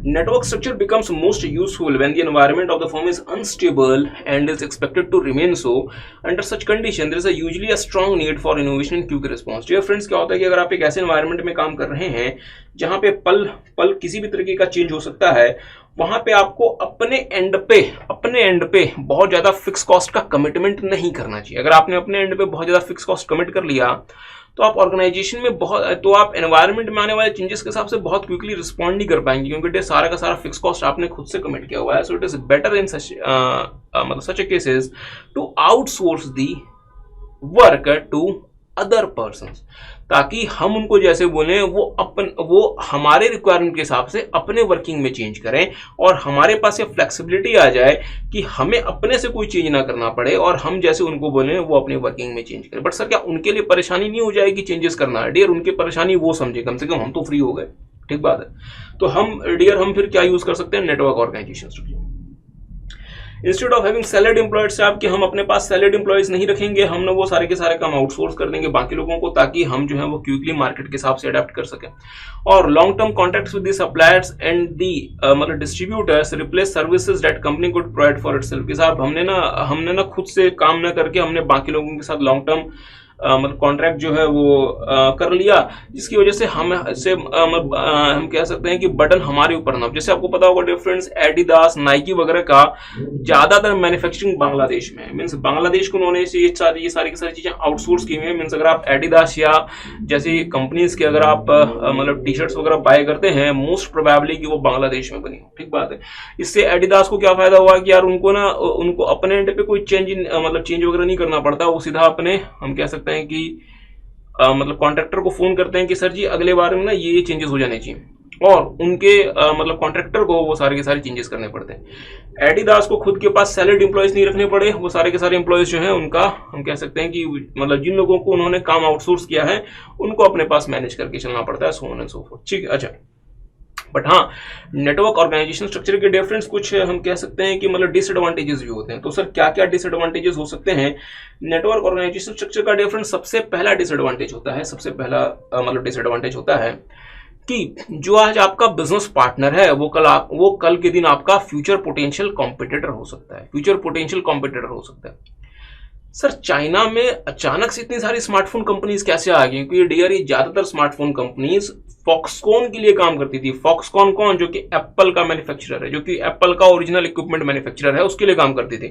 network structure becomes most useful when the environment of the firm is unstable and is expected to remain so. Under such condition there is usually a strong need for innovation and quick response. Dear friends, क्या होता है कि अगर आप एक ऐसे environment में काम कर रहे हैं जहां पे पल किसी भी तरीके का चेंज हो सकता है, वहां पे आपको अपने एंड पे बहुत ज्यादा फिक्स कॉस्ट का कमिटमेंट नहीं करना चाहिए। अगर आपने अपने एंड पे बहुत ज्यादा फिक्स कॉस्ट कमिट कर लिया तो आप ऑर्गेनाइजेशन में तो आप एनवायरनमेंट में आने वाले चेंजेस के हिसाब से बहुत क्विकली रिस्पॉन्ड नहीं कर पाएंगे, क्योंकि सारा का सारा फिक्स कॉस्ट आपने खुद से कमिट किया हुआ है। So it is better in such cases to outsource the work to other persons, ताकि हम उनको जैसे बोले वो हमारे रिक्वायरमेंट के हिसाब से अपने वर्किंग में चेंज करें, और हमारे पास ये फ्लेक्सिबिलिटी आ जाए कि हमें अपने से कोई चेंज ना करना पड़े, और हम जैसे उनको बोले वो अपने वर्किंग में चेंज करें। बट सर क्या उनके लिए परेशानी नहीं हो जाएगी चेंजेस करना? डियर उनकी परेशानी वो समझे, कम से कम हम तो फ्री हो गए, ठीक बात है। तो हम फिर क्या यूज कर सकते हैं? Network organisation structure. Instead of having salaried employed से आपके हम अपने पास सैलरीड एम्प्लॉयज नहीं रखेंगे, हम ना वो सारे के सारे काम आउटसोर्स कर देंगे बाकी लोगों को, ताकि हम जो है वो क्विकली मार्केट के हिसाब से अडेप्ट कर सकें। और long term contracts with the suppliers and the मतलब distributors replace services that company could provide for itself. कि साहब हमने ना खुद से काम ना करके हमने बाकी लोगों के साथ लॉन्ग टर्म मतलब कॉन्ट्रैक्ट जो है वो कर लिया, जिसकी वजह से हम कह सकते हैं कि बटन हमारे ऊपर ना। जैसे आपको पता होगा डिफरेंस एडिडास, नाइकी वगैरह का ज्यादातर मैन्युफैक्चरिंग बांग्लादेश में है। मीन्स बांग्लादेश को उन्होंने ये सारी की सारी चीजें आउटसोर्स की हुई है। मीन्स अगर आप एडिडास या जैसी कंपनीज के अगर आप मतलब टी शर्ट्स वगैरह बाय करते हैं, मोस्ट प्रोबेबली कि वो बांग्लादेश में बनी हो। ठीक बात है। इससे एडिडास को क्या फायदा हुआ कि यार उनको अपने एंड पे कोई चेंज वगैरह नहीं करना पड़ता। वो सीधा अपने हम कह सकते हैं कि मतलब कॉन्ट्रैक्टर को फोन करते हैं कि सर जी अगले बार में ना ये चेंजेस हो जाने चाहिए, और उनके मतलब कॉन्ट्रैक्टर को वो सारे के सारे चेंजेस करने पड़ते हैं। एडिडास को खुद के पास सैलरीड एम्प्लॉयज नहीं रखने पड़े, वो सारे के सारे एम्प्लॉयज जो है उनका हम कह सकते हैं कि मतलब जिन लोगों को उन्होंने काम आउटसोर्स किया है उनको अपने पास मैनेज करके चलना पड़ता है, so on and so fourth. ठीक है, अच्छा। बट हाँ, नेटवर्क ऑर्गेनाइजेशन स्ट्रक्चर के डिफरेंस कुछ हम कह सकते हैं कि मतलब डिसएडवांटेजेस भी होते हैं। तो सर क्या क्या डिसएडवांटेजेस हो सकते हैं? नेटवर्क ऑर्गेनाइजेशन स्ट्रक्चर का डिफरेंस सबसे पहला डिसएडवांटेज होता है, मतलब डिसएडवांटेज होता है कि जो आज आपका बिजनेस पार्टनर है वो कल के दिन आपका फ्यूचर पोटेंशियल कॉम्पिटिटर हो सकता है। सर चाइना में अचानक से इतनी सारी स्मार्टफोन कंपनीज कैसे आ गई? क्योंकि डियर ये ज्यादातर स्मार्टफोन कंपनीज फॉक्सकॉन के लिए काम करती थी। फॉक्सकॉन कौन? जो कि एप्पल का मैन्युफैक्चरर है, जो कि एप्पल का ओरिजिनल इक्विपमेंट मैन्युफैक्चरर है, उसके लिए काम करती थी।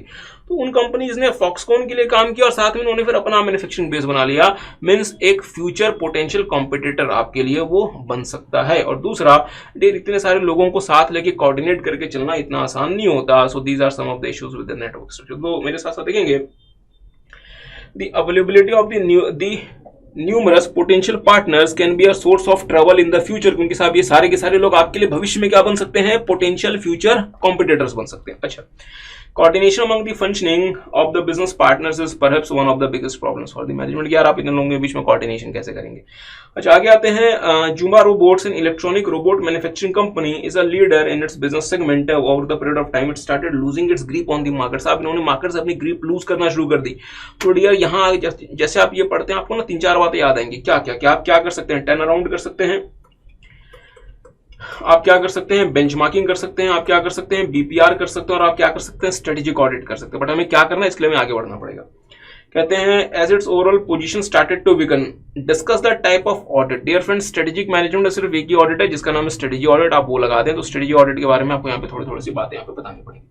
तो उन कंपनीज ने फॉक्सकॉन के लिए काम किया और साथ में उन्होंने फिर अपना मैन्युफैक्चरिंग बेस बना लिया। मींस एक फ्यूचर पोटेंशियल कॉम्पिटिटर आपके लिए वो बन सकता है। और दूसरा, डियर इतने सारे लोगों को साथ लेके कोऑर्डिनेट करके चलना इतना आसान नहीं होता। So these are some of the issues with the network structure. तो मेरे साथ साथ देखेंगे the availability of the numerous potential partners can be a source of trouble in the future, क्योंकि साहब ये सारे के सारे लोग आपके लिए भविष्य में क्या बन सकते हैं? पोटेंशियल फ्यूचर कॉम्पिटिटर्स बन सकते हैं। अच्छा, coordination among the functioning of the business partners is perhaps one of the biggest problems for the management। यार आप इन लोगों के बीच में कोऑर्डिनेशन कैसे करेंगे? अच्छा, आगे आते हैं। जुमा robots and electronic robot manufacturing company is a leader in its business segment. Over the period of time it started losing its grip on the market. साहब इन्होंने मार्केट से अपनी ग्रिप लूज करना शुरू कर दी। तो डियर यहाँ जैसे आप ये पढ़ते हैं आपको ना 3-4 बातें याद आएंगी। क्या आप क्या कर सकते हैं? टर्न अराउंड कर सकते हैं, आप क्या कर सकते हैं? बेंचमार्किंग कर सकते हैं, आप क्या कर सकते हैं? बीपीआर कर सकते हैं, और आप क्या कर सकते हैं? स्ट्रेटेजिक ऑडिट कर सकते हैं। बट हमें क्या करना है, इसके लिए हमें आगे बढ़ना पड़ेगा। कहते हैं as its overall position started to weaken, discuss the type of audit. Dear friends, strategic management में सिर्फ एक ही ऑडिट है जिसका नाम है स्ट्रेटेजी ऑडिट। आप वो लगा दें तो स्ट्रेटेजी ऑडिट के बारे में आपको यहाँ पे थोड़ी सी बातें यहाँ पे बतानी पड़ेगी।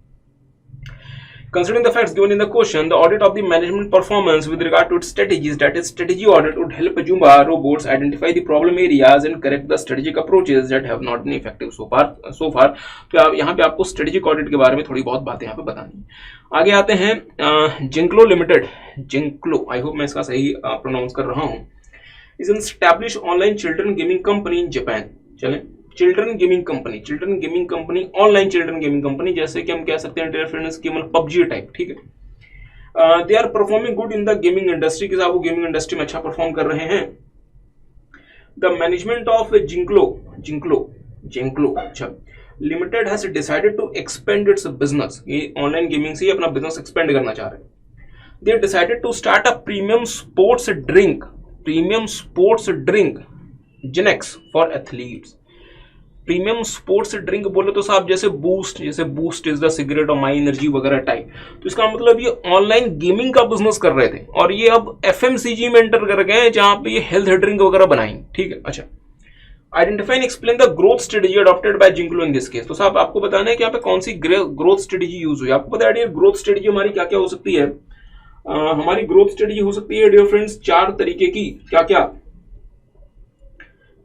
Considering the facts given in the question, the audit of the management performance with regard to its strategies, that is strategy audit, would help Jumba robots identify the problem areas and correct the strategic approaches that have not been effective so far. तो आप यहाँ पे आपको strategic audit के बारे में थोड़ी बहुत बातें यहाँ पे बतानी है। आगे आते हैं जिंक्लो लिमिटेड। जिंक्लो, आई होप मैं इसका सही प्रोनाउंस कर रहा हूँ, is an established online children gaming company in Japan. चलें, children gaming company, online children gaming company, जैसे कि हम कह सकते हैं डियर फ्रेंड्स की मतलब पबजी टाइप। ठीक है, they are performing good in the gaming industry, के साथ वो गेमिंग इंडस्ट्री में अच्छा परफॉर्म कर रहे हैं। द मैनेजमेंट ऑफ जिंक्लो अच्छा limited has decided to expand its business. ये ऑनलाइन गेमिंग से अपना बिजनेस एक्सपेंड करना चाह रहे हैं। They decided to start a premium sports drink Zinex for athletes. Premium sports drink बोले तो साहब जैसे बूस्ट इज द सिगरेट और माई एनर्जी वगैरह टाइप। तो इसका मतलब ये ऑनलाइन गेमिंग का बिजनेस कर रहे थे और ये अब एफएमसीजी में एंटर कर गए जहां पे ये हेल्थ ड्रिंक वगैरह बनाएंगे। ठीक है, अच्छा। Identify and explain the growth strategy adopted by Zinclo in this case. तो साहब आपको बताना है कि यहाँ पे कौन सी ग्रोथ स्ट्रेटेजी यूज हुई। आपको पता है ग्रोथ स्ट्रेटेजी हमारी क्या क्या हो सकती है? हमारी ग्रोथ स्ट्रेटेजी हो सकती है डियर फ्रेंड्स 4 तरीके की। क्या?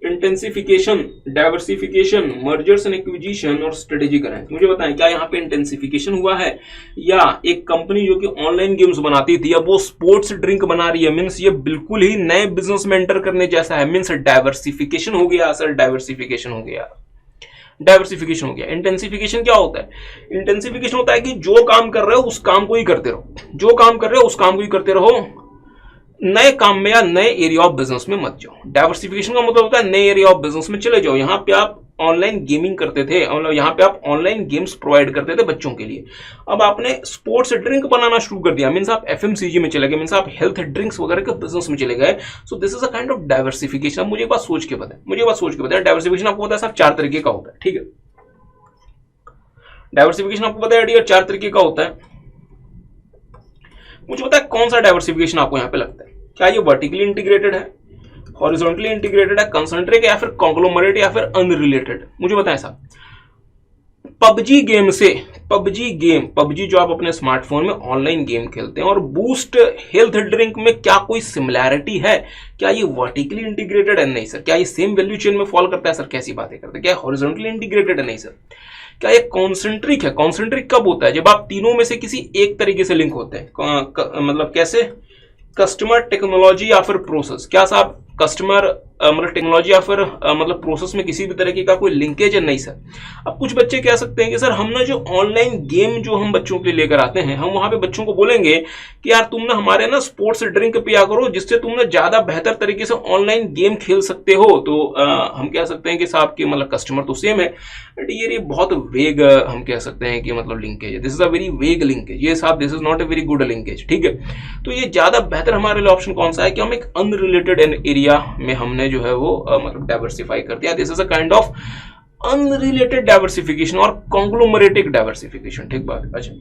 Intensification, diversification, mergers and acquisition और स्ट्रेटेजिक अलायंस। मुझे बताएं क्या यहाँ पे इंटेंसिफिकेशन हुआ है, या एक कंपनी जो कि ऑनलाइन गेम्स बनाती थी अब वो स्पोर्ट्स ड्रिंक बना रही है? मींस ये बिल्कुल ही नए बिजनेस में एंटर करने जैसा है। मींस डाइवर्सिफिकेशन हो गया सर, डाइवर्सिफिकेशन हो गया। इंटेंसिफिकेशन क्या होता है? इंटेंसिफिकेशन होता है कि जो काम कर रहे हो उस काम को ही करते रहो, नए काम में या नए एरिया ऑफ बिजनेस में मत जाओ। डाइवर्सिफिकेशन का मतलब होता है नए एरिया ऑफ बिजनेस में चले जाओ। यहाँ पे आप ऑनलाइन गेमिंग करते थे, यहाँ पे आप ऑनलाइन गेम्स प्रोवाइड करते थे बच्चों के लिए, अब आपने स्पोर्ट्स ड्रिंक बनाना शुरू कर दिया। मींस आप एफएमसीजी में चले गए, मींस आप हेल्थ ड्रिंक्स वगैरह के बिजनेस में चले गए। सो this is a kind of diversification. अब मुझे एक बात सोच के बताएं, डाइवर्सिफिकेशन आपको पता है साहब 4 तरीके का होता है। ठीक है, डाइवर्सिफिकेशन आपको पता है 4 तरीके का होता है। मुझे पता है कौन सा डाइवर्सिफिकेशन आपको यहाँ पे लगता है। क्या ये वर्टिकली इंटीग्रेटेड है, हॉरिजॉन्टली इंटीग्रेटेड है, कंसंट्रिक या फिर कॉन्ग्लोमरेट या फिर अनरिलेटेड? मुझे बताएं साहब। पबजी गेम से, पबजी जो आप अपने स्मार्टफोन में ऑनलाइन गेम खेलते हैं, और बूस्ट हेल्थ ड्रिंक में क्या कोई सिमिलैरिटी है? क्या ये वर्टिकली इंटीग्रेटेड है? नहीं सर। क्या ये सेम वैल्यू चेन में फॉल करता है? सर कैसी बातें करते हैं। क्या हॉरिजॉन्टली इंटीग्रेटेड है? नहीं सर। क्या ये कॉन्सेंट्रिक है? कॉन्सेंट्रिक कब होता है? जब आप तीनों में से किसी एक तरीके से लिंक होते हैं। मतलब कैसे? कस्टमर, टेक्नोलॉजी या फिर प्रोसेस। क्या साहब कस्टमर मतलब टेक्नोलॉजी या फिर मतलब प्रोसेस में किसी भी तरीके का कोई लिंकेज है? नहीं सर। अब कुछ बच्चे कह सकते हैं कि सर हम ना जो ऑनलाइन गेम जो हम बच्चों के लिए लेकर आते हैं, हम वहां पे बच्चों को बोलेंगे कि यार तुम ना हमारे ना स्पोर्ट्स ड्रिंक पिया करो, जिससे तुम ना ज्यादा बेहतर तरीके से ऑनलाइन गेम खेल सकते हो। तो हम कह सकते हैं कि साहब की मतलब कस्टमर तो सेम है, बट ये बहुत वेग हम कह सकते हैं कि मतलब लिंकेज है। This is a very vague linkage. ये साहब this is not a very good linkage, ठीक है। तो ये ज्यादा बेहतर हमारे लिए ऑप्शन कौन सा है कि हम एक अनरिलेटेड एरिया में हमने जो है वो मतलब डाइवर्सिफाई कर दिया। This is a kind of unrelated diversification और कॉन्ग्लोमरेटिक डाइवर्सिफिकेशन, ठीक बात है। अच्छा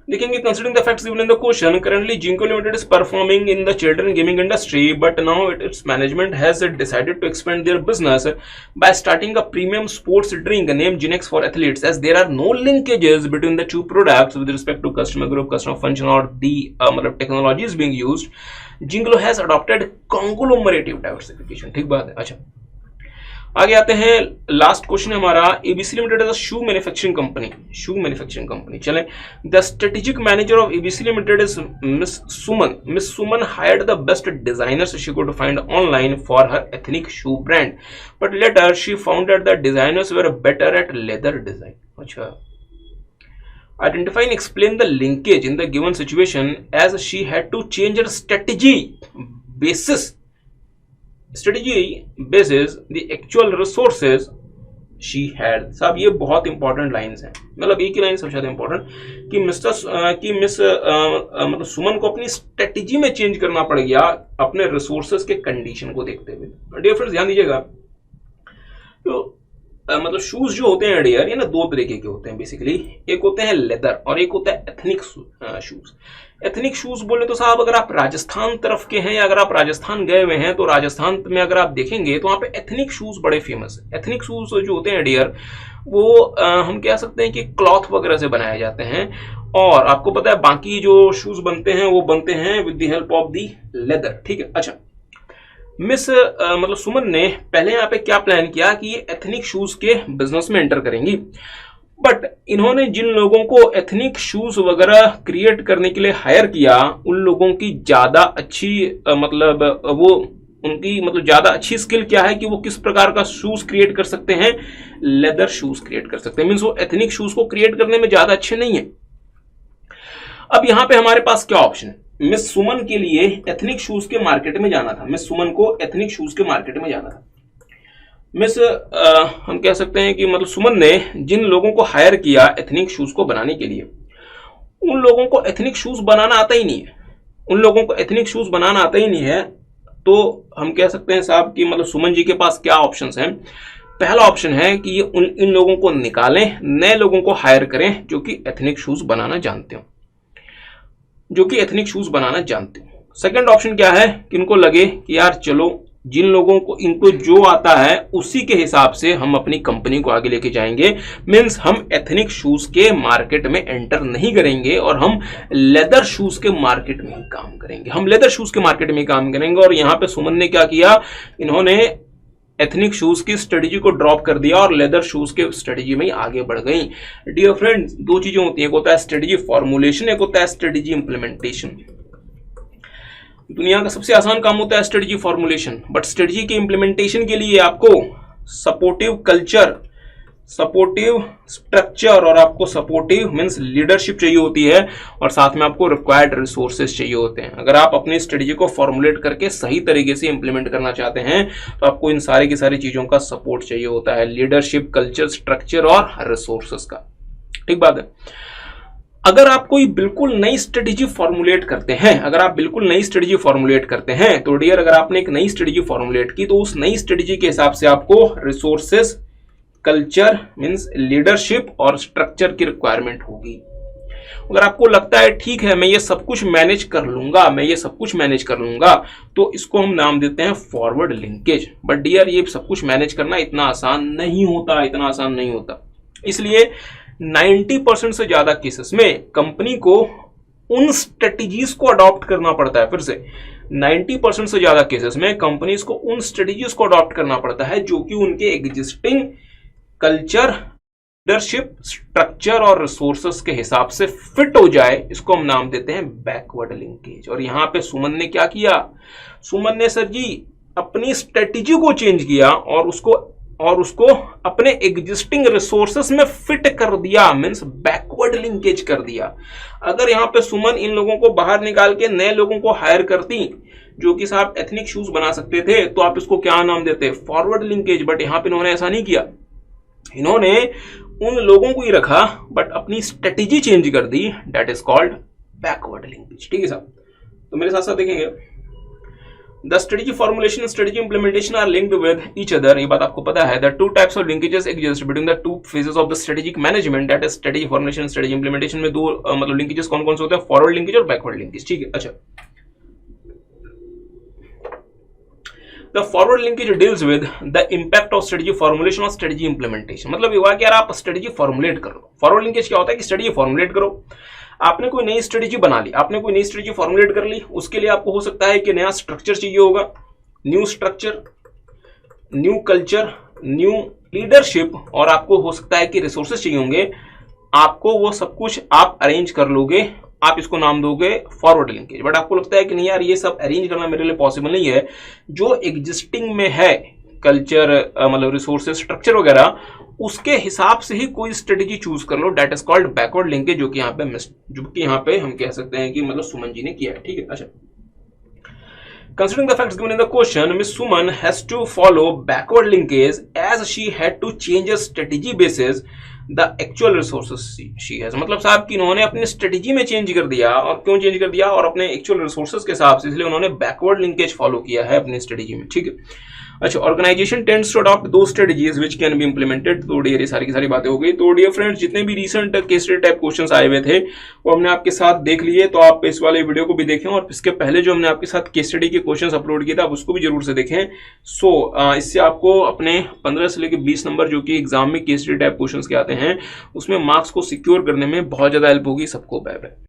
देखेंगे, considering the facts given in the question, currently जिंको limited is performing in the children gaming industry, but now its management has decided to expand their business by starting a premium sports drink named Ginex for athletes, as there are no linkages between the two products with respect to customer group, customer function or the technologies being used. Jinglo has adopted conglomerative diversification, ठीक बात है। अच्छा आगे आते हैं, last question हमारा, ABC limited is a shoe manufacturing company, चलें। The strategic manager of ABC limited is miss Suman hired the best designers she could find online for her ethnic shoe brand, but later she found that the designers were better at leather design. अच्छा, identify and explain the linkage in the given situation as she had to change her strategy basis the actual resources she had। साहब ये बहुत important lines हैं, मतलब एक ही line सबसे ज्यादा important कि मिस मतलब सुमन को अपनी स्ट्रेटेजी में चेंज करना पड़ गया अपने रिसोर्सेज के कंडीशन को देखते हुए। डियर फ्रेंड्स ध्यान दीजिएगा, तो मतलब शूज जो होते हैं डियर, ये ना दो तरीके के होते हैं बेसिकली। एक होते हैं लेदर और एक होता है एथनिक शूज। एथनिक शूज बोले तो साहब अगर आप राजस्थान तरफ के हैं या अगर आप राजस्थान गए हुए हैं तो राजस्थान में अगर आप देखेंगे तो वहाँ पे एथनिक शूज बड़े फेमस है। एथनिक शूज जो होते हैं डियर वो हम कह सकते हैं कि क्लॉथ वगैरह से बनाए जाते हैं, और आपको पता है बाकी जो शूज बनते हैं वो बनते हैं with the help of the leather, ठीक है। अच्छा, मिस मतलब सुमन ने पहले यहाँ पे क्या प्लान किया कि ये एथनिक शूज के बिजनेस में एंटर करेंगी, बट इन्होंने जिन लोगों को एथनिक शूज वगैरह क्रिएट करने के लिए हायर किया उन लोगों की ज्यादा अच्छी मतलब वो उनकी मतलब ज्यादा अच्छी स्किल क्या है कि वो किस प्रकार का शूज क्रिएट कर सकते हैं, लेदर शूज क्रिएट कर सकते हैं। मीन्स वो एथनिक शूज को क्रिएट करने में ज्यादा अच्छे नहीं है। अब यहां पे हमारे पास क्या ऑप्शन है, मिस सुमन के लिए एथनिक शूज के मार्केट में जाना था, मिस सुमन को एथनिक शूज के मार्केट में जाना था। मिस हम कह सकते हैं कि मतलब सुमन ने जिन लोगों को हायर किया एथनिक शूज को बनाने के लिए, उन लोगों को एथनिक शूज बनाना आता ही नहीं है, उन लोगों को एथनिक शूज बनाना आता ही नहीं है। तो हम कह सकते हैं साहब कि मतलब सुमन जी के पास क्या ऑप्शंस हैं। पहला ऑप्शन है कि ये इन लोगों को निकालें, नए लोगों को हायर करें जो कि एथनिक शूज बनाना जानते हो, जो कि एथनिक शूज बनाना जानते हो। सेकंड ऑप्शन क्या है कि इनको लगे कि यार चलो जिन लोगों को इनको जो आता है उसी के हिसाब से हम अपनी कंपनी को आगे लेके जाएंगे। मींस हम एथनिक शूज के मार्केट में एंटर नहीं करेंगे और हम लेदर शूज के मार्केट में ही काम करेंगे, हम लेदर शूज के मार्केट में ही काम करेंगे। और यहां पे सुमन ने क्या किया, इन्होंने एथनिक शूज की स्ट्रेटेजी को ड्रॉप कर दिया और लेदर शूज के स्ट्रेटेजी में ही आगे बढ़ गई। डियर फ्रेंड्स, दो चीजें होती हैं, एक होता है स्ट्रेटेजी फॉर्मुलेशन, एक होता है स्ट्रेटेजी इंप्लीमेंटेशन। दुनिया का सबसे आसान काम होता है स्ट्रेटेजी फॉर्मुलेशन, बट स्ट्रेटेजी के इंप्लीमेंटेशन के लिए आपको सपोर्टिव कल्चर, सपोर्टिव स्ट्रक्चर और आपको सपोर्टिव मींस लीडरशिप चाहिए होती है, और साथ में आपको रिक्वायर्ड रिसोर्सेज चाहिए होते हैं। अगर आप अपनी स्ट्रेटेजी को फॉर्मुलेट करके सही तरीके से इंप्लीमेंट करना चाहते हैं तो आपको इन सारी की सारी चीजों का सपोर्ट चाहिए होता है, लीडरशिप, कल्चर, स्ट्रक्चर और रिसोर्सेज का, ठीक बात है। अगर आप कोई बिल्कुल नई स्ट्रेटेजी फॉर्मुलेट करते हैं, अगर आप बिल्कुल नई स्ट्रेटेजी फॉर्मुलेट करते हैं तो डियर अगर आपने एक नई स्ट्रेटेजी फॉर्मुलेट की तो उस नई स्ट्रेटेजी के हिसाब से आपको रिसोर्सेज, कल्चर मींस लीडरशिप और स्ट्रक्चर की रिक्वायरमेंट होगी। अगर आपको लगता है ठीक है मैं ये सब कुछ मैनेज कर लूंगा, तो इसको हम नाम देते हैं फॉरवर्ड लिंकेज। बट डियर, ये सब कुछ मैनेज करना इतना आसान नहीं होता। इसलिए 90% से ज्यादा केसेस में कंपनी को उन स्ट्रेटजीज को अडॉप्ट करना पड़ता है। फिर से 90% से ज्यादा केसेस में कंपनीज को उन स्ट्रेटजीज को अडॉप्ट करना पड़ता है जो कि उनके एग्जिस्टिंग कल्चर, लीडरशिप, स्ट्रक्चर और रिसोर्सेस के हिसाब से फिट हो जाए। इसको हम नाम देते हैं बैकवर्ड लिंकेज। और यहां पे सुमन ने क्या किया? सुमन ने सर जी अपनी स्ट्रेटजी को चेंज किया और उसको अपने एग्जिस्टिंग रिसोर्सेस में फिट कर दिया, मींस बैकवर्ड लिंकेज कर दिया। अगर यहां पे सुमन इन लोगों को बाहर निकाल के नए लोगों को हायर करती जो कि साहब एथनिक शूज बना सकते थे, तो आप इसको क्या नाम देते? Forward linkage. बट यहां पे इन्होंने ऐसा नहीं किया, इन्होंने उन लोगों को ही रखा बट अपनी स्ट्रेटजी चेंज कर दी, that is called backward linkage. ठीक है साहब, तो मेरे साथ साथ देखेंगे the strategy formulation and strategy implementation are linked with each other. ये बात आपको पता है। The two types of linkages exist between the two phases of the strategic management, that is strategy formulation and strategy implementation में दो मतलब linkages कौन कौन से होते हैं? फॉरवर्ड लिंकेज और बैकवर्ड लिंकेज। ठीक है, अच्छा। The forward linkage deals with the impact of strategy formulation और strategy implementation। मतलब ये हुआ कि यार आप स्ट्रेटजी फॉर्मुलेट कर लो। फॉरवर्ड लिंकेज क्या होता है कि स्ट्रेटजी फॉर्मुलेट करो। आपने कोई नई स्ट्रेटजी बना ली, आपने कोई नई स्ट्रेटजी फॉर्मुलेट कर ली, उसके लिए आपको हो सकता है कि नया स्ट्रक्चर चाहिए होगा, new structure, new culture, new leadership, और आपको हो सकता है कि रिसोर्सेज चाहिए होंगे। आपको वो सब कुछ आप अरेंज कर लोगे, आप इसको नाम दोगे फॉरवर्ड लिंकेज। बट आपको लगता है कि नहीं यार ये सब अरेंज करना मेरे लिए पॉसिबल नहीं है, जो एग्जिस्टिंग में है कल्चर मतलब रिसोर्सेज, स्ट्रक्चर वगैरह, उसके हिसाब से ही कोई स्ट्रेटजी चूज कर लो, that is called backward linkage, जो कि यहाँ पे हम कह सकते हैं कि मतलब सुमन जी ने किया है। ठीक है, अच्छा। Considering the facts given in the question, Miss Suman has to follow backward linkage as she had to change her strategy basis the actual resources she has। मतलब साहब कि इन्होंने अपनी स्ट्रेटजी में चेंज कर दिया, और क्यों चेंज कर दिया? और अपने एक्चुअल रिसोर्सेज के हिसाब से, इसलिए उन्होंने बैकवर्ड लिंकेज फॉलो किया है अपनी स्ट्रेटजी में। ठीक है, अच्छा। ऑर्गेनाइजेशन टेंड्स टू अडॉप्ट दो strategies which can be implemented. तो डियर, ये सारी की सारी बातें हो गई। तो डियर फ्रेंड्स, जितने भी recent case study type questions आए हुए थे वो हमने आपके साथ देख लिए, तो आप इस वाले वीडियो को भी देखें, और इसके पहले जो हमने आपके साथ केस स्टडी के क्वेश्चंस अपलोड किए थे आप उसको भी जरूर से देखें। इससे आपको अपने 15 से लेकर 20 नंबर जो कि एग्जाम में केस स्टडी टाइप क्वेश्चंस के आते हैं उसमें मार्क्स को सिक्योर करने में बहुत ज्यादा हेल्प होगी। सबको बाय बाय।